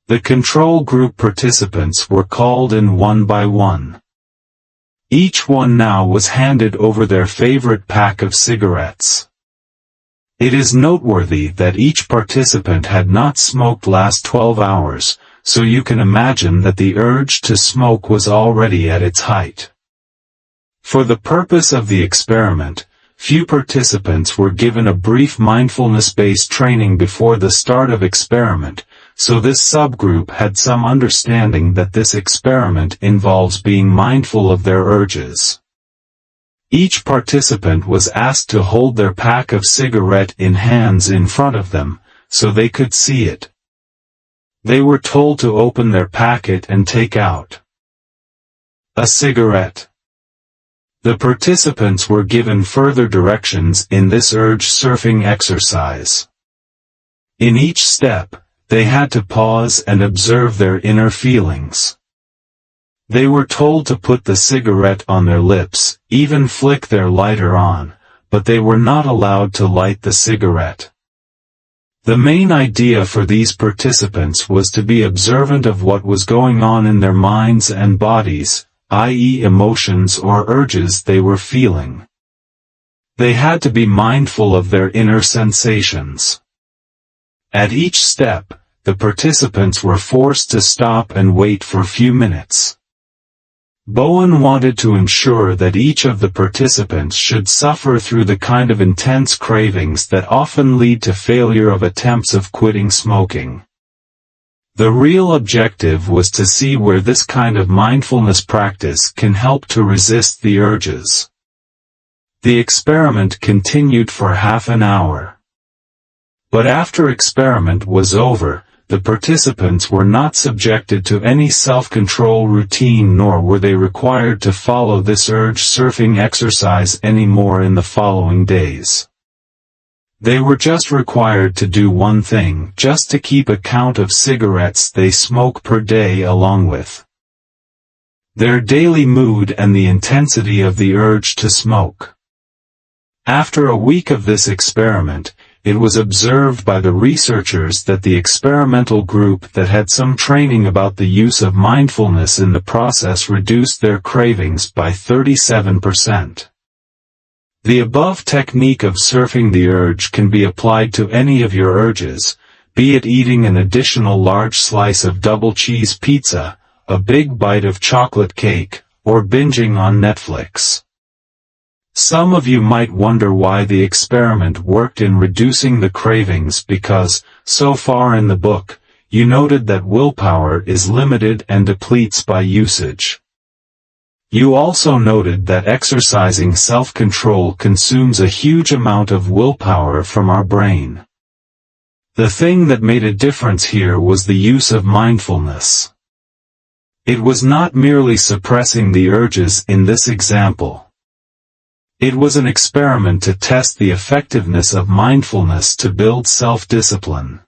The control group participants were called in one by one. Each one now was handed over their favorite pack of cigarettes. It is noteworthy that each participant had not smoked last 12 hours, so you can imagine that the urge to smoke was already at its height. For the purpose of the experiment, few participants were given a brief mindfulness-based training before the start of experiment, so this subgroup had some understanding that this experiment involves being mindful of their urges. Each participant was asked to hold their pack of cigarette in hands in front of them, so they could see it. They were told to open their packet and take out a cigarette. The participants were given further directions in this urge surfing exercise. In each step, they had to pause and observe their inner feelings. They were told to put the cigarette on their lips, even flick their lighter on, but they were not allowed to light the cigarette. The main idea for these participants was to be observant of what was going on in their minds and bodies, i.e., emotions or urges they were feeling. They had to be mindful of their inner sensations. At each step, the participants were forced to stop and wait for a few minutes. Bowen wanted to ensure that each of the participants should suffer through the kind of intense cravings that often lead to failure of attempts of quitting smoking. The real objective was to see where this kind of mindfulness practice can help to resist the urges. The experiment continued for half an hour. But after experiment was over, the participants were not subjected to any self-control routine, nor were they required to follow this urge surfing exercise anymore in the following days. They were just required to do one thing, just to keep a count of cigarettes they smoke per day along with their daily mood and the intensity of the urge to smoke. After a week of this experiment, it was observed by the researchers that the experimental group that had some training about the use of mindfulness in the process reduced their cravings by 37%. The above technique of surfing the urge can be applied to any of your urges, be it eating an additional large slice of double cheese pizza, a big bite of chocolate cake, or binging on Netflix. Some of you might wonder why the experiment worked in reducing the cravings because, so far in the book, you noted that willpower is limited and depletes by usage. You also noted that exercising self-control consumes a huge amount of willpower from our brain. The thing that made a difference here was the use of mindfulness. It was not merely suppressing the urges in this example. It was an experiment to test the effectiveness of mindfulness to build self-discipline.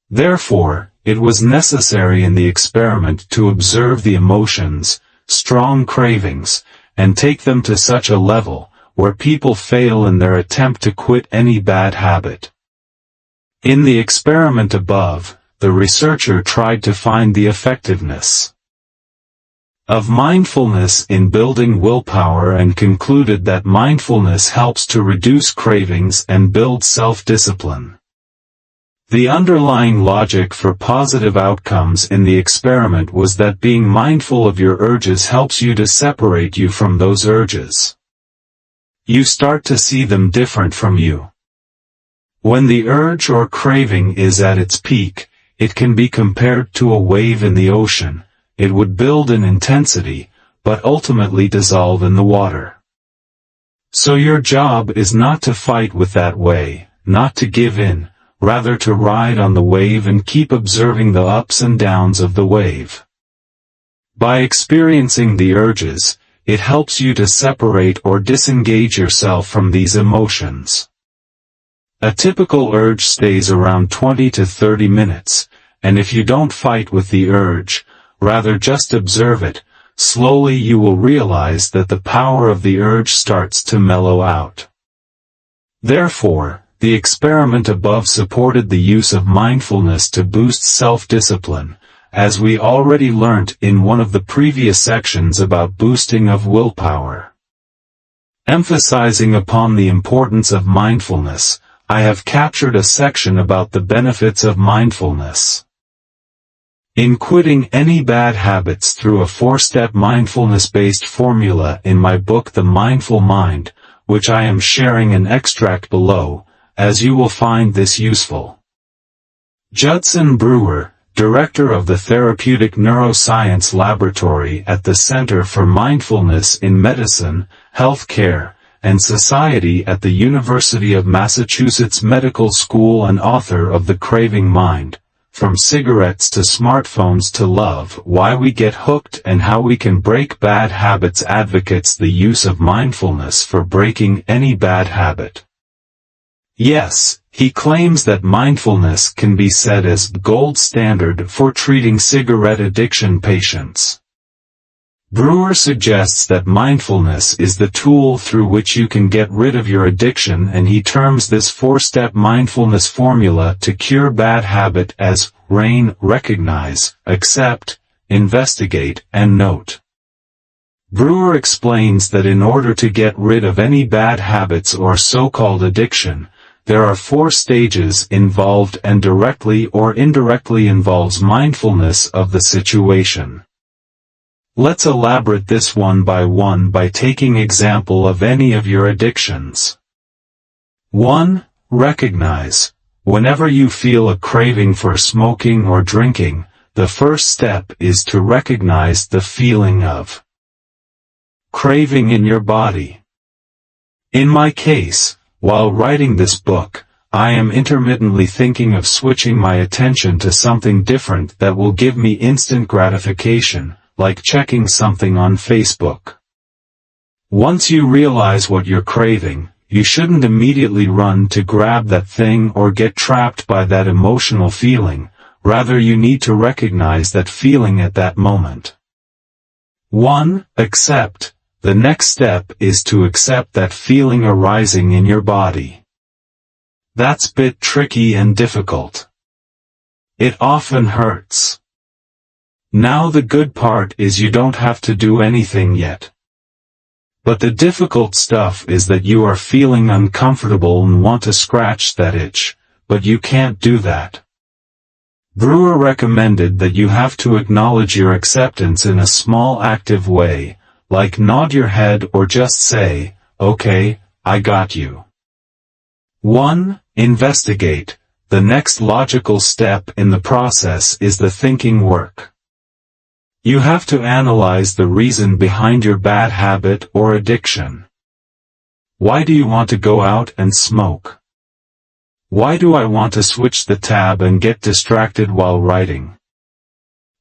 Therefore, it was necessary in the experiment to observe the emotions, strong cravings, and take them to such a level where people fail in their attempt to quit any bad habit. In the experiment above, the researcher tried to find the effectiveness of mindfulness in building willpower and concluded that mindfulness helps to reduce cravings and build self-discipline. The underlying logic for positive outcomes in the experiment was that being mindful of your urges helps you to separate you from those urges. You start to see them different from you. When the urge or craving is at its peak, it can be compared to a wave in the ocean. It would build in intensity, but ultimately dissolve in the water. So your job is not to fight with that way, not to give in, rather to ride on the wave and keep observing the ups and downs of the wave. By experiencing the urges, it helps you to separate or disengage yourself from these emotions. A typical urge stays around 20 to 30 minutes, and if you don't fight with the urge, rather just observe it, slowly you will realize that the power of the urge starts to mellow out. Therefore, the experiment above supported the use of mindfulness to boost self-discipline, as we already learnt in one of the previous sections about boosting of willpower. Emphasizing upon the importance of mindfulness, I have captured a section about the benefits of mindfulness. In quitting any bad habits through a 4-step mindfulness-based formula in my book The Mindful Mind, which I am sharing an extract below, as you will find this useful. Judson Brewer, director of the Therapeutic Neuroscience Laboratory at the Center for Mindfulness in Medicine, Health Care, and Society at the University of Massachusetts Medical School and author of The Craving Mind, From Cigarettes to Smartphones to Love, Why We Get Hooked and How We Can Break Bad Habits, advocates the use of mindfulness for breaking any bad habit. Yes, he claims that mindfulness can be said as the gold standard for treating cigarette addiction patients. Brewer suggests that mindfulness is the tool through which you can get rid of your addiction, and he terms this 4-step mindfulness formula to cure bad habit as RAIN: recognize, accept, investigate, and note. Brewer explains that in order to get rid of any bad habits or so-called addiction, there are 4 stages involved and directly or indirectly involves mindfulness of the situation. Let's elaborate this one by taking example of any of your addictions. 1. Recognize. Whenever you feel a craving for smoking or drinking, the first step is to recognize the feeling of craving in your body. In my case, while writing this book, I am intermittently thinking of switching my attention to something different that will give me instant gratification, like checking something on Facebook. Once you realize what you're craving, you shouldn't immediately run to grab that thing or get trapped by that emotional feeling, rather you need to recognize that feeling at that moment. 1. Accept. The next step is to accept that feeling arising in your body. That's a bit tricky and difficult. It often hurts. Now the good part is you don't have to do anything yet. But the difficult stuff is that you are feeling uncomfortable and want to scratch that itch, but you can't do that. Brewer recommended that you have to acknowledge your acceptance in a small active way, like nod your head or just say, "Okay, I got you." 1. Investigate. The next logical step in the process is the thinking work. You have to analyze the reason behind your bad habit or addiction. Why do you want to go out and smoke? Why do I want to switch the tab and get distracted while writing?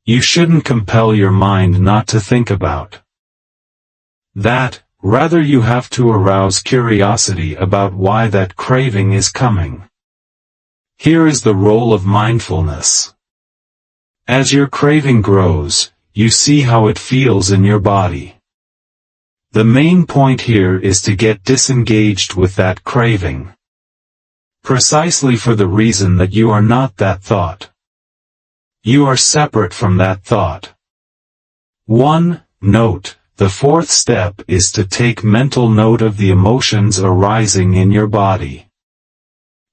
You shouldn't compel your mind not to think about that, rather you have to arouse curiosity about why that craving is coming. Here is the role of mindfulness. As your craving grows, you see how it feels in your body. The main point here is to get disengaged with that craving. Precisely for the reason that you are not that thought. You are separate from that thought. 1. Note: the fourth step is to take mental note of the emotions arising in your body.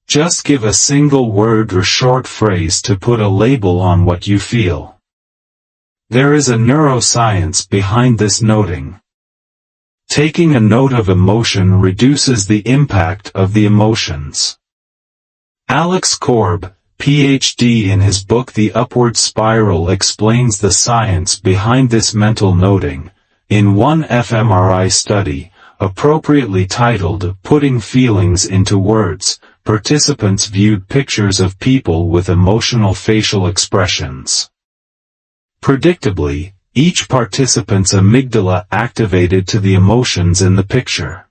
Just give a single word or short phrase to put a label on what you feel. There is a neuroscience behind this noting. Taking a note of emotion reduces the impact of the emotions. Alex Korb, Ph.D. in his book The Upward Spiral explains the science behind this mental noting. In one fMRI study, appropriately titled Putting Feelings into Words, participants viewed pictures of people with emotional facial expressions. Predictably, each participant's amygdala activated to the emotions in the picture.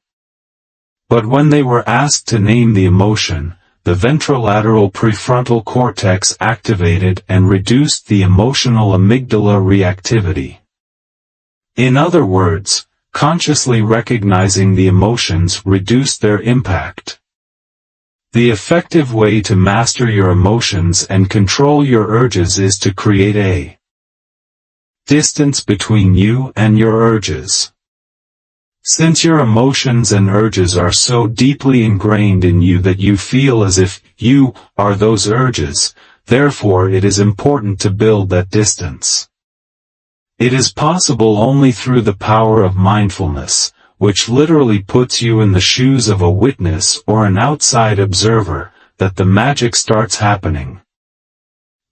But when they were asked to name the emotion, the ventrolateral prefrontal cortex activated and reduced the emotional amygdala reactivity. In other words, consciously recognizing the emotions reduced their impact. The effective way to master your emotions and control your urges is to create a distance between you and your urges. Since your emotions and urges are so deeply ingrained in you that you feel as if you are those urges, therefore it is important to build that distance. It is possible only through the power of mindfulness, which literally puts you in the shoes of a witness or an outside observer, that the magic starts happening.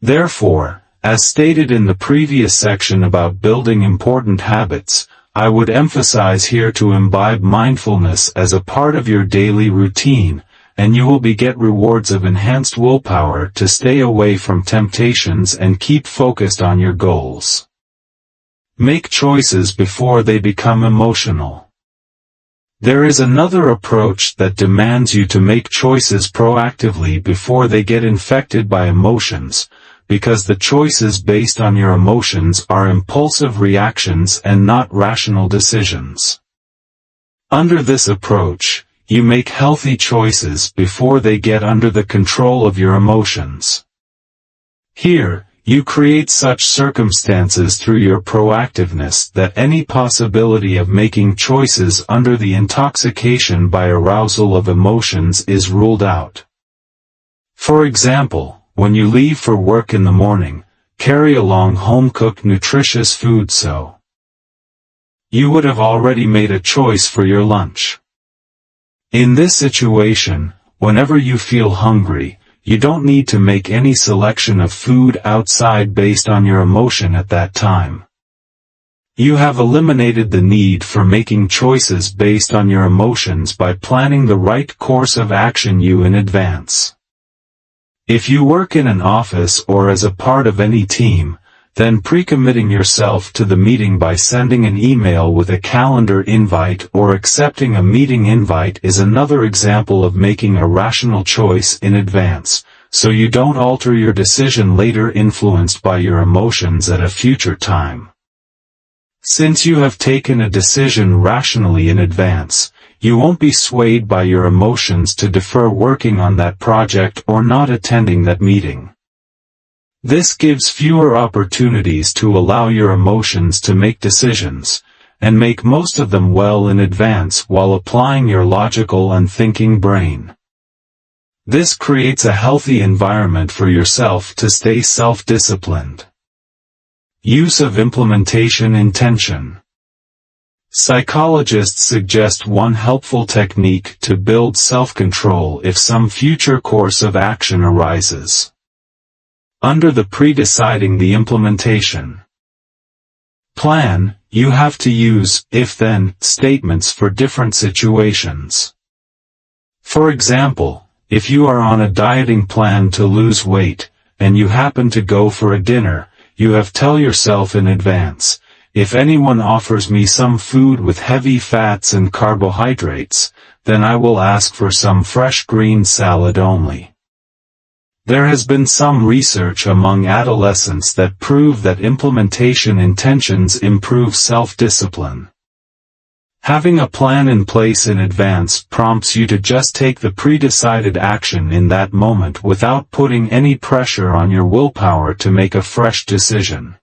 Therefore, as stated in the previous section about building important habits, I would emphasize here to imbibe mindfulness as a part of your daily routine, and you will get rewards of enhanced willpower to stay away from temptations and keep focused on your goals. Make choices before they become emotional. There is another approach that demands you to make choices proactively before they get infected by emotions, because the choices based on your emotions are impulsive reactions and not rational decisions. Under this approach, you make healthy choices before they get under the control of your emotions. Here, you create such circumstances through your proactiveness that any possibility of making choices under the intoxication by arousal of emotions is ruled out. For example, when you leave for work in the morning, carry along home-cooked nutritious food so you would have already made a choice for your lunch. In this situation, whenever you feel hungry, you don't need to make any selection of food outside based on your emotion at that time. You have eliminated the need for making choices based on your emotions by planning the right course of action in advance. If you work in an office or as a part of any team, then pre-committing yourself to the meeting by sending an email with a calendar invite or accepting a meeting invite is another example of making a rational choice in advance, so you don't alter your decision later influenced by your emotions at a future time. Since you have taken a decision rationally in advance, you won't be swayed by your emotions to defer working on that project or not attending that meeting. This gives fewer opportunities to allow your emotions to make decisions, and make most of them well in advance while applying your logical and thinking brain. This creates a healthy environment for yourself to stay self-disciplined. Use of implementation intention. Psychologists suggest one helpful technique to build self-control if some future course of action arises. Under the pre-deciding the implementation plan, you have to use if-then statements for different situations. For example, if you are on a dieting plan to lose weight, and you happen to go for a dinner, you have tell yourself in advance, if anyone offers me some food with heavy fats and carbohydrates, then I will ask for some fresh green salad only. There has been some research among adolescents that prove that implementation intentions improve self-discipline. Having a plan in place in advance prompts you to just take the pre-decided action in that moment without putting any pressure on your willpower to make a fresh decision.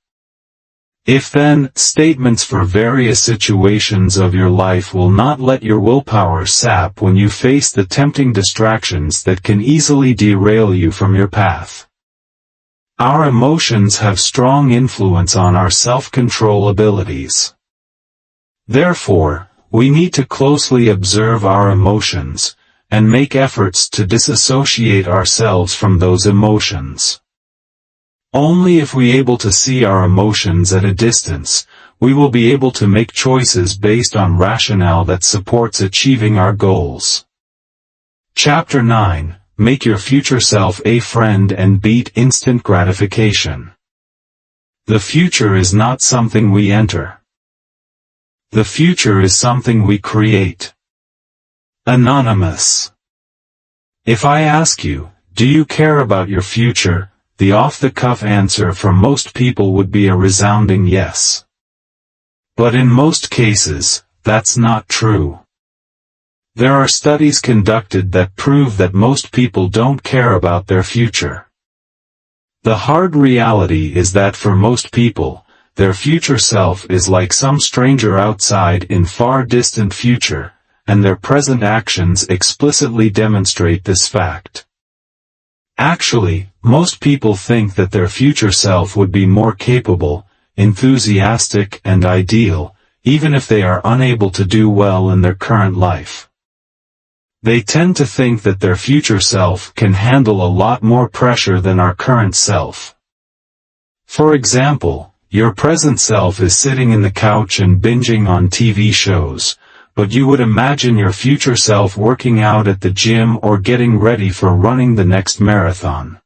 If-then statements for various situations of your life will not let your willpower sap when you face the tempting distractions that can easily derail you from your path. Our emotions have strong influence on our self-control abilities. Therefore, we need to closely observe our emotions, and make efforts to disassociate ourselves from those emotions. Only if we are able to see our emotions at a distance, we will be able to make choices based on rationale that supports achieving our goals. Chapter 9. Make your future self a friend and beat instant gratification. The future is not something we enter. The future is something we create. Anonymous. If I ask you, do you care about your future? The off-the-cuff answer from most people would be a resounding yes. But in most cases, that's not true. There are studies conducted that prove that most people don't care about their future. The hard reality is that for most people, their future self is like some stranger outside in far distant future, and their present actions explicitly demonstrate this fact. Actually, most people think that their future self would be more capable, enthusiastic and ideal, even if they are unable to do well in their current life. They tend to think that their future self can handle a lot more pressure than our current self. For example, your present self is sitting in the couch and binging on TV shows, but you would imagine your future self working out at the gym or getting ready for running the next marathon.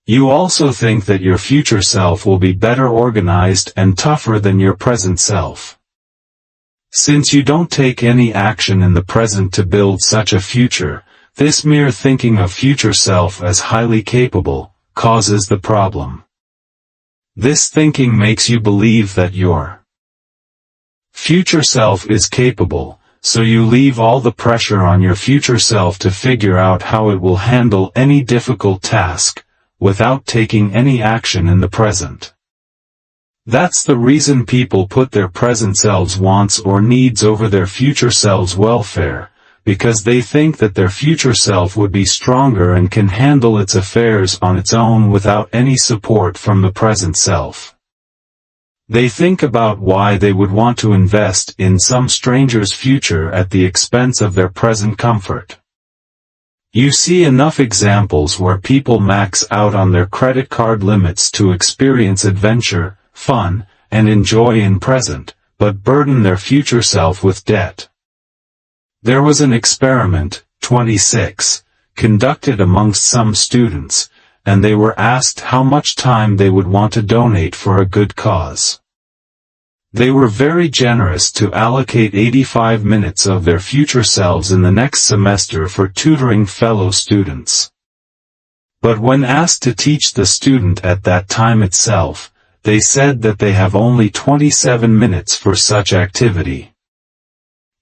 You also think that your future self will be better organized and tougher than your present self. Since you don't take any action in the present to build such a future, this mere thinking of future self as highly capable causes the problem. This thinking makes you believe that your future self is capable, so you leave all the pressure on your future self to figure out how it will handle any difficult task, without taking any action in the present. That's the reason people put their present selves' wants or needs over their future selves' welfare, because they think that their future self would be stronger and can handle its affairs on its own without any support from the present self. They think about why they would want to invest in some stranger's future at the expense of their present comfort. You see enough examples where people max out on their credit card limits to experience adventure, fun, and enjoy in present, but burden their future self with debt. There was an experiment, 26, conducted amongst some students, and they were asked how much time they would want to donate for a good cause. They were very generous to allocate 85 minutes of their future selves in the next semester for tutoring fellow students. But when asked to teach the student at that time itself, they said that they have only 27 minutes for such activity.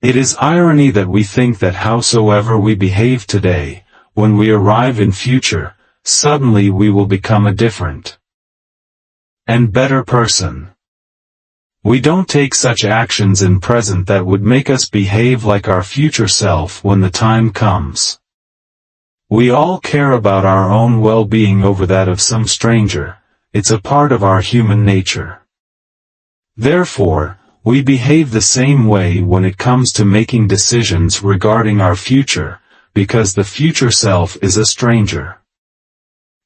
It is irony that we think that howsoever we behave today, when we arrive in future, suddenly we will become a different and better person. We don't take such actions in present that would make us behave like our future self when the time comes. We all care about our own well-being over that of some stranger. It's a part of our human nature. Therefore, we behave the same way when it comes to making decisions regarding our future, because the future self is a stranger.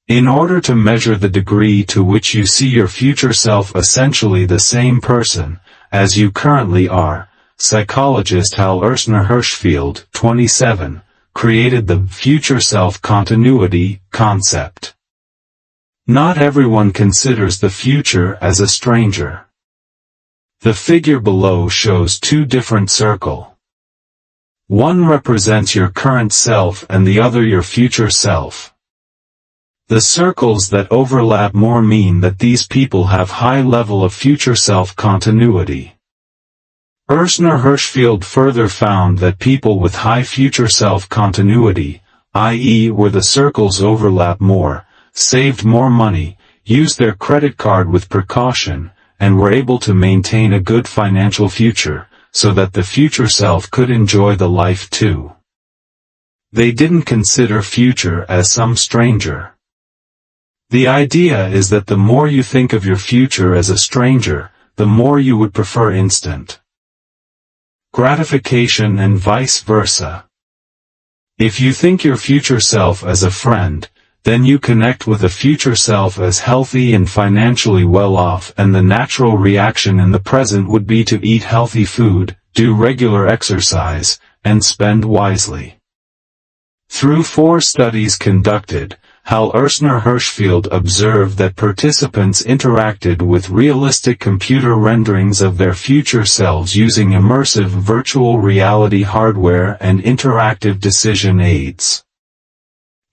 In order to measure the degree to which you see your future self essentially the same person as you currently are, psychologist Hal Hirschfeld, 27, created the future self continuity concept. Not everyone considers the future as a stranger. The figure below shows two different circles. One represents your current self and the other your future self. The circles that overlap more mean that these people have high level of future self continuity. Hirschfeld further found that people with high future self continuity, i.e. where the circles overlap more, saved more money, used their credit card with precaution, and were able to maintain a good financial future, so that the future self could enjoy the life too. They didn't consider future as some stranger. The idea is that the more you think of your future as a stranger, the more you would prefer instant gratification and vice versa. If you think your future self as a friend, then you connect with a future self as healthy and financially well off, and the natural reaction in the present would be to eat healthy food, do regular exercise, and spend wisely. Through 4 studies conducted, Hal Ersner Hirschfield observed that participants interacted with realistic computer renderings of their future selves using immersive virtual reality hardware and interactive decision aids.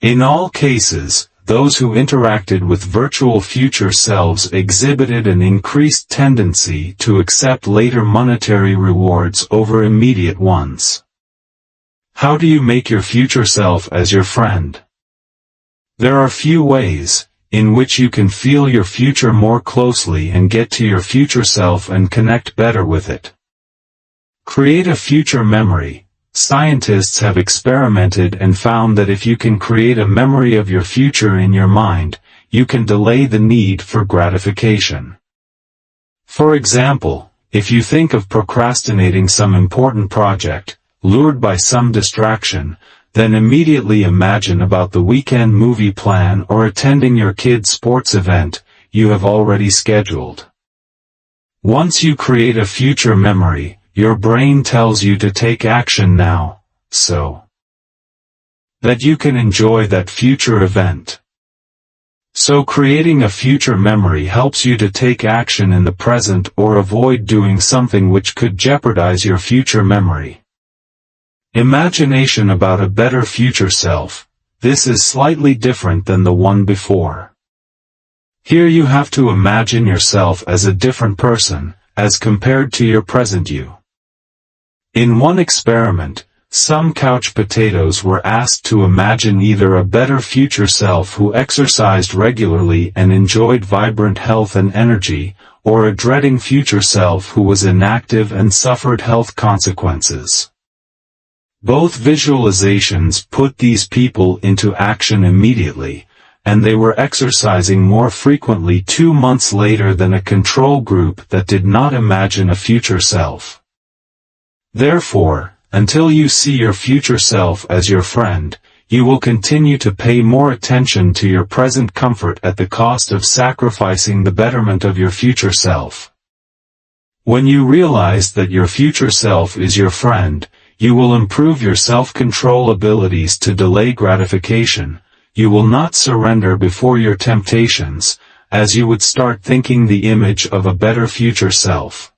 In all cases, those who interacted with virtual future selves exhibited an increased tendency to accept later monetary rewards over immediate ones. How do you make your future self as your friend? There are few ways in which you can feel your future more closely and get to your future self and connect better with it. Create a future memory. Scientists have experimented and found that if you can create a memory of your future in your mind, you can delay the need for gratification. For example, if you think of procrastinating some important project, lured by some distraction, then immediately imagine about the weekend movie plan or attending your kid's sports event you have already scheduled. Once you create a future memory, your brain tells you to take action now, so that you can enjoy that future event. So creating a future memory helps you to take action in the present or avoid doing something which could jeopardize your future memory. Imagination about a better future self. This is slightly different than the one before. Here you have to imagine yourself as a different person, as compared to your present you. In one experiment, some couch potatoes were asked to imagine either a better future self who exercised regularly and enjoyed vibrant health and energy, or a dreading future self who was inactive and suffered health consequences. Both visualizations put these people into action immediately, and they were exercising more frequently 2 months later than a control group that did not imagine a future self. Therefore, until you see your future self as your friend, you will continue to pay more attention to your present comfort at the cost of sacrificing the betterment of your future self. When you realize that your future self is your friend, you will improve your self-control abilities to delay gratification. You will not surrender before your temptations, as you would start thinking the image of a better future self.